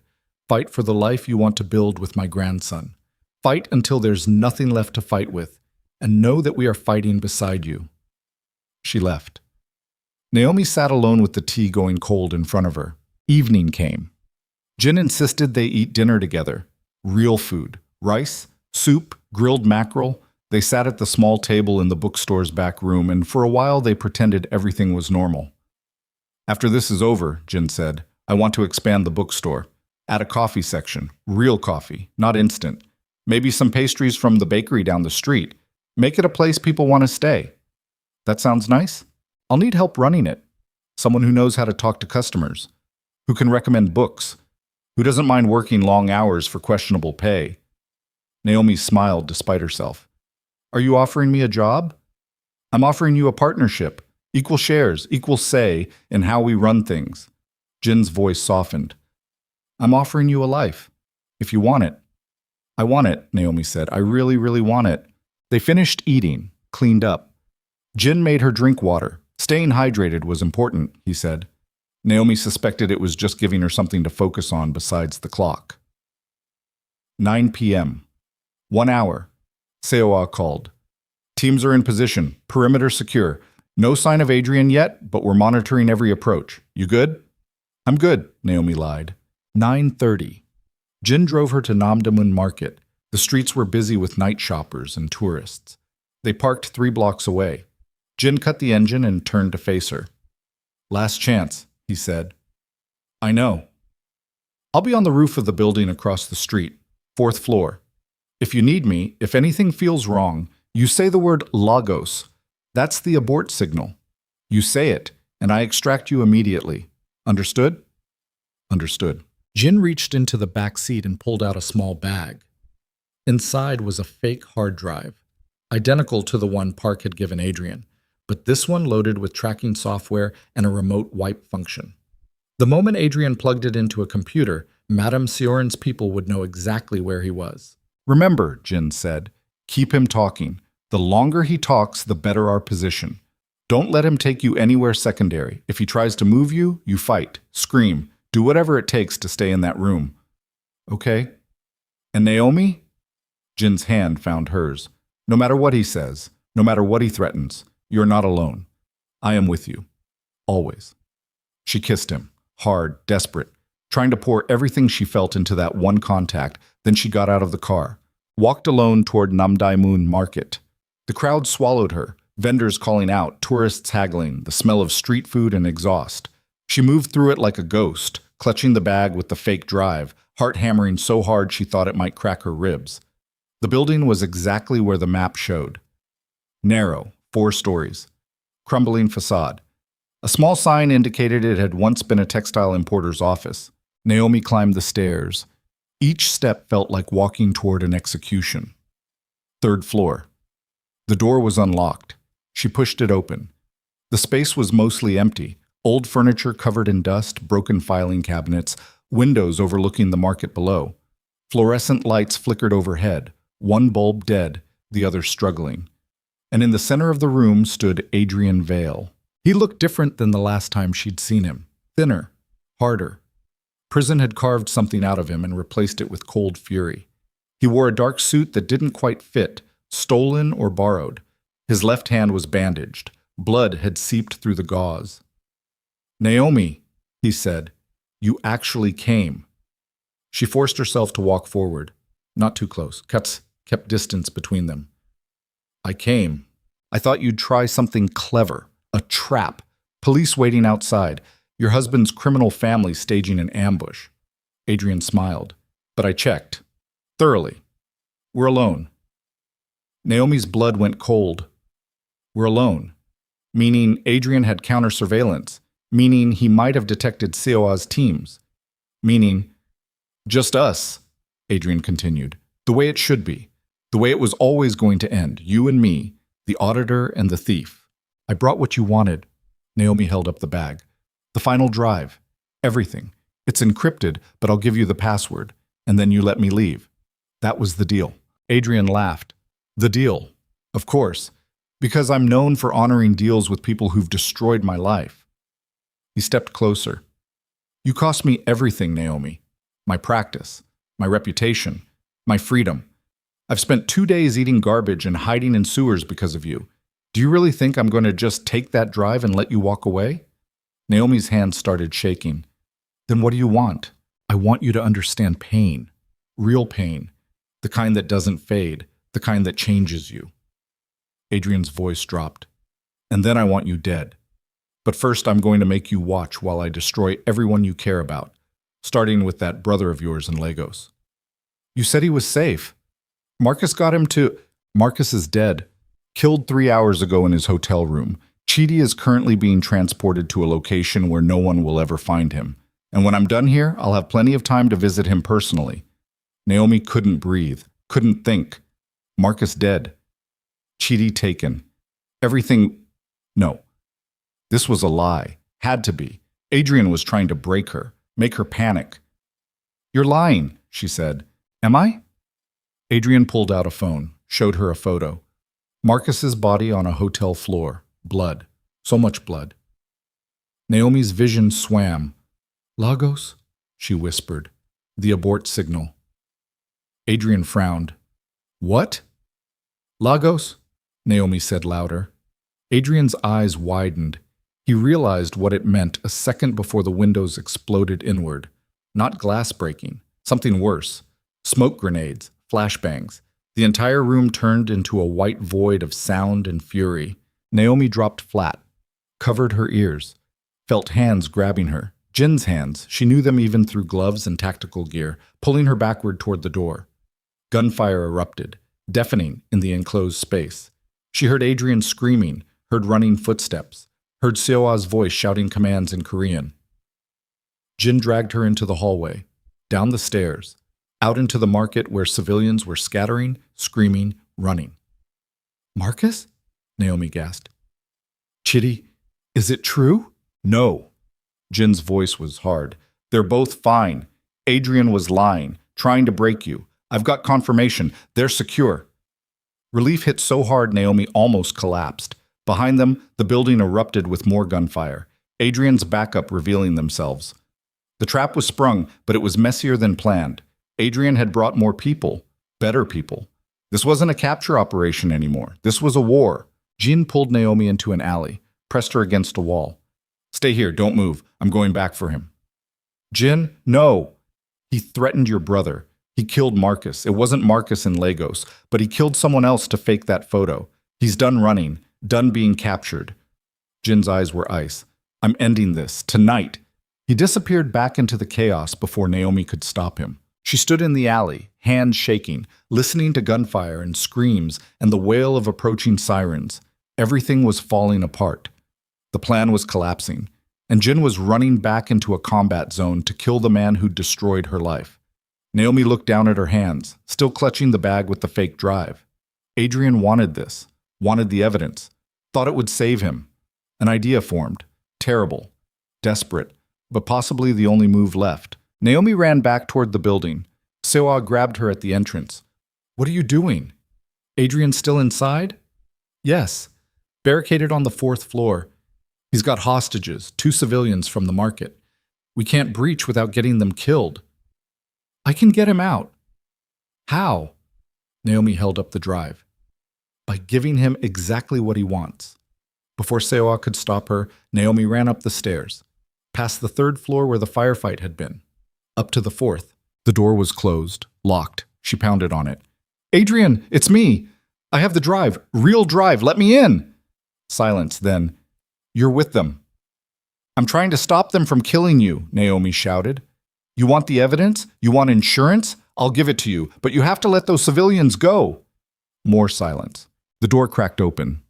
Fight for the life you want to build with my grandson. Fight until there's nothing left to fight with, and know that we are fighting beside you." She left. Naomi sat alone with the tea going cold in front of her. Evening came. Jin insisted they eat dinner together. Real food. Rice, soup, grilled mackerel. They sat at the small table in the bookstore's back room, and for a while they pretended everything was normal. "After this is over," Jin said, "I want to expand the bookstore. Add a coffee section. Real coffee, not instant. Maybe some pastries from the bakery down the street. Make it a place people want to stay." "That sounds nice. I'll need help running it. Someone who knows how to talk to customers, who can recommend books, who doesn't mind working long hours for questionable pay." Naomi smiled despite herself. "Are you offering me a job?" "I'm offering you a partnership, equal shares, equal say in how we run things." Jin's voice softened. "I'm offering you a life, if you want it." "I want it," Naomi said. "I really, really want it." They finished eating, cleaned up. Jin made her drink water. Staying hydrated was important, he said. Naomi suspected it was just giving her something to focus on besides the clock. 9 p.m. 1 hour. Seoul called. "Teams are in position. Perimeter secure. No sign of Adrian yet, but we're monitoring every approach. You good?" "I'm good," Naomi lied. 9:30. Jin drove her to Namdaemun Market. The streets were busy with night shoppers and tourists. They parked 3 blocks away. Jin cut the engine and turned to face her. "Last chance," he said. "I know. I'll be on the roof of the building across the street, 4th floor. If you need me, if anything feels wrong, you say the word Lagos. That's the abort signal. You say it, and I extract you immediately. Understood?" "Understood." Jin reached into the back seat and pulled out a small bag. Inside was a fake hard drive, identical to the one Park had given Adrian, but this one loaded with tracking software and a remote wipe function. The moment Adrian plugged it into a computer, Madame Sioran's people would know exactly where he was. "Remember," Jin said, "keep him talking. The longer he talks, the better our position. Don't let him take you anywhere secondary. If he tries to move you, you fight, scream, do whatever it takes to stay in that room." "Okay." "And Naomi?" Jin's hand found hers. "No matter what he says, no matter what he threatens, you're not alone. I am with you. Always." She kissed him, hard, desperate, trying to pour everything she felt into that one contact. Then she got out of the car, walked alone toward Namdaemun Market. The crowd swallowed her, vendors calling out, tourists haggling, the smell of street food and exhaust. She moved through it like a ghost, clutching the bag with the fake drive, heart hammering so hard she thought it might crack her ribs. The building was exactly where the map showed. Narrow, 4 stories. Crumbling facade. A small sign indicated it had once been a textile importer's office. Naomi climbed the stairs. Each step felt like walking toward an execution. 3rd floor. The door was unlocked. She pushed it open. The space was mostly empty. Old furniture covered in dust, broken filing cabinets, windows overlooking the market below. Fluorescent lights flickered overhead, one bulb dead, the other struggling. And in the center of the room stood Adrian Vale. He looked different than the last time she'd seen him. Thinner, harder. Prison had carved something out of him and replaced it with cold fury. He wore a dark suit that didn't quite fit, stolen or borrowed. His left hand was bandaged. Blood had seeped through the gauze. "Naomi," he said, "you actually came." She forced herself to walk forward. Not too close. Kept distance between them. "I came. I thought you'd try something clever. A trap. Police waiting outside. Your husband's criminal family staging an ambush." Adrian smiled. "But I checked. Thoroughly. We're alone." Naomi's blood went cold. "We're alone." Meaning Adrian had counter-surveillance. Meaning he might have detected Seoul's teams. Meaning, "Just us," Adrian continued. "The way it should be. The way it was always going to end. You and me, the auditor and the thief. I brought what you wanted." Naomi held up the bag. "The final drive. Everything. It's encrypted, but I'll give you the password, and then you let me leave. That was the deal." Adrian laughed. "The deal. Of course. Because I'm known for honoring deals with people who've destroyed my life." He stepped closer. "You cost me everything, Naomi. my practice, my reputation, my freedom. I've spent 2 days eating garbage and hiding in sewers because of you. Do you really think I'm going to just take that drive and let you walk away? Naomi's hands started shaking. Then what do you want? I want you to understand pain. Real pain. The kind that doesn't fade. The kind that changes you. Adrian's voice dropped. And then I want you dead. But first I'm going to make you watch while I destroy everyone you care about, starting with that brother of yours in Lagos. You said he was safe. Marcus got him to... Marcus is dead. Killed 3 hours ago in his hotel room. Chidi is currently being transported to a location where no one will ever find him. And when I'm done here, I'll have plenty of time to visit him personally. Naomi couldn't breathe, couldn't think. Marcus dead. Chidi taken. Everything... No. This was a lie. Had to be. Adrian was trying to break her, make her panic. You're lying, she said. Am I? Adrian pulled out a phone, showed her a photo. Marcus's body on a hotel floor. Blood. So much blood. Naomi's vision swam. Lagos? She whispered. The abort signal. Adrian frowned. What? Lagos? Naomi said louder. Adrian's eyes widened. He realized what it meant a second before the windows exploded inward. Not glass breaking. Something worse. Smoke grenades. Flashbangs. The entire room turned into a white void of sound and fury. Naomi dropped flat, covered her ears, felt hands grabbing her. Jin's hands, she knew them even through gloves and tactical gear, pulling her backward toward the door. Gunfire erupted, deafening in the enclosed space. She heard Adrian screaming, heard running footsteps, heard Seoa's voice shouting commands in Korean. Jin dragged her into the hallway, down the stairs, out into the market where civilians were scattering, screaming, running. Marcus? Naomi gasped. Chidi, is it true? No. Jin's voice was hard. They're both fine. Adrian was lying, trying to break you. I've got confirmation. They're secure. Relief hit so hard Naomi almost collapsed. Behind them, the building erupted with more gunfire. Adrian's backup revealing themselves. The trap was sprung, but it was messier than planned. Adrian had brought more people, better people. This wasn't a capture operation anymore. This was a war. Jin pulled Naomi into an alley, pressed her against a wall. Stay here, don't move. I'm going back for him. Jin, no. He threatened your brother. He killed Marcus. It wasn't Marcus in Lagos, but he killed someone else to fake that photo. He's done running, done being captured. Jin's eyes were ice. I'm ending this, tonight. He disappeared back into the chaos before Naomi could stop him. She stood in the alley, hands shaking, listening to gunfire and screams and the wail of approaching sirens. Everything was falling apart. The plan was collapsing, and Jin was running back into a combat zone to kill the man who'd destroyed her life. Naomi looked down at her hands, still clutching the bag with the fake drive. Adrian wanted this, wanted the evidence, thought it would save him. An idea formed, terrible, desperate, but possibly the only move left. Naomi ran back toward the building. Seoul grabbed her at the entrance. What are you doing? Adrian still inside? Yes. Barricaded on the 4th floor. He's got hostages, 2 civilians from the market. We can't breach without getting them killed. I can get him out. How? Naomi held up the drive. By giving him exactly what he wants. Before Seoul could stop her, Naomi ran up the stairs, past the 3rd floor where the firefight had been, up to the 4th. The door was closed, locked. She pounded on it. Adrian, it's me. I have the drive, real drive, let me in. Silence, then. You're with them. I'm trying to stop them from killing you, Naomi shouted. You want the evidence? You want insurance? I'll give it to you, but you have to let those civilians go. More silence. The door cracked open.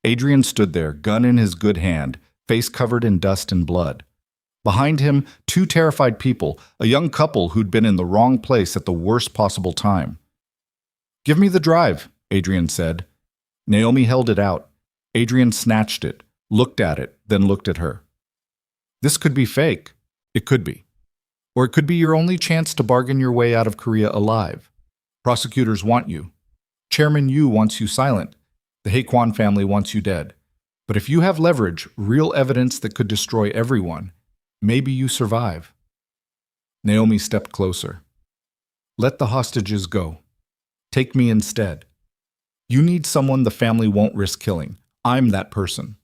Adrian stood there, gun in his good hand, face covered in dust and blood. Behind him, 2 terrified people, a young couple who'd been in the wrong place at the worst possible time. Give me the drive, Adrian said. Naomi held it out. Adrian snatched it, looked at it, then looked at her. This could be fake. It could be. Or it could be your only chance to bargain your way out of Korea alive. Prosecutors want you. Chairman Yu wants you silent. The Haekwon family wants you dead. But if you have leverage, real evidence that could destroy everyone, maybe you survive. Naomi stepped closer. Let the hostages go. Take me instead. You need someone the family won't risk killing. I'm that person.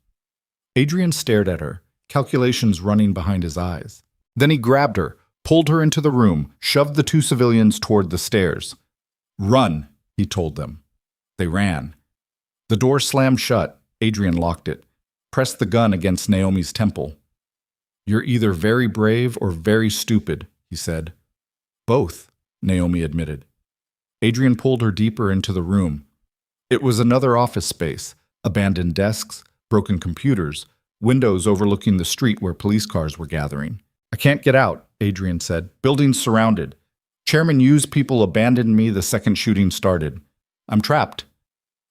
Adrian stared at her, calculations running behind his eyes. Then he grabbed her, pulled her into the room, shoved the two civilians toward the stairs. Run, he told them. They ran. The door slammed shut. Adrian locked it, pressed the gun against Naomi's temple. You're either very brave or very stupid, he said. Both, Naomi admitted. Adrian pulled her deeper into the room. It was another office space, abandoned desks, broken computers, windows overlooking the street where police cars were gathering. I can't get out, Adrian said. Buildings surrounded. Chairman Yu's people abandoned me the second shooting started. I'm trapped.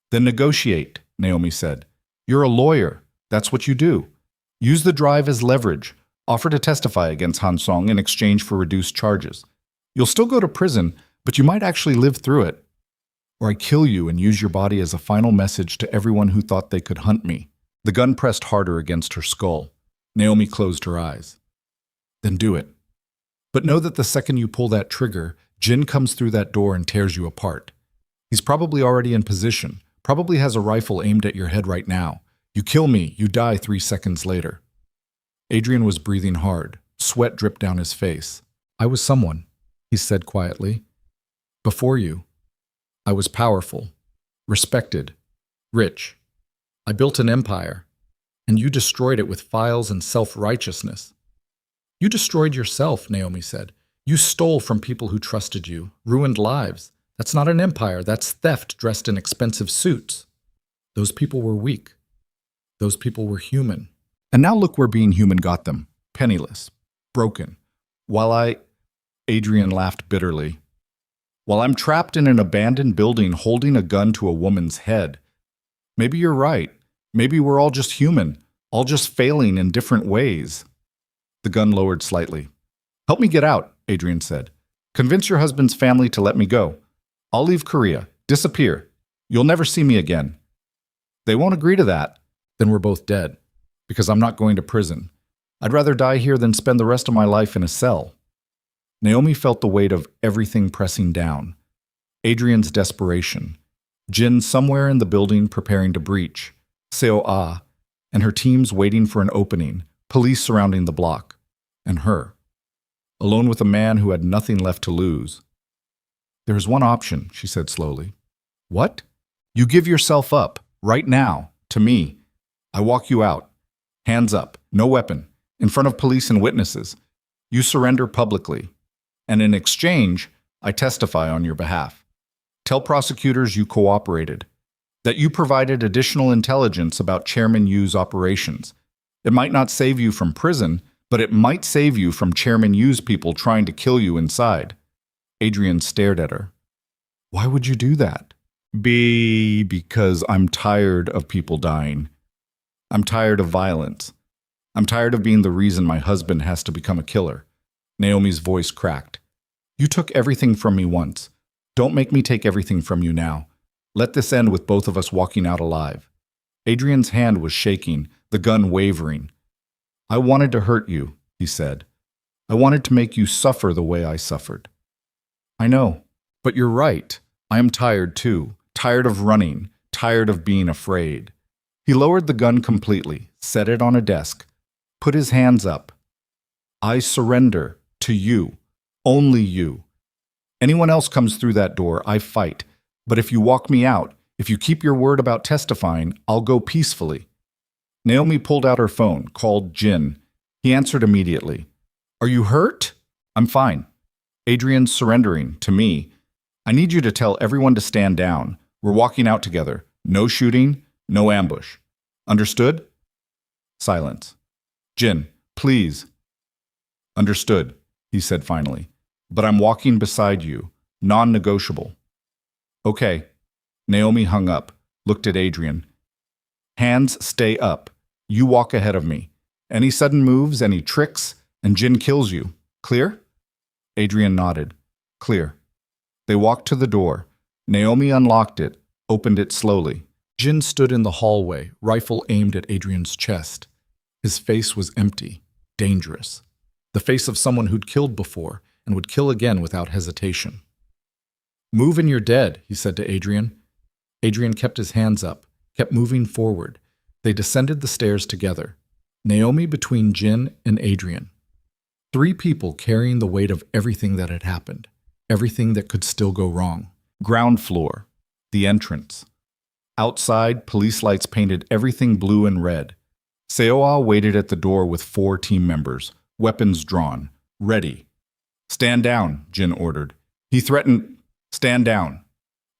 Then negotiate, Naomi said. You're a lawyer. That's what you do. Use the drive as leverage. Offer to testify against Han Song in exchange for reduced charges. You'll still go to prison, but you might actually live through it. Or I kill you and use your body as a final message to everyone who thought they could hunt me. The gun pressed harder against her skull. Naomi closed her eyes. Then do it. But know that the second you pull that trigger, Jin comes through that door and tears you apart. He's probably already in position, probably has a rifle aimed at your head right now. You kill me, you die 3 seconds later. Adrian was breathing hard. Sweat dripped down his face. I was someone, he said quietly. Before you. I was powerful, respected, rich. I built an empire, and you destroyed it with files and self-righteousness. You destroyed yourself, Naomi said. You stole from people who trusted you, ruined lives. That's not an empire, that's theft dressed in expensive suits. Those people were weak. Those people were human. And now look where being human got them. Penniless. Broken. Adrian laughed bitterly. While I'm trapped in an abandoned building holding a gun to a woman's head. Maybe you're right. Maybe we're all just human, all just failing in different ways. The gun lowered slightly. Help me get out, Adrian said. Convince your husband's family to let me go. I'll leave Korea. Disappear. You'll never see me again. They won't agree to that. Then we're both dead. Because I'm not going to prison. I'd rather die here than spend the rest of my life in a cell. Naomi felt the weight of everything pressing down. Adrian's desperation. Jin somewhere in the building preparing to breach. Seoul, and her teams waiting for an opening. Police surrounding the block. And her. Alone with a man who had nothing left to lose. There is one option, she said slowly. What? You give yourself up, right now, to me. I walk you out. Hands up, no weapon, in front of police and witnesses. You surrender publicly. And in exchange, I testify on your behalf. Tell prosecutors you cooperated, that you provided additional intelligence about Chairman Yu's operations. It might not save you from prison, but it might save you from Chairman Yu's people trying to kill you inside. Adrian stared at her. Why would you do that? Because I'm tired of people dying. I'm tired of violence. I'm tired of being the reason my husband has to become a killer. Naomi's voice cracked. You took everything from me once. Don't make me take everything from you now. Let this end with both of us walking out alive. Adrian's hand was shaking, the gun wavering. I wanted to hurt you, he said. I wanted to make you suffer the way I suffered. I know, but you're right. I am tired too. Tired of running. Tired of being afraid. He lowered the gun completely, set it on a desk, put his hands up. I surrender to you. Only you. Anyone else comes through that door, I fight. But if you walk me out, if you keep your word about testifying, I'll go peacefully. Naomi pulled out her phone, called Jin. He answered immediately. Are you hurt? I'm fine. Adrian's surrendering to me. I need you to tell everyone to stand down. We're walking out together. No shooting, no ambush. Understood? Silence. Jin, please. Understood, he said finally. But I'm walking beside you. Non-negotiable. Okay. Naomi hung up, looked at Adrian. Hands stay up. You walk ahead of me. Any sudden moves, any tricks, and Jin kills you. Clear? Adrian nodded. Clear. They walked to the door. Naomi unlocked it, opened it slowly. Jin stood in the hallway, rifle aimed at Adrian's chest. His face was empty, dangerous. The face of someone who'd killed before, and would kill again without hesitation. "Move and you're dead," he said to Adrian. Adrian kept his hands up, kept moving forward. They descended the stairs together, Naomi between Jin and Adrian. 3 people carrying the weight of everything that had happened, everything that could still go wrong. Ground floor, the entrance. Outside, police lights painted everything blue and red. Seoul waited at the door with 4 team members, weapons drawn, ready. "Stand down," Jin ordered. He threatened, "Stand down."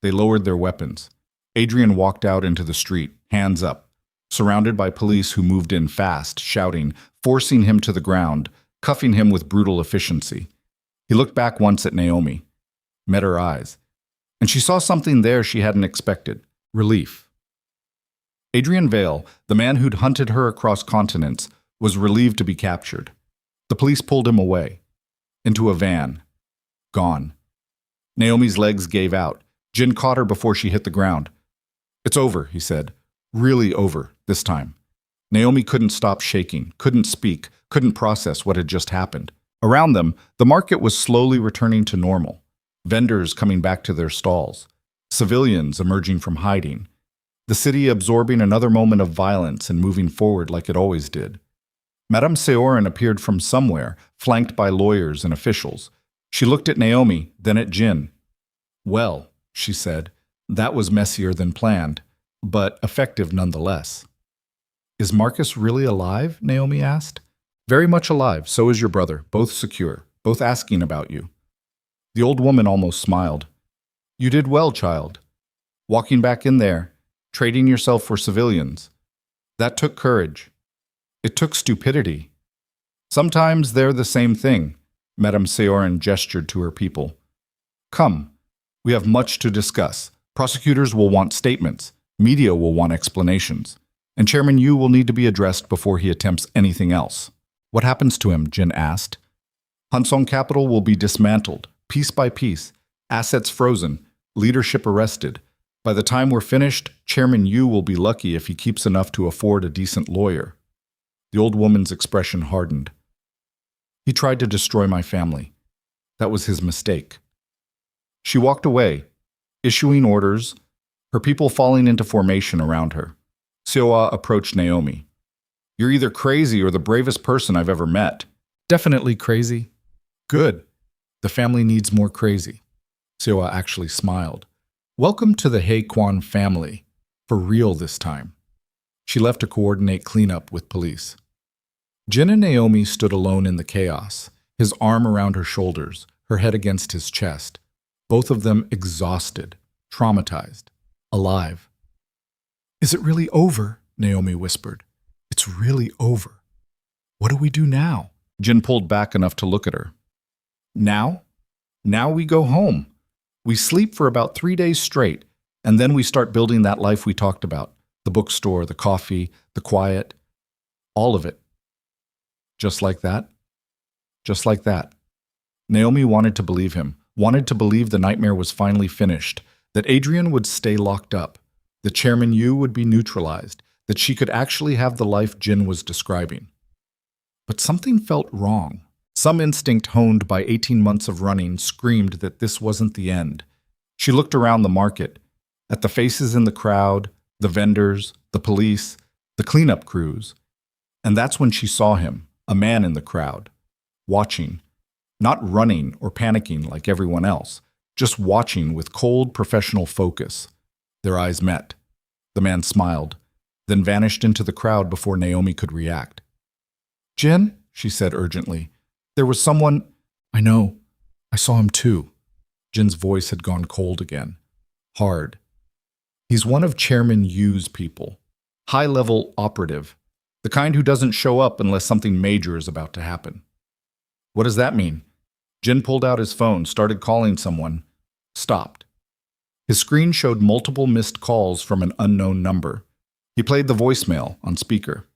They lowered their weapons. Adrian walked out into the street, hands up, surrounded by police who moved in fast, shouting, forcing him to the ground, cuffing him with brutal efficiency. He looked back once at Naomi, met her eyes, and she saw something there she hadn't expected: relief. Adrian Vale, the man who'd hunted her across continents, was relieved to be captured. The police pulled him away, into a van. Gone. Naomi's legs gave out. Jin caught her before she hit the ground. "It's over," he said. "Really over, this time." Naomi couldn't stop shaking, couldn't speak, couldn't process what had just happened. Around them, the market was slowly returning to normal. Vendors coming back to their stalls. Civilians emerging from hiding. The city absorbing another moment of violence and moving forward like it always did. Madame Seorin appeared from somewhere, flanked by lawyers and officials. She looked at Naomi, then at Jin. "Well," she said, "that was messier than planned, but effective nonetheless." "Is Marcus really alive?" Naomi asked. "Very much alive, so is your brother, both secure, both asking about you." The old woman almost smiled. "You did well, child. Walking back in there, trading yourself for civilians. That took courage. It took stupidity. Sometimes they're the same thing." Madame Seorin gestured to her people. "Come, we have much to discuss. Prosecutors will want statements. Media will want explanations. And Chairman Yu will need to be addressed before he attempts anything else." "What happens to him?" Jin asked. "Hansong Capital will be dismantled, piece by piece, assets frozen, leadership arrested. By the time we're finished, Chairman Yu will be lucky if he keeps enough to afford a decent lawyer." The old woman's expression hardened. "He tried to destroy my family. That was his mistake." She walked away, issuing orders, her people falling into formation around her. Seoul approached Naomi. "You're either crazy or the bravest person I've ever met." "Definitely crazy." "Good. The family needs more crazy." Seoul actually smiled. "Welcome to the Haekwon family. For real this time." She left to coordinate cleanup with police. Jin and Naomi stood alone in the chaos, his arm around her shoulders, her head against his chest, both of them exhausted, traumatized, alive. "Is it really over?" Naomi whispered. "It's really over. What do we do now?" Jin pulled back enough to look at her. "Now? Now we go home. We sleep for about 3 days straight, and then we start building that life we talked about. The bookstore, the coffee, the quiet. All of it. Just like that? Just like that." Naomi wanted to believe him, wanted to believe the nightmare was finally finished, that Adrian would stay locked up, that Chairman Yu would be neutralized, that she could actually have the life Jin was describing. But something felt wrong. Some instinct honed by 18 months of running screamed that this wasn't the end. She looked around the market, at the faces in the crowd, the vendors, the police, the cleanup crews, and that's when she saw him, a man in the crowd, watching, not running or panicking like everyone else, just watching with cold professional focus. Their eyes met. The man smiled, then vanished into the crowd before Naomi could react. "Jin," she said urgently, "there was someone—" "I know. I saw him too." Jin's voice had gone cold again. Hard. "He's one of Chairman Yu's people. High-level operative. The kind who doesn't show up unless something major is about to happen." "What does that mean?" Jin pulled out his phone, started calling someone, stopped. His screen showed multiple missed calls from an unknown number. He played the voicemail on speaker.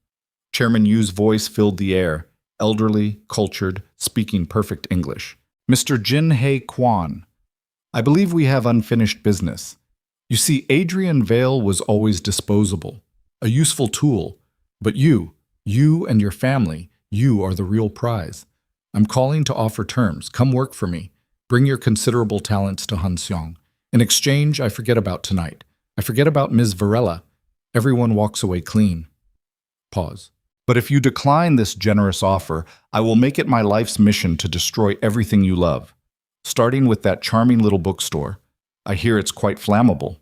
Chairman Yu's voice filled the air, elderly, cultured, speaking perfect English. "Mr. Jin Haekwon, I believe we have unfinished business. You see, Adrian Vale was always disposable, a useful tool, but you and your family, you are the real prize. I'm calling to offer terms. Come work for me. Bring your considerable talents to Hanseong. In exchange, I forget about tonight. I forget about Ms. Varela. Everyone walks away clean. Pause. But if you decline this generous offer, I will make it my life's mission to destroy everything you love. Starting with that charming little bookstore. I hear it's quite flammable.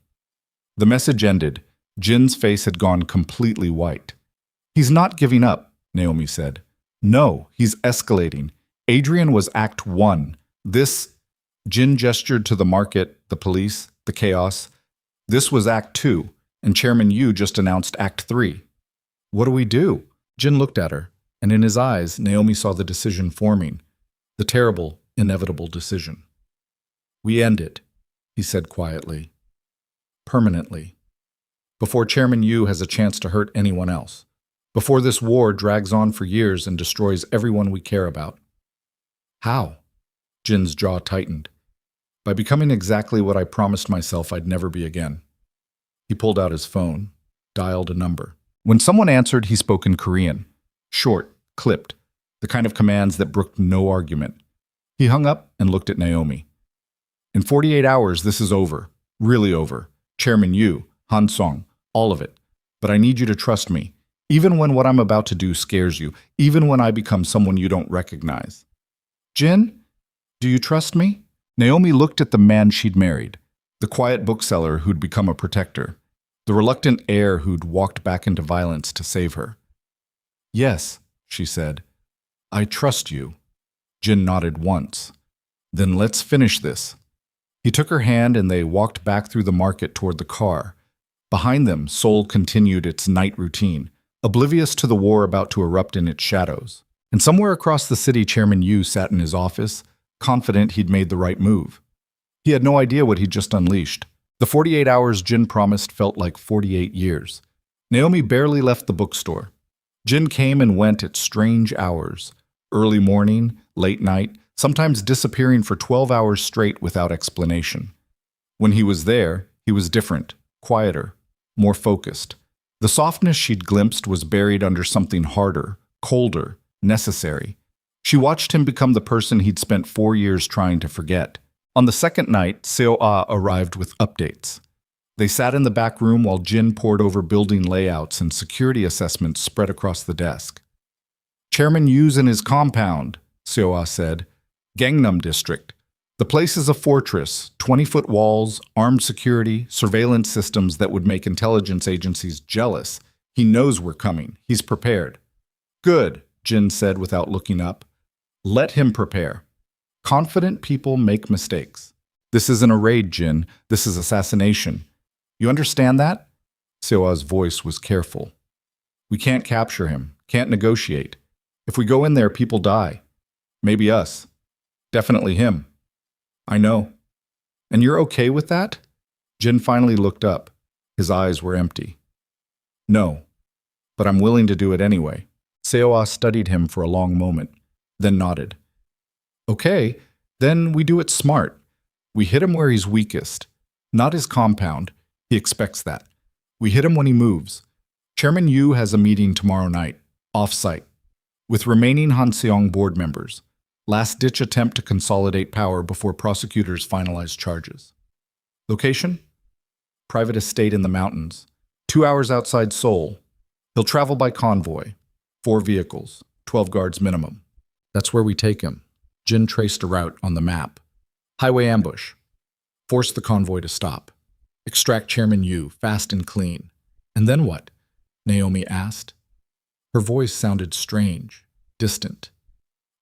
The message ended. Jin's face had gone completely white. He's not giving up, Naomi said. No, he's escalating. Adrian was Act 1. Jin gestured to the market, the police, the chaos. This was Act 2, and Chairman Yu just announced Act 3. What do we do? Jin looked at her, and in his eyes, Naomi saw the decision forming. The terrible, inevitable decision. We end it, he said quietly. Permanently. Before Chairman Yu has a chance to hurt anyone else. Before this war drags on for years and destroys everyone we care about. How? Jin's jaw tightened. By becoming exactly what I promised myself I'd never be again. He pulled out his phone, dialed a number. When someone answered, he spoke in Korean. Short, clipped, the kind of commands that brooked no argument. He hung up and looked at Naomi. In 48 hours, this is over. Really over. Chairman Yu, Han Song, all of it. But I need you to trust me, even when what I'm about to do scares you, even when I become someone you don't recognize. Jin, do you trust me? Naomi looked at the man she'd married, the quiet bookseller who'd become a protector, the reluctant heir who'd walked back into violence to save her. Yes, she said. I trust you. Jin nodded once. Then let's finish this. He took her hand and they walked back through the market toward the car. Behind them, Seoul continued its night routine, oblivious to the war about to erupt in its shadows. And somewhere across the city, Chairman Yu sat in his office, confident he'd made the right move. He had no idea what he'd just unleashed. The 48 hours Jin promised felt like 48 years. Naomi barely left the bookstore. Jin came and went at strange hours, early morning, late night, sometimes disappearing for 12 hours straight without explanation. When he was there, he was different, quieter, more focused. The softness she'd glimpsed was buried under something harder, colder, necessary. She watched him become the person he'd spent 4 years trying to forget. On the second night, Seoul arrived with updates. They sat in the back room while Jin pored over building layouts and security assessments spread across the desk. Chairman Yu's in his compound, Seoul said. Gangnam District. The place is a fortress, 20-foot walls, armed security, surveillance systems that would make intelligence agencies jealous. He knows we're coming. He's prepared. Good, Jin said without looking up. Let him prepare. Confident people make mistakes. This isn't a raid, Jin. This is assassination. You understand that? Seo's voice was careful. We can't capture him, can't negotiate. If we go in there, people die. Maybe us. Definitely him. I know. And you're okay with that? Jin finally looked up. His eyes were empty. No, but I'm willing to do it anyway. Seoul studied him for a long moment, then nodded. Okay, then we do it smart. We hit him where he's weakest. Not his compound. He expects that. We hit him when he moves. Chairman Yu has a meeting tomorrow night, off-site, with remaining Hanseong board members. Last-ditch attempt to consolidate power before prosecutors finalize charges. Location? Private estate in the mountains. 2 hours outside Seoul. He'll travel by convoy. 4 vehicles. 12 guards minimum. That's where we take him. Jin traced a route on the map. Highway ambush. Force the convoy to stop. Extract Chairman Yu, fast and clean. And then what? Naomi asked. Her voice sounded strange, distant.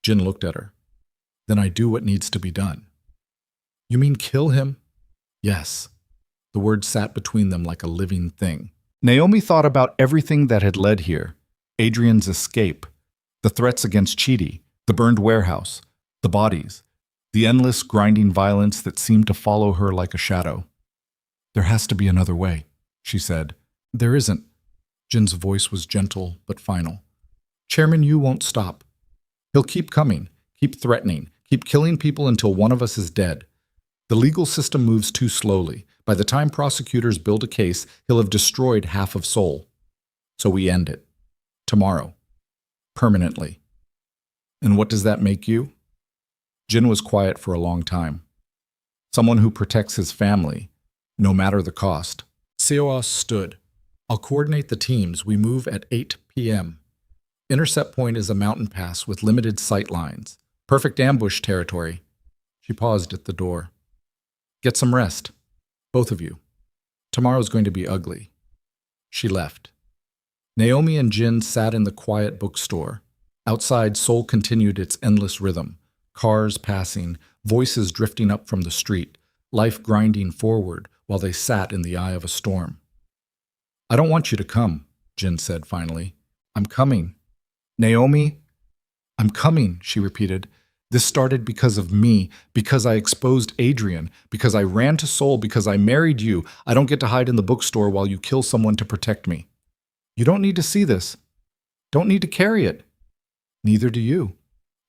Jin looked at her. Then I do what needs to be done. You mean kill him? Yes. The word sat between them like a living thing. Naomi thought about everything that had led here. Adrian's escape, the threats against Chidi, the burned warehouse, the bodies, the endless grinding violence that seemed to follow her like a shadow. There has to be another way, she said. There isn't. Jin's voice was gentle but final. Chairman Yu won't stop. He'll keep coming, keep threatening, keep killing people until one of us is dead. The legal system moves too slowly. By the time prosecutors build a case, he'll have destroyed half of Seoul. So we end it. Tomorrow. Permanently. And what does that make you? Jin was quiet for a long time. Someone who protects his family, no matter the cost. Seoul stood. I'll coordinate the teams. We move at 8 p.m. Intercept point is a mountain pass with limited sight lines. Perfect ambush territory. She paused at the door. Get some rest. Both of you. Tomorrow's going to be ugly. She left. Naomi and Jin sat in the quiet bookstore. Outside, Seoul continued its endless rhythm. Cars passing, voices drifting up from the street, life grinding forward while they sat in the eye of a storm. I don't want you to come, Jin said finally. I'm coming. Naomi, I'm coming, she repeated. This started because of me, because I exposed Adrian, because I ran to Seoul, because I married you. I don't get to hide in the bookstore while you kill someone to protect me. You don't need to see this. Don't need to carry it. Neither do you.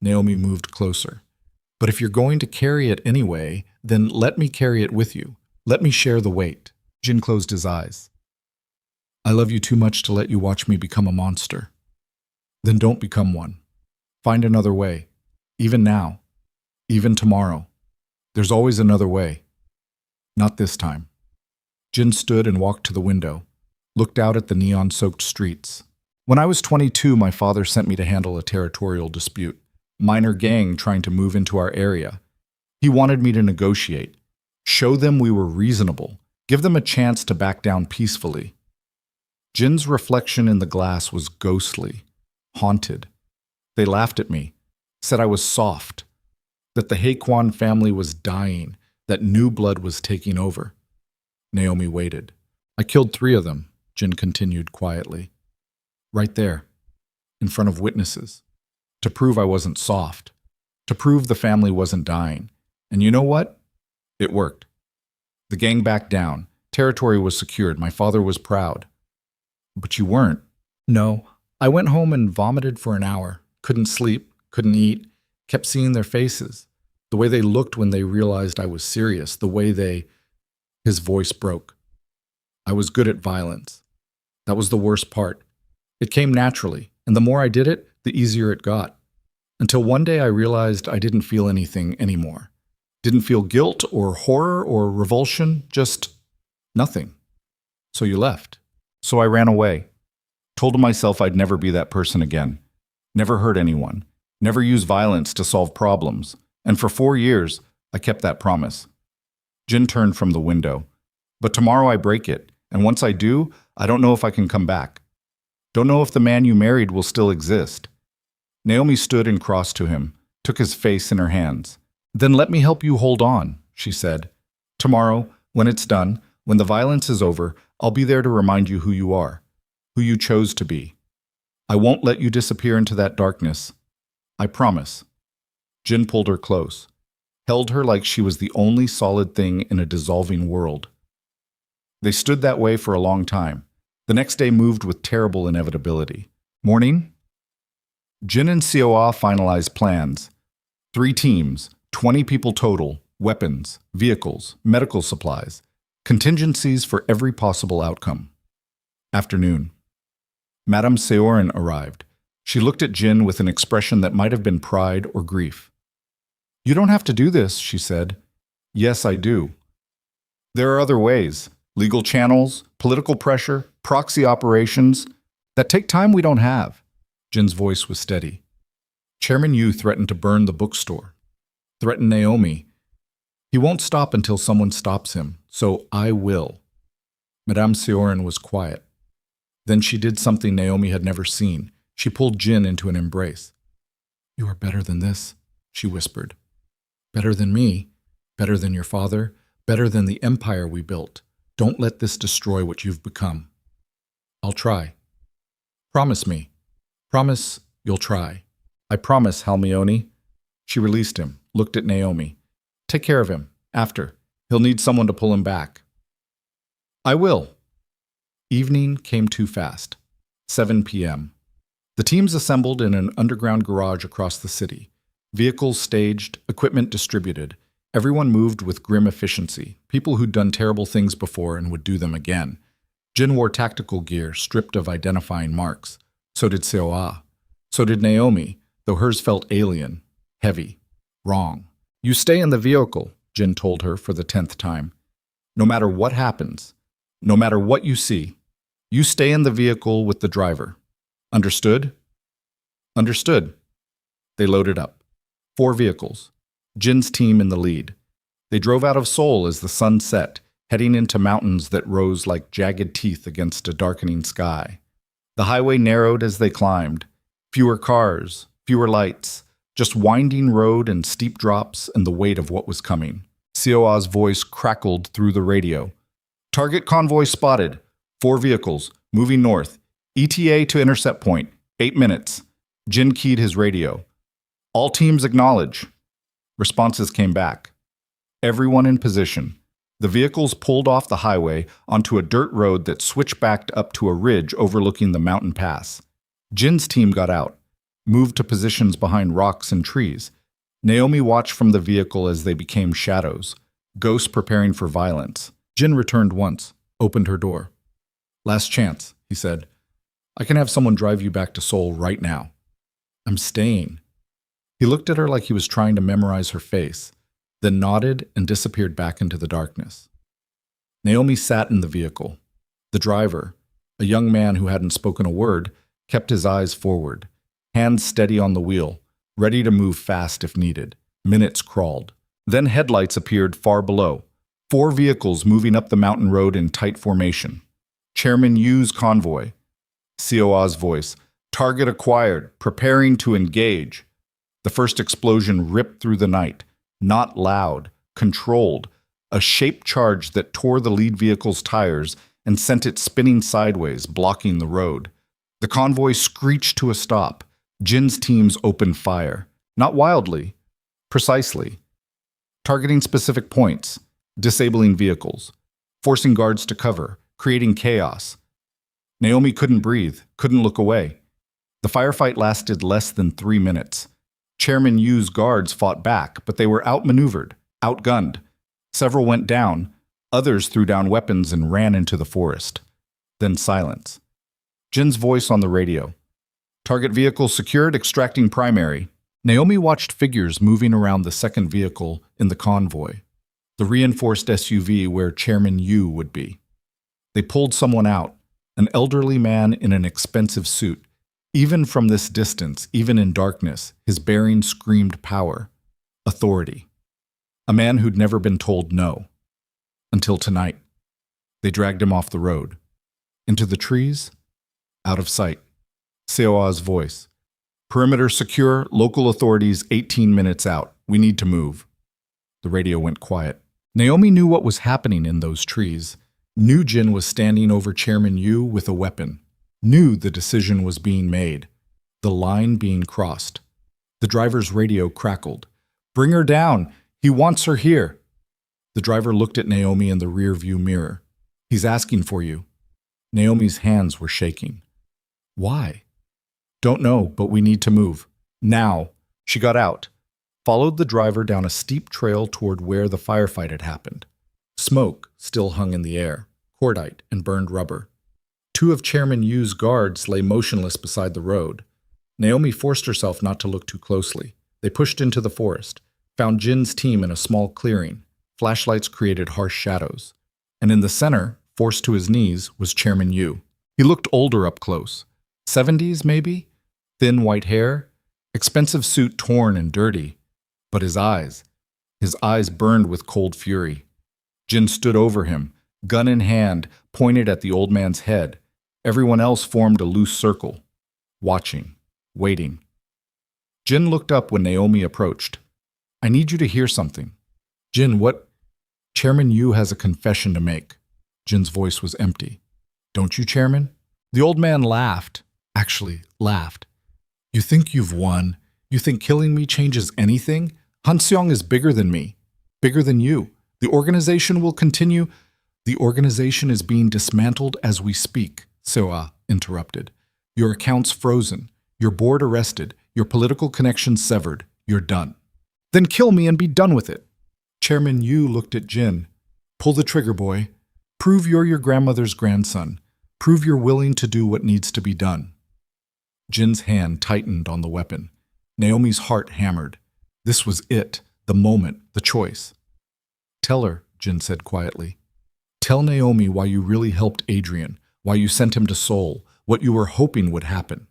Naomi moved closer. But if you're going to carry it anyway, then let me carry it with you. Let me share the weight. Jin closed his eyes. I love you too much to let you watch me become a monster. Then don't become one. Find another way. Even now. Even tomorrow. There's always another way. Not this time. Jin stood and walked to the window, looked out at the neon-soaked streets. When I was 22, my father sent me to handle a territorial dispute. Minor gang trying to move into our area. He wanted me to negotiate, show them we were reasonable, give them a chance to back down peacefully. Jin's reflection in the glass was ghostly, haunted. They laughed at me, said I was soft, that the Haekwon family was dying, that new blood was taking over. Naomi waited. I killed 3 of them, Jin continued quietly. Right there, in front of witnesses. To prove I wasn't soft, to prove the family wasn't dying. And you know what? It worked. The gang backed down. Territory was secured. My father was proud. But you weren't. No, I went home and vomited for an hour. Couldn't sleep, couldn't eat, kept seeing their faces. The way they looked when they realized I was serious, the way they... His voice broke. I was good at violence. That was the worst part. It came naturally, and the more I did it, the easier it got. Until one day I realized I didn't feel anything anymore. Didn't feel guilt or horror or revulsion, just nothing. So you left. So I ran away. Told myself I'd never be that person again. Never hurt anyone. Never use violence to solve problems. And for 4 years, I kept that promise. Jin turned from the window. But tomorrow I break it, and once I do, I don't know if I can come back. Don't know if the man you married will still exist. Naomi stood and crossed to him, took his face in her hands. Then let me help you hold on, she said. Tomorrow, when it's done, when the violence is over, I'll be there to remind you who you are, who you chose to be. I won't let you disappear into that darkness. I promise. Jin pulled her close, held her like she was the only solid thing in a dissolving world. They stood that way for a long time. The next day moved with terrible inevitability. Morning? Jin and Seoul finalized plans. 3 teams, 20 people total, weapons, vehicles, medical supplies, contingencies for every possible outcome. Afternoon. Madame Seorin arrived. She looked at Jin with an expression that might have been pride or grief. You don't have to do this, she said. Yes, I do. There are other ways. Legal channels, political pressure, proxy operations that take time we don't have. Jin's voice was steady. Chairman Yu threatened to burn the bookstore. Threatened Naomi. He won't stop until someone stops him, so I will. Madame Seorin was quiet. Then she did something Naomi had never seen. She pulled Jin into an embrace. You are better than this, she whispered. Better than me, better than your father, better than the empire we built. Don't let this destroy what you've become. I'll try. Promise me. Promise you'll try. I promise, Halmione. She released him, looked at Naomi. Take care of him, after. He'll need someone to pull him back. I will. Evening came too fast. 7 p.m. The teams assembled in an underground garage across the city. Vehicles staged, equipment distributed. Everyone moved with grim efficiency, people who'd done terrible things before and would do them again. Jin wore tactical gear, stripped of identifying marks. So did Seoul. So did Naomi, though hers felt alien, heavy, wrong. You stay in the vehicle, Jin told her for the 10th time. No matter what happens, no matter what you see, you stay in the vehicle with the driver. Understood? Understood. They loaded up. 4 vehicles. Jin's team in the lead. They drove out of Seoul as the sun set, heading into mountains that rose like jagged teeth against a darkening sky. The highway narrowed as they climbed. Fewer cars, fewer lights, just winding road and steep drops and the weight of what was coming. Seoul's voice crackled through the radio. Target convoy spotted. 4 vehicles, moving north. ETA to intercept point. 8 minutes. Jin keyed his radio. All teams acknowledge. Responses came back. Everyone in position. The vehicles pulled off the highway onto a dirt road that switchbacked up to a ridge overlooking the mountain pass. Jin's team got out, moved to positions behind rocks and trees. Naomi watched from the vehicle as they became shadows, ghosts preparing for violence. Jin returned once, opened her door. Last chance, he said. I can have someone drive you back to Seoul right now. I'm staying. He looked at her like he was trying to memorize her face, then nodded and disappeared back into the darkness. Naomi sat in the vehicle. The driver, a young man who hadn't spoken a word, kept his eyes forward, hands steady on the wheel, ready to move fast if needed. Minutes crawled. Then headlights appeared far below. 4 vehicles moving up the mountain road in tight formation. Chairman Yu's convoy. Seoul's voice. Target acquired. Preparing to engage. The first explosion ripped through the night. Not loud, controlled, a shaped charge that tore the lead vehicle's tires and sent it spinning sideways, blocking the road. The convoy screeched to a stop. Jin's teams opened fire. Not wildly, precisely. Targeting specific points, disabling vehicles, forcing guards to cover, creating chaos. Naomi couldn't breathe, couldn't look away. The firefight lasted less than 3 minutes. Chairman Yu's guards fought back, but they were outmaneuvered, outgunned. Several went down, others threw down weapons and ran into the forest. Then silence. Jin's voice on the radio. Target vehicle secured, extracting primary. Naomi watched figures moving around the second vehicle in the convoy, the reinforced SUV where Chairman Yu would be. They pulled someone out, an elderly man in an expensive suit. Even from this distance, even in darkness, his bearing screamed power, authority. A man who'd never been told no. Until tonight. They dragged him off the road. Into the trees, out of sight. Seoul's voice. Perimeter secure, local authorities 18 minutes out. We need to move. The radio went quiet. Naomi knew what was happening in those trees. Knew Jin was standing over Chairman Yu with a weapon. Knew the decision was being made, the line being crossed. The driver's radio crackled. Bring her down. He wants her here. The driver looked at Naomi in the rear-view mirror. He's asking for you. Naomi's hands were shaking. Why? Don't know, but we need to move. Now. She got out, followed the driver down a steep trail toward where the firefight had happened. Smoke still hung in the air, cordite and burned rubber. 2 of Chairman Yu's guards lay motionless beside the road. Naomi forced herself not to look too closely. They pushed into the forest, found Jin's team in a small clearing. Flashlights created harsh shadows. And in the center, forced to his knees, was Chairman Yu. He looked older up close. 70s, maybe? Thin white hair? Expensive suit torn and dirty. But his eyes burned with cold fury. Jin stood over him, gun in hand, pointed at the old man's head. Everyone else formed a loose circle, watching, waiting. Jin looked up when Naomi approached. I need you to hear something. Jin, what? Chairman Yu has a confession to make. Jin's voice was empty. Don't you, Chairman? The old man laughed. Actually, laughed. You think you've won? You think killing me changes anything? Hanseong is bigger than me. Bigger than you. The organization will continue. The organization is being dismantled as we speak, Seoul interrupted. Your accounts frozen. Your board arrested. Your political connections severed. You're done. Then kill me and be done with it. Chairman Yu looked at Jin. Pull the trigger, boy. Prove you're your grandmother's grandson. Prove you're willing to do what needs to be done. Jin's hand tightened on the weapon. Naomi's heart hammered. This was it, the moment, the choice. Tell her, Jin said quietly. Tell Naomi why you really helped Adrian, why you sent him to Seoul, what you were hoping would happen.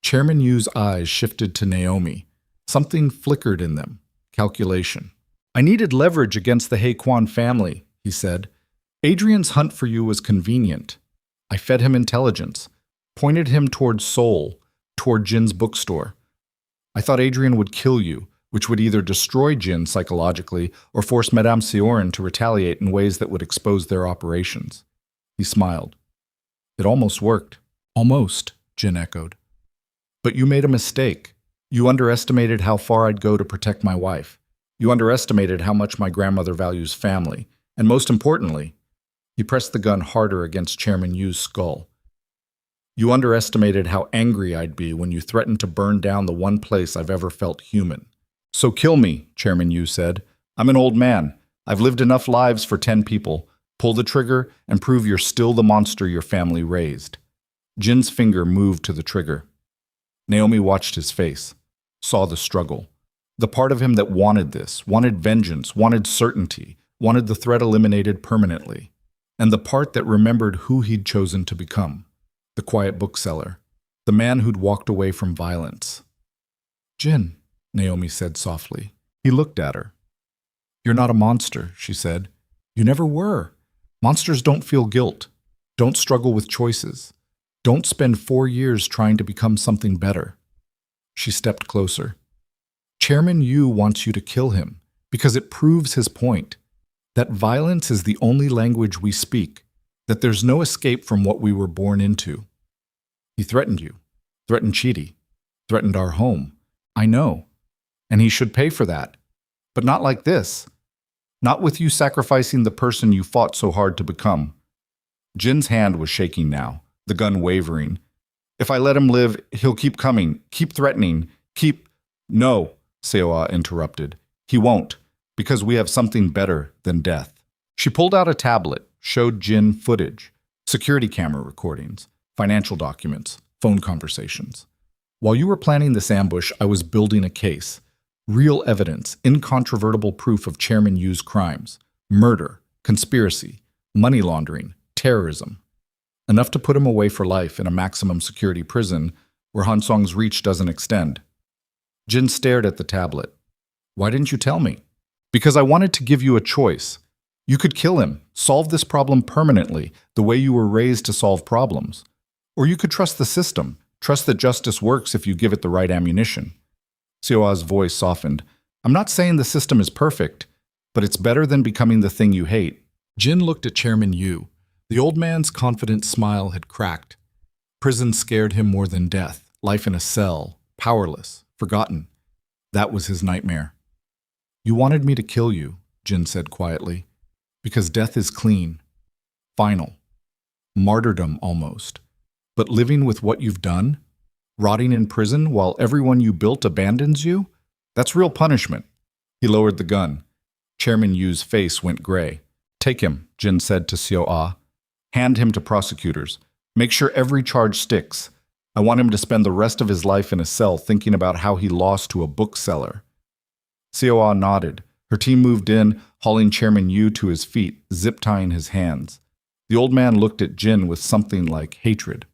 Chairman Yu's eyes shifted to Naomi. Something flickered in them. Calculation. I needed leverage against the Haekwon family, he said. Adrian's hunt for you was convenient. I fed him intelligence, pointed him toward Seoul, toward Jin's bookstore. I thought Adrian would kill you, which would either destroy Jin psychologically or force Madame Sioran to retaliate in ways that would expose their operations. He smiled. It almost worked. Almost, Jin echoed. But you made a mistake. You underestimated how far I'd go to protect my wife. You underestimated how much my grandmother values family. And most importantly, he pressed the gun harder against Chairman Yu's skull. You underestimated how angry I'd be when you threatened to burn down the one place I've ever felt human. So kill me, Chairman Yu said. I'm an old man. I've lived enough lives for 10 people. Pull the trigger and prove you're still the monster your family raised. Jin's finger moved to the trigger. Naomi watched his face, saw the struggle. The part of him that wanted this, wanted vengeance, wanted certainty, wanted the threat eliminated permanently. And the part that remembered who he'd chosen to become. The quiet bookseller. The man who'd walked away from violence. Jin, Naomi said softly. He looked at her. You're not a monster, she said. You never were. Monsters don't feel guilt, don't struggle with choices, don't spend 4 years trying to become something better. She stepped closer. Chairman Yu wants you to kill him because it proves his point, that violence is the only language we speak, that there's no escape from what we were born into. He threatened you, threatened Chidi, threatened our home. I know, and he should pay for that, but not like this. Not with you sacrificing the person you fought so hard to become. Jin's hand was shaking now, the gun wavering. If I let him live, he'll keep coming, keep threatening, keep... No, Seoul interrupted. He won't, because we have something better than death. She pulled out a tablet, showed Jin footage, security camera recordings, financial documents, phone conversations. While you were planning this ambush, I was building a case. Real evidence, incontrovertible proof of Chairman Yu's crimes. Murder, conspiracy, money laundering, terrorism. Enough to put him away for life in a maximum security prison where Hansong's reach doesn't extend. Jin stared at the tablet. Why didn't you tell me? Because I wanted to give you a choice. You could kill him, solve this problem permanently, the way you were raised to solve problems. Or you could trust the system, trust that justice works if you give it the right ammunition. Seoul's voice softened. I'm not saying the system is perfect, but it's better than becoming the thing you hate. Jin looked at Chairman Yu. The old man's confident smile had cracked. Prison scared him more than death. Life in a cell, powerless, forgotten. That was his nightmare. You wanted me to kill you, Jin said quietly, because death is clean, final, martyrdom almost. But living with what you've done, rotting in prison while everyone you built abandons you, that's real punishment. He lowered the gun. Chairman Yu's face went gray. Take him, Jin said to Seoul. Hand him to prosecutors. Make sure every charge sticks. I want him to spend the rest of his life in a cell thinking about how he lost to a bookseller. Seoul nodded. Her team moved in, hauling Chairman Yu to his feet, zip-tying his hands. The old man looked at Jin with something like hatred.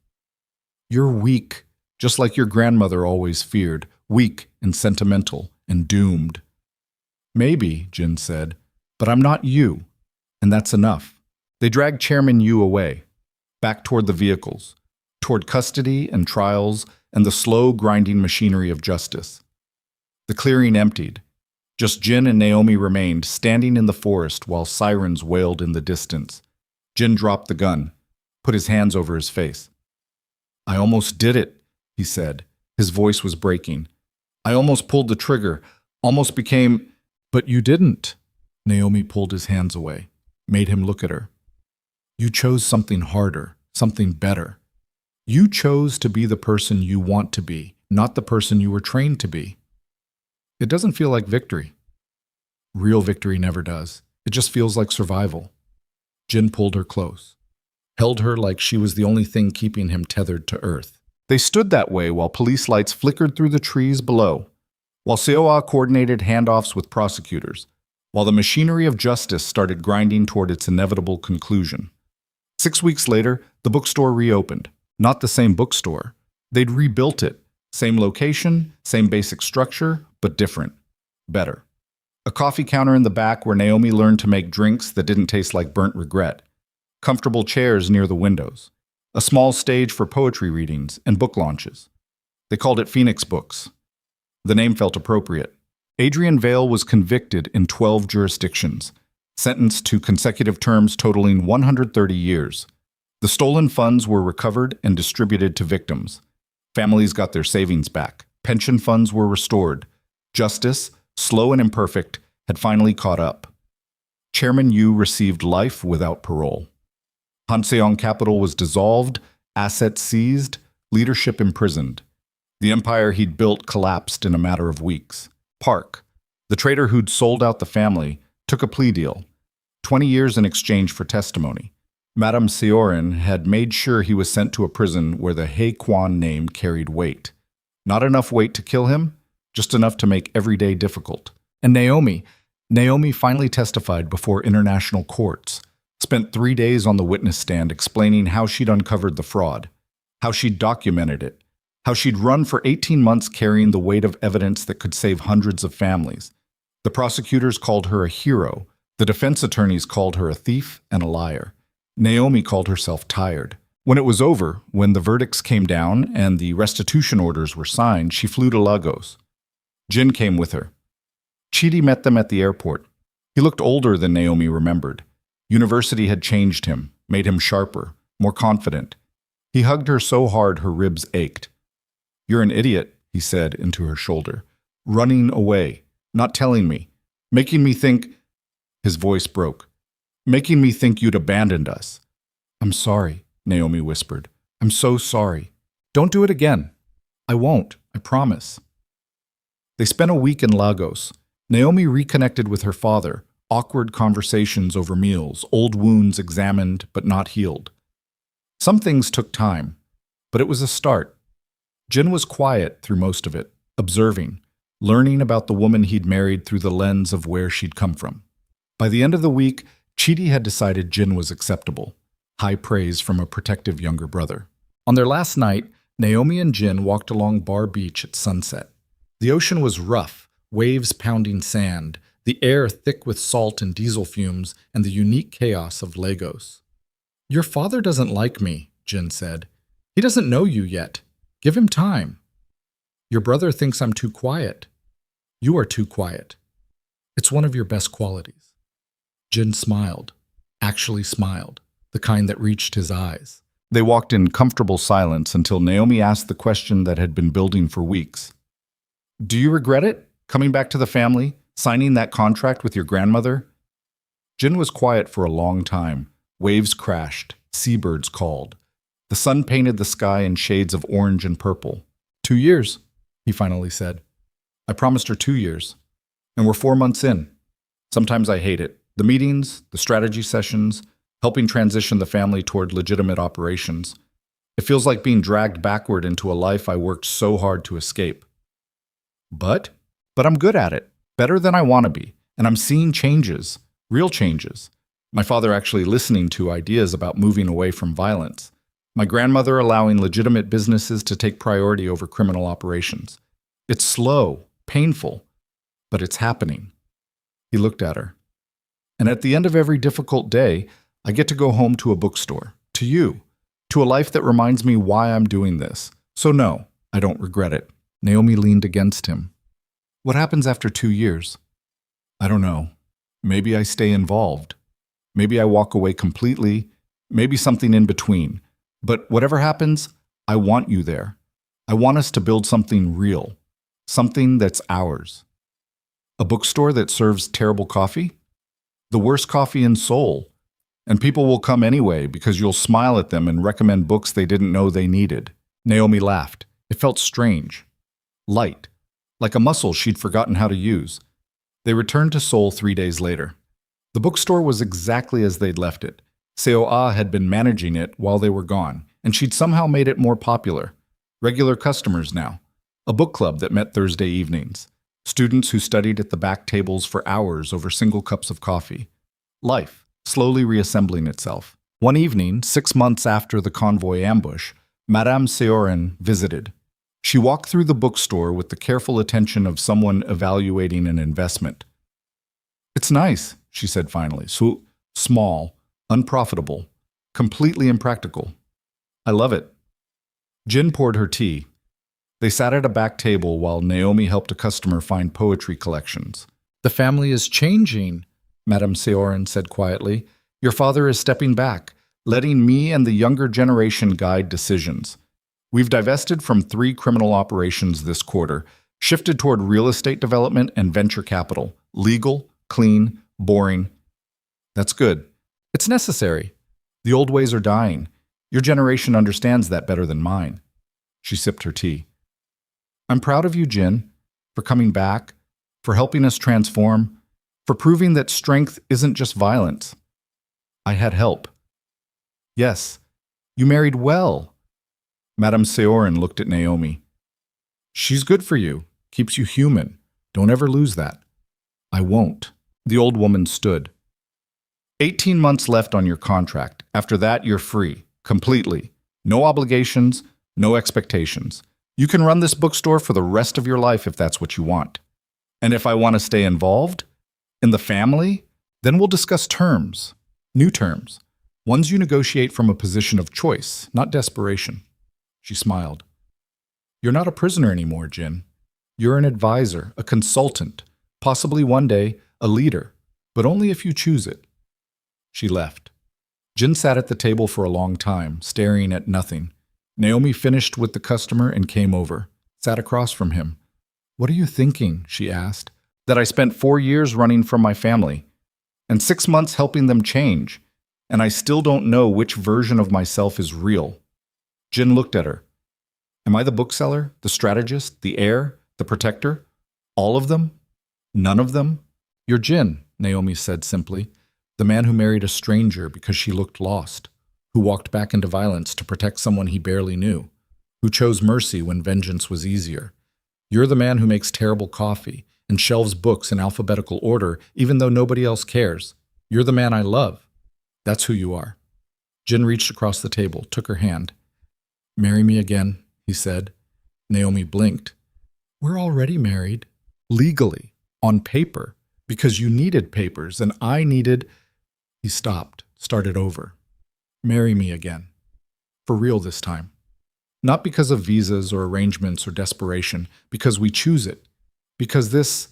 You're weak, just like your grandmother always feared, weak and sentimental and doomed. Maybe, Jin said, but I'm not you, and that's enough. They dragged Chairman Yu away, back toward the vehicles, toward custody and trials and the slow grinding machinery of justice. The clearing emptied. Just Jin and Naomi remained, standing in the forest while sirens wailed in the distance. Jin dropped the gun, put his hands over his face. I almost did it, he said. His voice was breaking. I almost pulled the trigger, almost became... But you didn't. Naomi pulled his hands away, made him look at her. You chose something harder, something better. You chose to be the person you want to be, not the person you were trained to be. It doesn't feel like victory. Real victory never does. It just feels like survival. Jin pulled her close, held her like she was the only thing keeping him tethered to earth. They stood that way while police lights flickered through the trees below, while Seoul coordinated handoffs with prosecutors, while the machinery of justice started grinding toward its inevitable conclusion. 6 weeks later, the bookstore reopened. Not the same bookstore. They'd rebuilt it. Same location, same basic structure, but different. Better. A coffee counter in the back where Naomi learned to make drinks that didn't taste like burnt regret. Comfortable chairs near the windows. A small stage for poetry readings and book launches. They called it Phoenix Books. The name felt appropriate. Adrian Vale was convicted in 12 jurisdictions, sentenced to consecutive terms totaling 130 years. The stolen funds were recovered and distributed to victims. Families got their savings back. Pension funds were restored. Justice, slow and imperfect, had finally caught up. Chairman Yu received life without parole. Hanseong Capital was dissolved, assets seized, leadership imprisoned. The empire he'd built collapsed in a matter of weeks. Park, the trader who'd sold out the family, took a plea deal. 20 years in exchange for testimony. Madame Seorin had made sure he was sent to a prison where the Hei Kwan name carried weight. Not enough weight to kill him, just enough to make every day difficult. And Naomi finally testified before international courts, spent 3 days on the witness stand explaining how she'd uncovered the fraud, how she'd documented it, how she'd run for 18 months carrying the weight of evidence that could save hundreds of families. The prosecutors called her a hero. The defense attorneys called her a thief and a liar. Naomi called herself tired. When it was over, when the verdicts came down and the restitution orders were signed, she flew to Lagos. Jin came with her. Chidi met them at the airport. He looked older than Naomi remembered. University had changed him, made him sharper, more confident. He hugged her so hard her ribs ached. "You're an idiot," he said into her shoulder. "Running away, not telling me, making me think—" His voice broke. "Making me think you'd abandoned us." "I'm sorry," Naomi whispered. "I'm so sorry. Don't do it again." "I won't, I promise." They spent a week in Lagos. Naomi reconnected with her father, awkward conversations over meals, old wounds examined but not healed. Some things took time, but it was a start. Jin was quiet through most of it, observing, learning about the woman he'd married through the lens of where she'd come from. By the end of the week, Chidi had decided Jin was acceptable, high praise from a protective younger brother. On their last night, Naomi and Jin walked along Bar Beach at sunset. The ocean was rough, waves pounding sand, the air thick with salt and diesel fumes, and the unique chaos of Lagos. "Your father doesn't like me," Jin said. "He doesn't know you yet. Give him time." "Your brother thinks I'm too quiet." "You are too quiet. It's one of your best qualities." Jin smiled, actually smiled, the kind that reached his eyes. They walked in comfortable silence until Naomi asked the question that had been building for weeks. "Do you regret it? Coming back to the family? Signing that contract with your grandmother?" Jin was quiet for a long time. Waves crashed. Seabirds called. The sun painted the sky in shades of orange and purple. 2 years, he finally said. "I promised her 2 years. And we're 4 months in. Sometimes I hate it. The meetings, the strategy sessions, helping transition the family toward legitimate operations. It feels like being dragged backward into a life I worked so hard to escape. But I'm good at it, better than I want to be, and I'm seeing changes, real changes. My father actually listening to ideas about moving away from violence. My grandmother allowing legitimate businesses to take priority over criminal operations. It's slow, painful, but it's happening." He looked at her. "And at the end of every difficult day, I get to go home to a bookstore, to you, to a life that reminds me why I'm doing this. So no, I don't regret it." Naomi leaned against him. "What happens after 2 years?" "I don't know. Maybe I stay involved. Maybe I walk away completely. Maybe something in between. But whatever happens, I want you there. I want us to build something real. Something that's ours." "A bookstore that serves terrible coffee?" "The worst coffee in Seoul. And people will come anyway because you'll smile at them and recommend books they didn't know they needed." Naomi laughed. It felt strange. Light. Like a muscle she'd forgotten how to use. They returned to Seoul 3 days later. The bookstore was exactly as they'd left it. Seo-ah had been managing it while they were gone, and she'd somehow made it more popular. Regular customers now. A book club that met Thursday evenings. Students who studied at the back tables for hours over single cups of coffee. Life, slowly reassembling itself. One evening, 6 months after the convoy ambush, Madame Seoul visited. She walked through the bookstore with the careful attention of someone evaluating an investment. "It's nice," she said finally. "So small, unprofitable, completely impractical. I love it." Jin poured her tea. They sat at a back table while Naomi helped a customer find poetry collections. "The family is changing," Madame Seoul said quietly. "Your father is stepping back, letting me and the younger generation guide decisions. We've divested from 3 criminal operations this quarter, shifted toward real estate development and venture capital. Legal, clean, boring. That's good. It's necessary. The old ways are dying. Your generation understands that better than mine." She sipped her tea. "I'm proud of you, Jin, for coming back, for helping us transform, for proving that strength isn't just violence." "I had help." "Yes, you married well." Madame Seoul looked at Naomi. "She's good for you, keeps you human. Don't ever lose that." "I won't." The old woman stood. 18 months left on your contract. After that, you're free, completely. No obligations, no expectations. You can run this bookstore for the rest of your life if that's what you want. And if I want to stay involved, in the family, then we'll discuss terms, new terms, ones you negotiate from a position of choice, not desperation. She smiled. "You're not a prisoner anymore, Jin. You're an advisor, a consultant, possibly one day a leader, but only if you choose it." She left. Jin sat at the table for a long time, staring at nothing. Naomi finished with the customer and came over, sat across from him. "What are you thinking?" she asked. "That I spent 4 years running from my family, and 6 months helping them change, and I still don't know which version of myself is real." Jin looked at her. "Am I the bookseller, the strategist, the heir, the protector? All of them? None of them?" "You're Jin," Naomi said simply, "the man who married a stranger because she looked lost, who walked back into violence to protect someone he barely knew, who chose mercy when vengeance was easier. You're the man who makes terrible coffee and shelves books in alphabetical order even though nobody else cares. You're the man I love. That's who you are." Jin reached across the table, took her hand. "Marry me again," he said. Naomi blinked. "We're already married. Legally. On paper. Because you needed papers and I needed—" He stopped, started over. "Marry me again. For real this time. Not because of visas or arrangements or desperation, because we choose it. Because this—"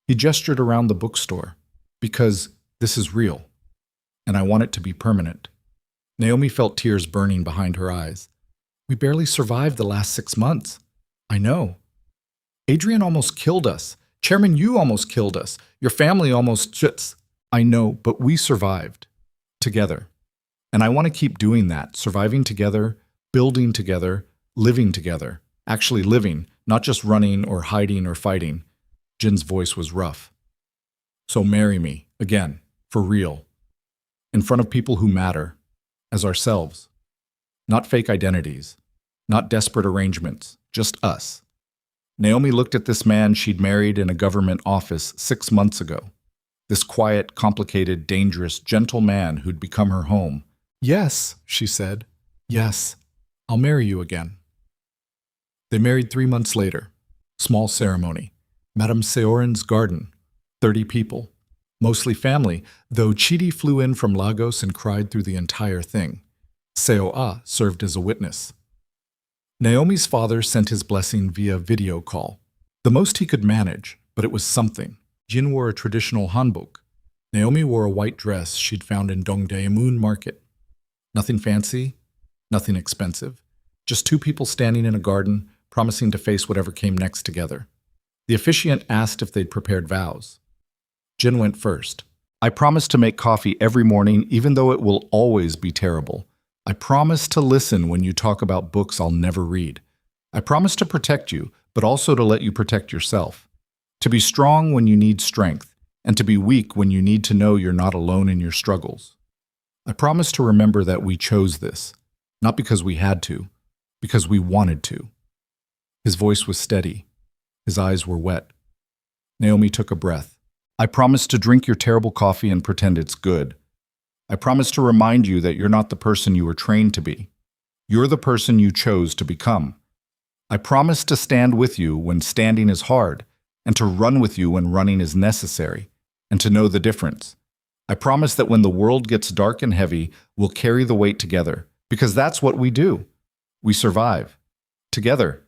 He gestured around the bookstore. "Because this is real. And I want it to be permanent." Naomi felt tears burning behind her eyes. "We barely survived the last 6 months." "I know. Adrian almost killed us. Chairman Yu almost killed us. Your family almost just—" "I know, but we survived. Together. And I want to keep doing that, surviving together, building together, living together. Actually living, not just running or hiding or fighting." Jin's voice was rough. "So marry me, again, for real. In front of people who matter, as ourselves. Not fake identities, not desperate arrangements, just us." Naomi looked at this man she'd married in a government office 6 months ago. This quiet, complicated, dangerous, gentle man who'd become her home. "Yes," she said. "Yes, I'll marry you again." They married 3 months later. Small ceremony. Madame Seoul's garden. 30 people. Mostly family, though Chidi flew in from Lagos and cried through the entire thing. Seo served as a witness. Naomi's father sent his blessing via video call. The most he could manage, but it was something. Jin wore a traditional hanbok. Naomi wore a white dress she'd found in Dongdaemun Market. Nothing fancy, nothing expensive. Just 2 people standing in a garden, promising to face whatever came next together. The officiant asked if they'd prepared vows. Jin went first. "I promise to make coffee every morning, even though it will always be terrible. I promise to listen when you talk about books I'll never read. I promise to protect you, but also to let you protect yourself. To be strong when you need strength, and to be weak when you need to know you're not alone in your struggles. I promise to remember that we chose this, not because we had to, because we wanted to." His voice was steady. His eyes were wet. Naomi took a breath. I promise to drink your terrible coffee and pretend it's good. I promise to remind you that you're not the person you were trained to be. You're the person you chose to become. I promise to stand with you when standing is hard, and to run with you when running is necessary, and to know the difference. I promise that when the world gets dark and heavy, we'll carry the weight together, because that's what we do. We survive. Together.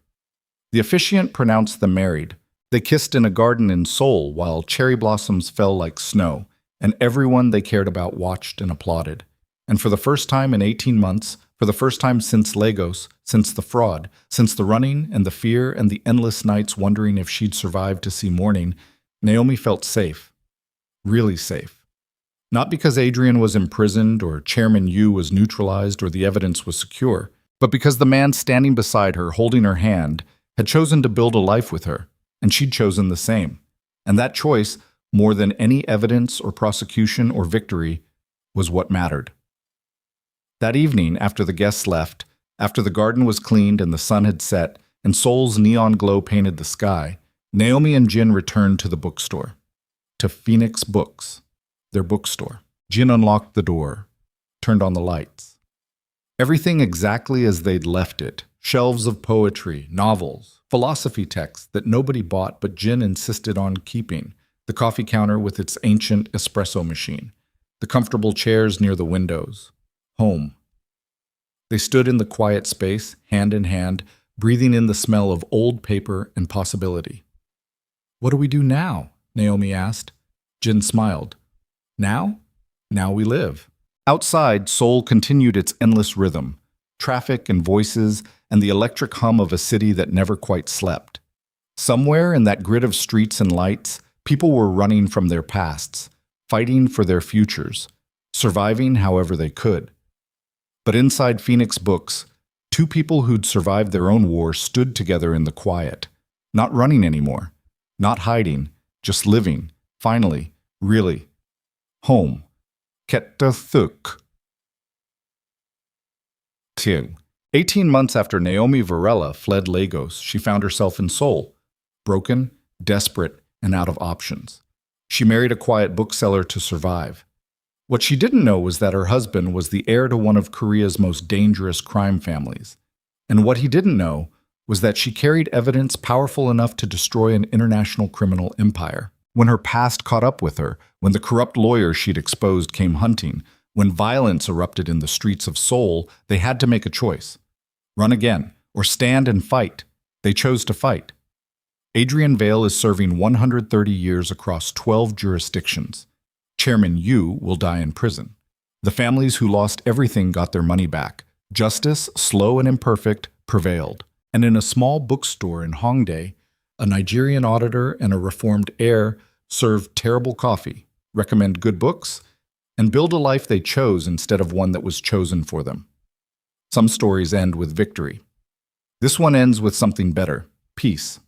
The officiant pronounced them married. They kissed in a garden in Seoul while cherry blossoms fell like snow, and everyone they cared about watched and applauded. And for the first time in 18 months, for the first time since Lagos, since the fraud, since the running and the fear and the endless nights wondering if she'd survive to see morning, Naomi felt safe. Really safe. Not because Adrian was imprisoned or Chairman Yu was neutralized or the evidence was secure, but because the man standing beside her, holding her hand, had chosen to build a life with her, and she'd chosen the same. And that choice, more than any evidence or prosecution or victory, was what mattered. That evening, after the guests left, after the garden was cleaned and the sun had set, and Seoul's neon glow painted the sky, Naomi and Jin returned to the bookstore. To Phoenix Books, their bookstore. Jin unlocked the door, turned on the lights. Everything exactly as they'd left it. Shelves of poetry, novels, philosophy texts that nobody bought but Jin insisted on keeping. The coffee counter with its ancient espresso machine. The comfortable chairs near the windows. Home. They stood in the quiet space, hand in hand, breathing in the smell of old paper and possibility. What do we do now? Naomi asked. Jin smiled. Now? Now we live. Outside, Seoul continued its endless rhythm. Traffic and voices and the electric hum of a city that never quite slept. Somewhere in that grid of streets and lights, people were running from their pasts, fighting for their futures, surviving however they could. But inside Phoenix Books, two people who'd survived their own war stood together in the quiet, not running anymore, not hiding, just living, finally, really. Home. Ketathuk. 2. 18 months after Naomi Varela fled Lagos, she found herself in Seoul, broken, desperate, and out of options. She married a quiet bookseller to survive. What she didn't know was that her husband was the heir to one of Korea's most dangerous crime families. And what he didn't know was that she carried evidence powerful enough to destroy an international criminal empire. When her past caught up with her, when the corrupt lawyers she'd exposed came hunting, when violence erupted in the streets of Seoul, they had to make a choice. Run again, or stand and fight. They chose to fight. Adrian Vale is serving 130 years across 12 jurisdictions. Chairman Yu will die in prison. The families who lost everything got their money back. Justice, slow and imperfect, prevailed. And in a small bookstore in Hongdae, a Nigerian auditor and a reformed heir serve terrible coffee, recommend good books, and build a life they chose instead of one that was chosen for them. Some stories end with victory. This one ends with something better, peace.